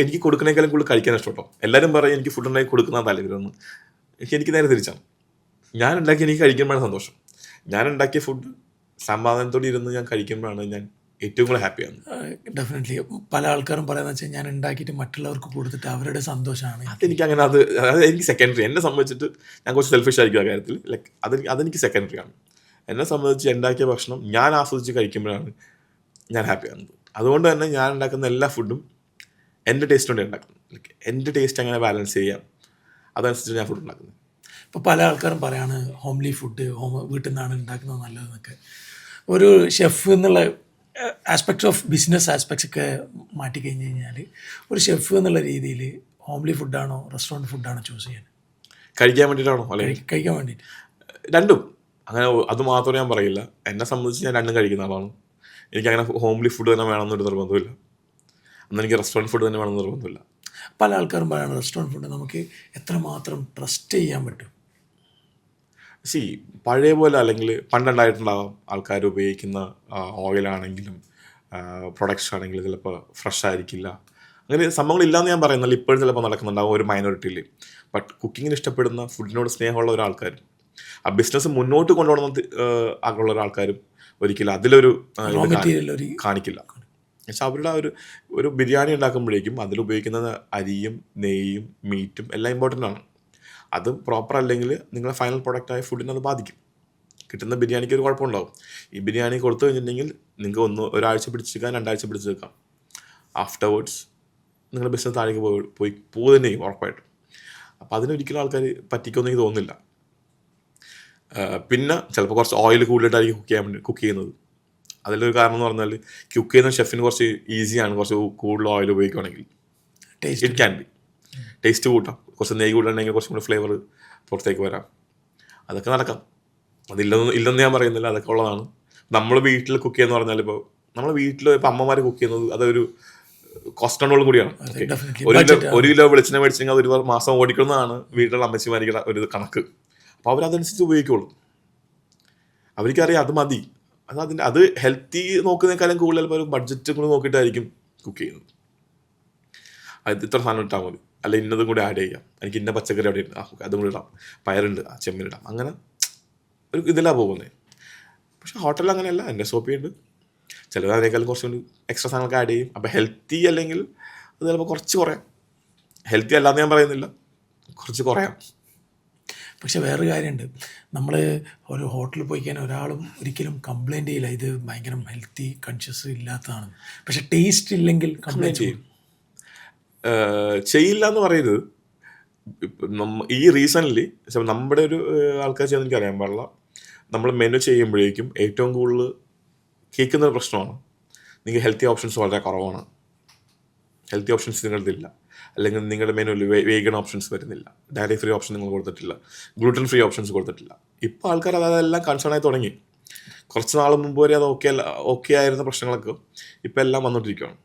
എനിക്ക് കൊടുക്കണേക്കാളും കൂടുതൽ കഴിക്കാൻ ഇഷ്ടം കേട്ടോ. എല്ലാവരും പറയും എനിക്ക് ഫുഡ് ഉണ്ടാക്കി കൊടുക്കുന്ന താല്പര്യമെന്ന്. എനിക്ക് നേരെ തിരിച്ചാണ്. ഞാൻ ഉണ്ടാക്കി എനിക്ക് കഴിക്കുമ്പോഴാണ് സന്തോഷം. ഞാൻ ഉണ്ടാക്കിയ ഫുഡ് സമാധാനത്തോടെ ഇരുന്ന് ഞാൻ കഴിക്കുമ്പോഴാണ് ഞാൻ ഏറ്റവും കൂടുതൽ ഹാപ്പിയാണ്. ഡെഫിനറ്റ്ലി പല ആൾക്കാരും പറയുന്നത് വെച്ചാൽ ഞാൻ ഉണ്ടാക്കിയിട്ട് മറ്റുള്ളവർക്ക് കൊടുത്തിട്ട് അവരുടെ സന്തോഷമാണ്. അതെനിക്ക് അങ്ങനെ എനിക്ക് സെക്കൻഡറി. എന്നെ സംബന്ധിച്ചിട്ട് ഞാൻ കുറച്ച് സെൽഫിഷ് ആയിരിക്കും ആ കാര്യത്തിൽ. ലൈക്ക് അതെനിക്ക് സെക്കൻഡറി ആണ്. എന്നെ സംബന്ധിച്ച് ഉണ്ടാക്കിയ ഭക്ഷണം ഞാൻ ആസ്വദിച്ച് കഴിക്കുമ്പോഴാണ് ഞാൻ ഹാപ്പിയാകുന്നത്. അതുകൊണ്ട് തന്നെ ഞാൻ ഉണ്ടാക്കുന്ന എല്ലാ ഫുഡും എൻ്റെ ടേസ്റ്റ് കൊണ്ട് ഉണ്ടാക്കുന്നത്. ലൈക്ക് എൻ്റെ ടേസ്റ്റ് അങ്ങനെ ബാലൻസ് ചെയ്യാം, അതനുസരിച്ച് ഞാൻ ഫുഡ് ഉണ്ടാക്കുന്നത്. ഇപ്പോൾ പല ആൾക്കാരും പറയാണ് ഹോംലി ഫുഡ് വീട്ടിൽ നിന്നാണ് ഉണ്ടാക്കുന്നത് നല്ലതെന്നൊക്കെ. ഒരു ഷെഫ് എന്നുള്ള ആസ്പെക്ട്സ് ഓഫ് ബിസിനസ് ആസ്പെക്ട്സ് ഒക്കെ മാറ്റിക്കഴിഞ്ഞ് കഴിഞ്ഞാൽ ഒരു ഷെഫ് എന്നുള്ള രീതിയിൽ ഹോംലി ഫുഡാണോ റെസ്റ്റോറൻറ്റ് ഫുഡാണോ ചൂസ് ചെയ്യാൻ? കഴിക്കാൻ വേണ്ടിയിട്ടാണോ അല്ലെങ്കിൽ കഴിക്കാൻ വേണ്ടിയിട്ട്? രണ്ടും. അങ്ങനെ അത് മാത്രമേ ഞാൻ പറയില്ല. എന്നെ സംബന്ധിച്ച് ഞാൻ രണ്ടും കഴിക്കുന്ന ആളാണ്. എനിക്കങ്ങനെ ഹോംലി ഫുഡ് തന്നെ വേണമെന്നൊരു നിർബന്ധമില്ല, എന്നാൽ എനിക്ക് റെസ്റ്റോറൻറ്റ് ഫുഡ് തന്നെ വേണമെന്ന് നിർബന്ധമില്ല. പല ആൾക്കാരും പറയുന്നത് റെസ്റ്റോറൻറ്റ് ഫുഡ് നമുക്ക് എത്രമാത്രം ട്രസ്റ്റ് ചെയ്യാൻ പറ്റും. പഴയ പോലെ അല്ലെങ്കിൽ പണ്ടുണ്ടായിട്ടുണ്ടാകാം ആൾക്കാർ ഉപയോഗിക്കുന്ന ഓയിലാണെങ്കിലും പ്രൊഡക്ട്സ് ആണെങ്കിലും ചിലപ്പോൾ ഫ്രഷ് ആയിരിക്കില്ല. അങ്ങനെ സംഭവങ്ങളില്ലാന്ന് ഞാൻ പറയുന്നില്ല, ഇപ്പോഴും ചിലപ്പോൾ നടക്കുന്നുണ്ടാകും ഒരു മൈനോറിറ്റിയിൽ. ബട്ട് കുക്കിങ്ങിന് ഇഷ്ടപ്പെടുന്ന, ഫുഡിനോട് സ്നേഹമുള്ള ഒരാൾക്കാരും ആ ബിസിനസ് മുന്നോട്ട് കൊണ്ടുപോകണമെന്ന് ആഗ്രഹമുള്ള ഒരാൾക്കാരും ഒരിക്കലും അതിലൊരു കാണിക്കില്ല. പക്ഷെ അവരുടെ ഒരു ബിരിയാണി ഉണ്ടാക്കുമ്പോഴേക്കും അതിലുപയോഗിക്കുന്ന അരിയും നെയ്യും മീറ്റും എല്ലാം ഇമ്പോർട്ടൻ്റ് ആണ്. അത് പ്രോപ്പർ അല്ലെങ്കിൽ നിങ്ങളുടെ ഫൈനൽ പ്രൊഡക്റ്റായ ഫുഡിനെ അത് ബാധിക്കും. കിട്ടുന്ന ബിരിയാണിക്ക് ഒരു കുഴപ്പമുണ്ടാവും. ഈ ബിരിയാണി കൊടുത്തു കഴിഞ്ഞിട്ടുണ്ടെങ്കിൽ നിങ്ങൾക്ക് ഒരാഴ്ച പിടിച്ചേക്കാം, 2 ആഴ്ച പിടിച്ചേക്കാം. ആഫ്റ്റർവേർഡ്സ് നിങ്ങളുടെ ബിസിനസ് താഴേക്ക് പോയി തന്നെ ചെയ്യും ഉറപ്പായിട്ടും. അപ്പോൾ അതിനൊരിക്കലും ആൾക്കാർ പറ്റിക്കുമെന്ന് എനിക്ക് തോന്നുന്നില്ല. പിന്നെ ചിലപ്പോൾ കുറച്ച് ഓയിൽ കൂടുതലായിട്ടായിരിക്കും കുക്ക് ചെയ്യുന്നത്. അതിലൊരു കാരണം എന്ന് പറഞ്ഞാൽ കുക്ക് ചെയ്യുന്ന ഷെഫിന് കുറച്ച് ഈസിയാണ്, കുറച്ച് കൂടുതൽ ഓയിൽ ഉപയോഗിക്കുകയാണെങ്കിൽ ഇറ്റ് ക്യാൻ ബി. ടേസ്റ്റ് കൂട്ടാം, കുറച്ച് നെയ്യ് കൂട്ടുകയാണെങ്കിൽ കുറച്ചും കൂടി ഫ്ലേവർ പുറത്തേക്ക് വരാം. അതൊക്കെ നടക്കാം, ഇല്ലെന്ന് ഞാൻ പറയുന്നില്ല, അതൊക്കെ ഉള്ളതാണ്. നമ്മൾ വീട്ടിൽ കുക്ക് ചെയ്യുന്ന പറഞ്ഞാൽ ഇപ്പോൾ നമ്മുടെ വീട്ടിൽ ഇപ്പോൾ അമ്മമാർ കുക്ക് ചെയ്യുന്നത് അതൊരു കോസ്റ്റ് കൺട്രോളും കൂടിയാണ്. ഒരു കിലോ വെളിച്ചെണ്ണ മേടിച്ചെങ്കിൽ അത് 1 മാസം ഓടിക്കുന്നതാണ് വീട്ടിലുള്ള അമ്മച്ചിമാരിയുടെ ഒരു കണക്ക്. അപ്പോൾ അവരതനുസരിച്ച് ഉപയോഗിക്കുള്ളൂ. അവർക്കറിയാം അത് മതി. അത് ഹെൽത്തി നോക്കുന്നതിനേക്കാളും കൂടുതൽ ഒരു ബഡ്ജറ്റ് കൂടി നോക്കിയിട്ടായിരിക്കും കുക്ക് ചെയ്യുന്നത്. അത് ഇത്ര സാധനം ഇട്ടാൽ മതി, അല്ല ഇന്നതും കൂടി ആഡ് ചെയ്യാം, എനിക്ക് ഇന്ന പച്ചക്കറി അവിടെ ഉണ്ട്, അതും കൂടി ഇടാം, പയറുണ്ട്, ചെമ്മീനിടാം, അങ്ങനെ ഒരു ഇതിലാണ് പോകുന്നത്. പക്ഷെ ഹോട്ടലിൽ അങ്ങനെയല്ല, എൻ്റെ SOP ഉണ്ട്. ചിലത് അതിനേക്കാളും കുറച്ചുകൂടി എക്സ്ട്രാ സാധനങ്ങളൊക്കെ ആഡ് ചെയ്യും. അപ്പോൾ ഹെൽത്തി അല്ലെങ്കിൽ അത് ചിലപ്പോൾ കുറച്ച് കുറയാം. ഹെൽത്തി അല്ലാന്ന് ഞാൻ പറയുന്നില്ല, കുറച്ച് കുറയാം. പക്ഷെ വേറൊരു കാര്യമുണ്ട്, നമ്മൾ ഒരു ഹോട്ടലിൽ പോയി കഴിഞ്ഞാൽ ഒരാളും ഒരിക്കലും കംപ്ലൈൻറ്റ് ചെയ്യില്ല ഇത് ഭയങ്കര ഹെൽത്തി കൺഷ്യസ് ഇല്ലാത്തതാണ്. പക്ഷെ ടേസ്റ്റ് ഇല്ലെങ്കിൽ കംപ്ലൈൻറ്റ് ചെയ്യും. ചെയ്യില്ല എന്ന് പറയരുത്. ഈ റീസൺലി നമ്മുടെ ഒരു ആൾക്കാർ ചെയ്യുന്ന എനിക്ക് അറിയാൻ പാടില്ല. നമ്മൾ മെനു ചെയ്യുമ്പോഴേക്കും ഏറ്റവും കൂടുതൽ കേൾക്കുന്ന ഒരു പ്രശ്നമാണ്, നിങ്ങൾക്ക് ഹെൽത്തി ഓപ്ഷൻസ് വളരെ കുറവാണ്, ഹെൽത്തി ഓപ്ഷൻസ് നിങ്ങളിതില്ല, അല്ലെങ്കിൽ നിങ്ങളുടെ മെനുവിൽ വേഗൺ ഓപ്ഷൻസ് വരുന്നില്ല, ഡയറി ഫ്രീ ഓപ്ഷൻ നിങ്ങൾ കൊടുത്തിട്ടില്ല, ഗ്ലൂട്ടൻ ഫ്രീ ഓപ്ഷൻസ് കൊടുത്തിട്ടില്ല. ഇപ്പോൾ ആൾക്കാർ അതെല്ലാം കൺസേൺ ആയി തുടങ്ങി. കുറച്ച് നാൾ മുമ്പ് വരെ അത് ഓക്കെ ആയിരുന്ന പ്രശ്നങ്ങളൊക്കെ ഇപ്പോൾ എല്ലാം വന്നുകൊണ്ടിരിക്കുകയാണ്.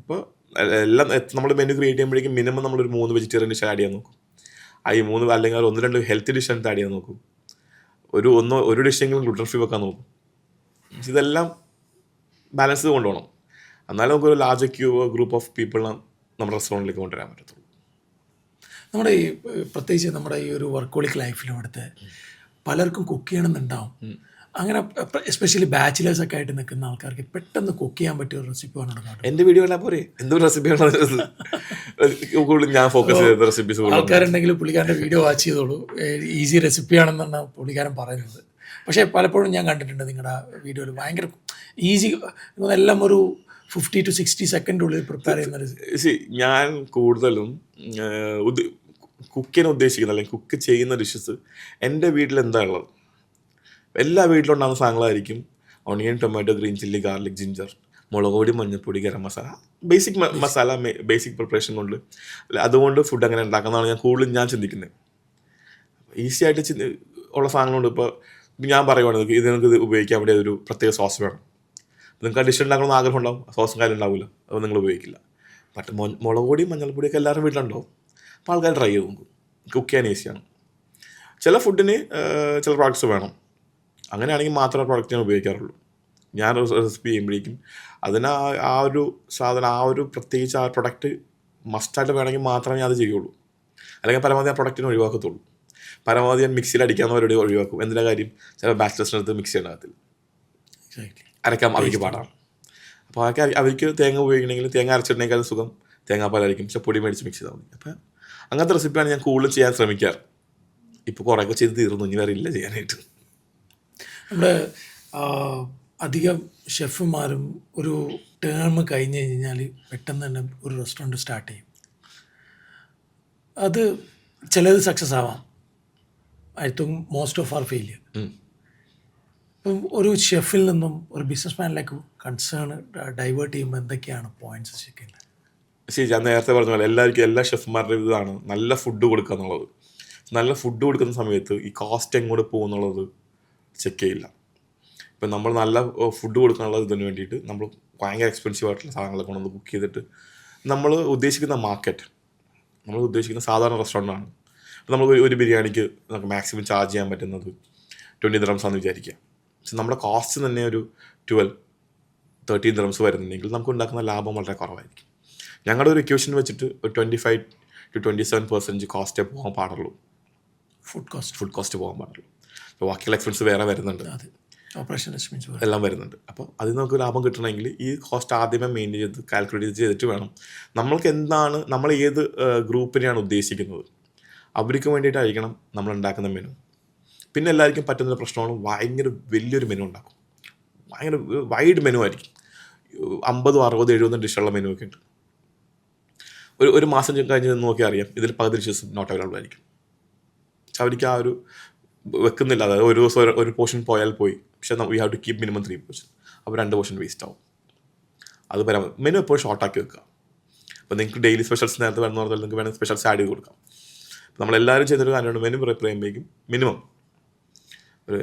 ഇപ്പോൾ എല്ലാം നമ്മൾ മെനു ക്രിയേറ്റ് ചെയ്യുമ്പോഴേക്കും മിനിമം നമ്മളൊരു 3 വെജിറ്റേറിയൻ ഡിഷ് ആഡ് ചെയ്യാൻ നോക്കും, ഈ 3 അല്ലെങ്കിൽ 1-2 ഹെൽത്തി ഡിഷ് ആഡ് ചെയ്യാൻ നോക്കും, ഒരു ഡിഷെങ്കിലും ഗ്ലൂട്ടൻ ഫ്രീ വെക്കാൻ നോക്കും. ഇതെല്ലാം ബാലൻസ് ചെയ്ത് കൊണ്ടുപോകണം. എന്നാലും നമുക്കൊരു ലാർജ് ഗ്രൂപ്പ് ഓഫ് പീപ്പിളിനെ നമ്മുടെ റെസ്റ്റോറൻറ്റിലേക്ക് കൊണ്ടുവരാൻ പറ്റത്തുള്ളൂ. നമ്മുടെ ഈ പ്രത്യേകിച്ച് നമ്മുടെ ഈ ഒരു വർക്കോളിക് ലൈഫിലും അടുത്ത് പലർക്കും കുക്ക് ചെയ്യണമെന്നുണ്ടാവും. അങ്ങനെ എസ്പെഷ്യലി ബാച്ചിലേഴ്സൊക്കെ ആയിട്ട് നിൽക്കുന്ന ആൾക്കാർക്ക് പെട്ടെന്ന് കുക്ക് ചെയ്യാൻ പറ്റിയ ഒരു റെസിപ്പി പറഞ്ഞിട്ടുണ്ടോ? എൻ്റെ വീഡിയോ കണ്ടാൽ പോരെ, എന്തോ റെസിപ്പിയാണ് കൂടുതലും ഞാൻ ഫോക്കസ് ചെയ്ത റെസിപ്പീസ്. ആൾക്കാരുണ്ടെങ്കിൽ പുള്ളിക്കാരൻ്റെ വീഡിയോ വാച്ച് ചെയ്തോളൂ, ഈസി റെസിപ്പിയാണെന്നാണ് പുള്ളിക്കാരൻ പറയുന്നത്. പക്ഷേ പലപ്പോഴും ഞാൻ കണ്ടിട്ടുണ്ട് നിങ്ങളുടെ വീഡിയോയിൽ ഭയങ്കര ഈസി, എല്ലാം ഒരു 50 to 60 സെക്കൻഡിനുള്ളിൽ പ്രിപ്പയർ ചെയ്യുന്ന. ഞാൻ കൂടുതലും കുക്ക് ചെയ്യാൻ ഉദ്ദേശിക്കുന്ന അല്ലെങ്കിൽ കുക്ക് ചെയ്യുന്ന ഡിഷസ് എൻ്റെ വീട്ടിൽ എന്താ ഉള്ളത്, എല്ലാ വീട്ടിലുണ്ടാകുന്ന സാധനങ്ങളായിരിക്കും. Onion, tomato, green chilli, garlic, ginger, മുളക് പൊടി, മഞ്ഞൾപ്പൊടി, garam masala, basic masala, basic preparation കൊണ്ട് അതുകൊണ്ട് ഫുഡ് അങ്ങനെ ഉണ്ടാക്കുന്നതാണ് ഞാൻ കൂടുതലും ഞാൻ ചിന്തിക്കുന്നത്. ഈസി ആയിട്ട് ഉള്ള സാധനങ്ങളുണ്ട്. ഇപ്പോൾ ഞാൻ പറയുവാണെങ്കിൽ ഇത് നിങ്ങൾക്ക് ഉപയോഗിക്കാൻ വേണ്ടി ഒരു പ്രത്യേക സോസ് വേണം, നിങ്ങൾക്ക് ആ ഡിഷ് ഉണ്ടാക്കണമെന്ന് ആഗ്രഹം ഉണ്ടാവും, സോസും കാര്യം ഉണ്ടാവില്ല, അത് നിങ്ങൾ ഉപയോഗിക്കില്ല. മറ്റേ മുളക് പൊടിയും മഞ്ഞൾപ്പൊടിയൊക്കെ എല്ലാവരും വീട്ടിലുണ്ടാവും. അപ്പോൾ ആൾക്കാർ ട്രൈ ചെയ്ത് നോക്കും, കുക്ക് ചെയ്യാൻ ഈസിയാണ്. ചില ഫുഡിന് ചില പ്രോഡക്റ്റ്സ് വേണം, അങ്ങനെയാണെങ്കിൽ മാത്രമേ പ്രോഡക്റ്റ് ഞാൻ ഉപയോഗിക്കാറുള്ളൂ. ഞാൻ റെസിപ്പി ചെയ്യുമ്പോഴേക്കും അതിന് ആ ഒരു സാധനം, ആ ഒരു പ്രത്യേകിച്ച് ആ പ്രൊഡക്റ്റ് മസ്റ്റായിട്ട് വേണമെങ്കിൽ മാത്രമേ ഞാൻ അത് ചെയ്യുള്ളൂ. അല്ലെങ്കിൽ പരമാവധി ആ പ്രൊഡക്റ്റിനെ ഒഴിവാക്കത്തുള്ളൂ. പരമാവധി ഞാൻ മിക്സിയിൽ അടിക്കാവുന്നവരോട് ഒഴിവാക്കും. എന്തിനാ കാര്യം, ചില ബാച്ചിലേഴ്സിനടുത്ത് മിക്സി ഉണ്ടാകത്തില്ല, അരക്കാൻ അവർക്ക് പാടാണ്. അപ്പോൾ അവർക്ക് തേങ്ങ ഉപയോഗിക്കണമെങ്കിൽ തേങ്ങ അരച്ചിട്ടുണ്ടെങ്കിൽ സുഖം തേങ്ങാപ്പാലായിരിക്കും, പക്ഷെ പൊടി മേടിച്ച് മിക്സ് ചെയ്താൽ മതി. അപ്പോൾ അങ്ങനത്തെ റെസിപ്പിയാണ് ഞാൻ കൂടുതൽ ചെയ്യാൻ ശ്രമിക്കാറ്. ഇപ്പോൾ കുറേയൊക്കെ ചെയ്ത് തീർന്നു, ഇനി വേറെ ഇല്ല ചെയ്യാനായിട്ട്. നമ്മുടെ അധികം ഷെഫുമാരും ഒരു ടേം കഴിഞ്ഞ് കഴിഞ്ഞാൽ പെട്ടെന്ന് തന്നെ ഒരു റെസ്റ്റോറൻറ്റ് സ്റ്റാർട്ട് ചെയ്യും. അത് ചിലത് സക്സസ് ആവാം, I think most of are failure. ഇപ്പം ഒരു ഷെഫിൽ നിന്നും ഒരു ബിസിനസ് മാനിലേക്ക് കൺസേൺ ഡൈവേർട്ട് ചെയ്യുമ്പോൾ എന്തൊക്കെയാണ് പോയിന്റ്സ് ചെക്ക് ചെയ്യുന്നത്? ശരി, ഞാൻ നേരത്തെ പറഞ്ഞ പോലെ എല്ലാവർക്കും എല്ലാ ഷെഫ്മാരുടെ ഇതാണ് നല്ല ഫുഡ് കൊടുക്കുക എന്നുള്ളത്. നല്ല ഫുഡ് കൊടുക്കുന്ന സമയത്ത് ഈ കോസ്റ്റ് എങ്ങോട്ട് പോകുന്നുള്ളത് ചെക്ക് ചെയ്യില്ല. ഇപ്പം നമ്മൾ നല്ല ഫുഡ് കൊടുക്കാനുള്ളത് ഇതിന് വേണ്ടിയിട്ട് നമ്മൾ ഭയങ്കര എക്സ്പെൻസീവ് ആയിട്ടുള്ള സാധനങ്ങളൊക്കെ കൊണ്ടൊന്ന് കുക്ക് ചെയ്തിട്ട് നമ്മൾ ഉദ്ദേശിക്കുന്ന മാർക്കറ്റ്, നമ്മൾ ഉദ്ദേശിക്കുന്ന സാധാരണ റെസ്റ്റോറൻ്റാണ്. അപ്പോൾ നമ്മൾ ഒരു ബിരിയാണിക്ക് നമുക്ക് മാക്സിമം ചാർജ് ചെയ്യാൻ പറ്റുന്നത് 20 dirhams ആണെന്ന് വിചാരിക്കുക. പക്ഷെ നമ്മുടെ കോസ്റ്റ് തന്നെ ഒരു 12-13 dirhams വരുന്നുണ്ടെങ്കിൽ നമുക്ക് ഉണ്ടാക്കുന്ന ലാഭം വളരെ കുറവായിരിക്കും. ഞങ്ങളുടെ ഒരു ഇക്വേഷൻ വെച്ചിട്ട് ഒരു 25 to 27% കോസ്റ്റേ പോകാൻ പാടുള്ളൂ, ഫുഡ് കോസ്റ്റ് പോകാൻ പാടുള്ളൂ. അപ്പോൾ ബാക്കിയുള്ള എക്സ്പെൻസ് വേറെ വരുന്നുണ്ട്, ഓപ്പറേഷൻ എക്സ്പെൻസ് എല്ലാം വരുന്നുണ്ട്. അപ്പോൾ അതിൽ നമുക്ക് ലാഭം കിട്ടണമെങ്കിൽ ഈ കോസ്റ്റ് ആദ്യമേ മെയിൻറ്റെയിൻ ചെയ്ത് കാൽക്കുലേറ്റ് ചെയ്തിട്ട് വേണം. നമ്മൾക്ക് എന്താണ്, നമ്മൾ ഏത് ഗ്രൂപ്പിനെയാണ് ഉദ്ദേശിക്കുന്നത് അവർക്ക് വേണ്ടിയിട്ടായിരിക്കണം നമ്മൾ ഉണ്ടാക്കുന്ന മെനു. പിന്നെ എല്ലാവർക്കും പറ്റുന്ന പ്രശ്നമാണ് ഭയങ്കര വലിയൊരു മെനു ഉണ്ടാക്കും, ഭയങ്കര വൈഡ് മെനു ആയിരിക്കും, 50, 60, 70 ഡിഷുള്ള മെനു ഒക്കെ ഉണ്ട്. ഒരു മാസം കഴിഞ്ഞ് നോക്കിയാൽ അറിയാം ഇതിൽ 10 ഡിഷസ് നോട്ട് അവൈലബിൾ ആയിരിക്കും. അവർക്ക് ആ ഒരു വെക്കുന്നില്ല. അതായത് ഒരു ദിവസം ഒരു പോർഷൻ പോയാൽ പോയി, പക്ഷേ we have to keep minimum 3 portion. അപ്പോൾ 2 പോർഷൻ വേസ്റ്റ് ആവും. അത് മെനു എപ്പോഴും ഷോർട്ടാക്കി വെക്കുക. അപ്പോൾ നിങ്ങൾക്ക് ഡെയിലി സ്പെഷ്യൽസ് നേരത്തെ വേണമെന്ന് പറഞ്ഞാൽ നിങ്ങൾക്ക് വേണമെങ്കിൽ സ്പെഷ്യൽസ് ആഡ് ചെയ്ത് കൊടുക്കാം. നമ്മളെല്ലാവരും ചെയ്തൊരു കാര്യമാണ് മെനു പ്രിപ്പയർ ചെയ്യുമ്പോഴേക്കും മിനിമം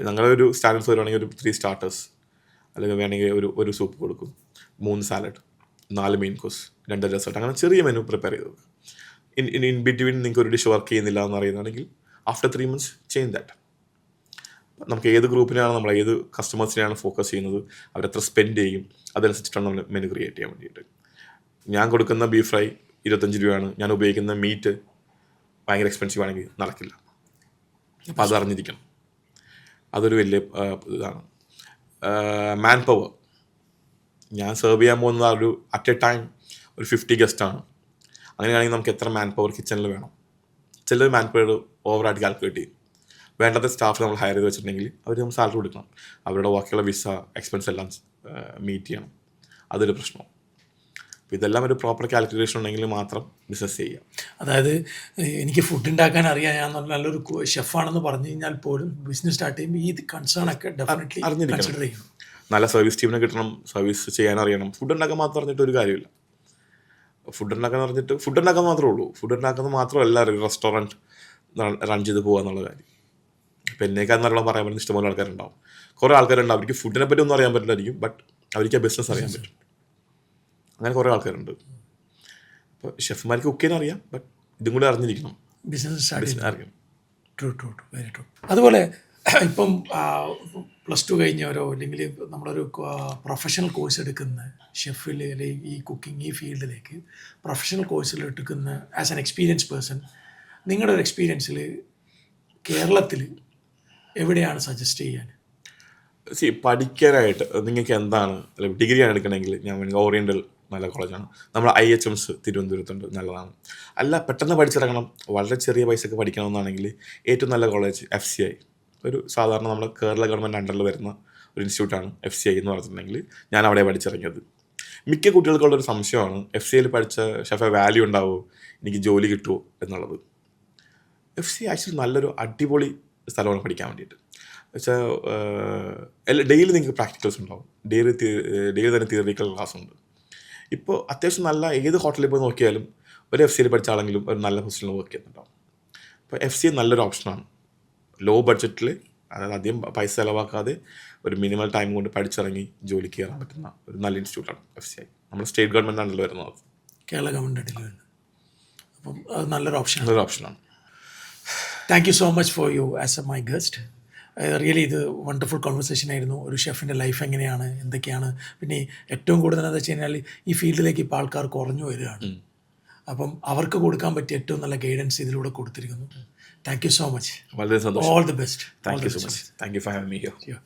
ഞങ്ങളുടെ ഒരു സ്റ്റാൻഡേർഡ്സ് വരുവാണെങ്കിൽ ഒരു 3 സ്റ്റാർട്ടേഴ്സ്, അല്ലെങ്കിൽ വേണമെങ്കിൽ ഒരു സൂപ്പ് കൊടുക്കും, 3 സാലഡ്, 4 മെയിൻ കോഴ്സ്, 2 ഡെസേർട്ട്, അങ്ങനെ ചെറിയ മെനു പ്രിപ്പയർ ചെയ്ത് കൊടുക്കും. ഇൻ ബിറ്റ്വീൻ നിങ്ങൾക്ക് ഒരു ഡിഷ് വർക്ക് ചെയ്യുന്നില്ല എന്ന് അറിയുന്നതാണെങ്കിൽ ആഫ്റ്റർ 3 months ചേഞ്ച് ദാറ്റ്. നമുക്ക് ഏത് ഗ്രൂപ്പിനാണ്, നമ്മൾ ഏത് കസ്റ്റമേഴ്സിനെയാണ് ഫോക്കസ് ചെയ്യുന്നത്, അവരെത്ര സ്പെൻഡ് ചെയ്യും, അതനുസരിച്ചിട്ടാണ് നമ്മൾ മെനു ക്രിയേറ്റ് ചെയ്യാൻ വേണ്ടിയിട്ട്. ഞാൻ കൊടുക്കുന്ന ബീഫ് ഫ്രൈ 25 രൂപയാണ്. ഞാൻ ഉപയോഗിക്കുന്ന മീറ്റ് ഭയങ്കര എക്സ്പെൻസീവ് ആണെങ്കിൽ നടക്കില്ല. അപ്പോൾ അത് അറിഞ്ഞിരിക്കണം. അതൊരു വലിയ ഇതാണ്. മാൻ പവർ, ഞാൻ സെർവ് ചെയ്യാൻ പോകുന്നത് ഒരു അറ്റ് എ ടൈം ഒരു 50 ഗസ്റ്റാണ്. അങ്ങനെയാണെങ്കിൽ നമുക്ക് എത്ര മാൻ പവർ കിച്ചണിൽ വേണം? ചിലർ മാൻ പവർ ഓവറായിട്ട് കാൽക്കുലേറ്റ് ചെയ്യും. വേണ്ടത്ര സ്റ്റാഫ് നമ്മൾ ഹയർ ചെയ്ത് വെച്ചിട്ടുണ്ടെങ്കിൽ അവർ നമ്മൾ സാലറി കൊടുക്കണം. അവരുടെ ബാക്കിയുള്ള വിസ എക്സ്പെൻസ് എല്ലാം മീറ്റ് ചെയ്യണം. അതൊരു പ്രശ്നം. അപ്പോൾ ഇതെല്ലാം ഒരു പ്രോപ്പർ കാൽക്കുലേഷൻ ഉണ്ടെങ്കിൽ മാത്രം ബിസിനസ് ചെയ്യാം. അതായത് എനിക്ക് ഫുഡ് ഉണ്ടാക്കാൻ അറിയാം, ഞാൻ നല്ലൊരു ഷെഫാണെന്ന് പറഞ്ഞു കഴിഞ്ഞാൽ പോലും ബിസിനസ് സ്റ്റാർട്ട് ചെയ്യുമ്പോൾ ഈ കൺസേൺ ഒക്കെ ഡെഫിനറ്റ്ലി കൺസിഡർ ചെയ്യണം. നല്ല സർവീസ് ടീമിനെ കിട്ടണം, സർവീസ് ചെയ്യാൻ അറിയണം. ഫുഡ് ഉണ്ടാക്കാൻ മാത്രം പറഞ്ഞിട്ട് ഒരു കാര്യമില്ല. ഫുഡ് ഉണ്ടാക്കാൻ മാത്രമേ ഉള്ളൂ. ഫുഡ് ഉണ്ടാക്കുന്നത് മാത്രമല്ല റെസ്റ്റോറൻറ്റ് റൺ ചെയ്ത് പോകുക എന്നുള്ള കാര്യം. ഇപ്പം എന്നേക്കാൾ നല്ലോണം പറയാൻ പറ്റുന്ന ഇഷ്ടംപോലെ ആൾക്കാരുണ്ടാവും. കുറേ ആൾക്കാരുണ്ട് അവർക്ക് ഫുഡിനെ പറ്റി ഒന്നും അറിയാൻ പറ്റില്ലായിരിക്കും, ബട്ട് അവർക്ക് ആ ബിസിനസ് അറിയാൻ പറ്റും. അങ്ങനെ കുറേ ആൾക്കാരുണ്ട്. ഇപ്പോൾ ഷെഫ്മാർക്ക് കുക്ക് ചെയ്യാൻ അറിയാം, ബട്ട് ഇതും കൂടി അറിഞ്ഞിരിക്കണം, ബിസിനസ് സ്റ്റാർട്ട് അറിയണം. True very true. അതുപോലെ ഇപ്പം +2 കഴിഞ്ഞവരോ അല്ലെങ്കിൽ നമ്മളൊരു പ്രൊഫഷണൽ കോഴ്സ് എടുക്കുന്ന ഷെഫിൽ അല്ലെങ്കിൽ ഈ കുക്കിംഗ് ഈ ഫീൽഡിലേക്ക് പ്രൊഫഷണൽ കോഴ്സിൽ എടുക്കുന്ന ആസ് ആൻ എക്സ്പീരിയൻസ് പേഴ്സൺ, നിങ്ങളുടെ ഒരു എക്സ്പീരിയൻസിൽ കേരളത്തിൽ എവിടെയാണ് സജസ്റ്റ് ചെയ്യാൻ? പഠിക്കാനായിട്ട് നിങ്ങൾക്ക് എന്താണ് ഡിഗ്രിയാണ് എടുക്കണമെങ്കിൽ ഞാൻ ഓറിയൻ്റൽ നല്ല കോളേജാണ്. നമ്മുടെ IHMs തിരുവനന്തപുരത്തുണ്ട്, നല്ലതാണ്. അല്ല പെട്ടെന്ന് പഠിച്ചിറങ്ങണം, വളരെ ചെറിയ പൈസക്ക് പഠിക്കണമെന്നാണെങ്കിൽ ഏറ്റവും നല്ല കോളേജ് FCI, ഒരു സാധാരണ നമ്മുടെ കേരള ഗവൺമെൻറ് അണ്ടറിൽ വരുന്ന ഒരു ഇൻസ്റ്റിറ്റ്യൂട്ടാണ് FCI എന്ന് പറഞ്ഞിട്ടുണ്ടെങ്കിൽ ഞാൻ അവിടെ പഠിച്ചിറങ്ങിയത്. മിക്ക കുട്ടികൾക്കുള്ളൊരു സംശയമാണ് FCIയിൽ പഠിച്ച ഷെഫ് വാല്യൂ ഉണ്ടാവുമോ, എനിക്ക് ജോലി കിട്ടുമോ എന്നുള്ളത്. FCI ആക്ച്വലി നല്ലൊരു അടിപൊളി സ്ഥലമാണ് പഠിക്കാൻ വേണ്ടിയിട്ട്. വെച്ചാൽ ഡെയിലി നിങ്ങൾക്ക് പ്രാക്ടിക്കൽസ് ഉണ്ടാവും, ഡെയിലി തന്നെ തിയറിക്കൽ ക്ലാസ് ഉണ്ട്. ഇപ്പോൾ അത്യാവശ്യം നല്ല ഏത് ഹോട്ടലിൽ പോയി നോക്കിയാലും ഒരു FCIയിൽ പഠിച്ച ആളെങ്കിലും ഒരു നല്ല ഹോസ്റ്റലിൽ വർക്ക് ചെയ്യുന്നുണ്ടാവും. അപ്പോൾ FCI നല്ലൊരു ഓപ്ഷനാണ്. ലോ ബഡ്ജറ്റിൽ, അതായത് അധികം പൈസ ചിലവാക്കാതെ ഒരു മിനിമൽ ടൈം കൊണ്ട് പഠിച്ചിറങ്ങി ജോലിക്ക് കയറാൻ പറ്റുന്ന ഒരു നല്ല ഇൻസ്റ്റിറ്റ്യൂട്ടാണ് FCI. നമ്മുടെ സ്റ്റേറ്റ് ഗവൺമെൻറ് ആണല്ലോ വരുന്നത്, കേരള ഗവൺമെൻറ് വരുന്നത്. അപ്പം അത് നല്ലൊരു ഓപ്ഷനാണ്. Thank you so much for you as my guest. Really ഇത് വണ്ടർഫുൾ കോൺവെർസേഷൻ ആയിരുന്നു. ഒരു ഷെഫിൻ്റെ ലൈഫ് എങ്ങനെയാണ്, എന്തൊക്കെയാണ്, പിന്നെ ഏറ്റവും കൂടുതൽ എന്താ വെച്ച് കഴിഞ്ഞാൽ ഈ ഫീൽഡിലേക്ക് ഇപ്പോൾ ആൾക്കാർ കുറഞ്ഞു വരികയാണ്. അപ്പം അവർക്ക് കൊടുക്കാൻ പറ്റിയ ഏറ്റവും നല്ല ഗൈഡൻസ് ഇതിലൂടെ കൊടുത്തിരിക്കുന്നു. Thank you so much. വളരെ സന്തോഷം. All the best. Thank you so much. Thank you for having me here.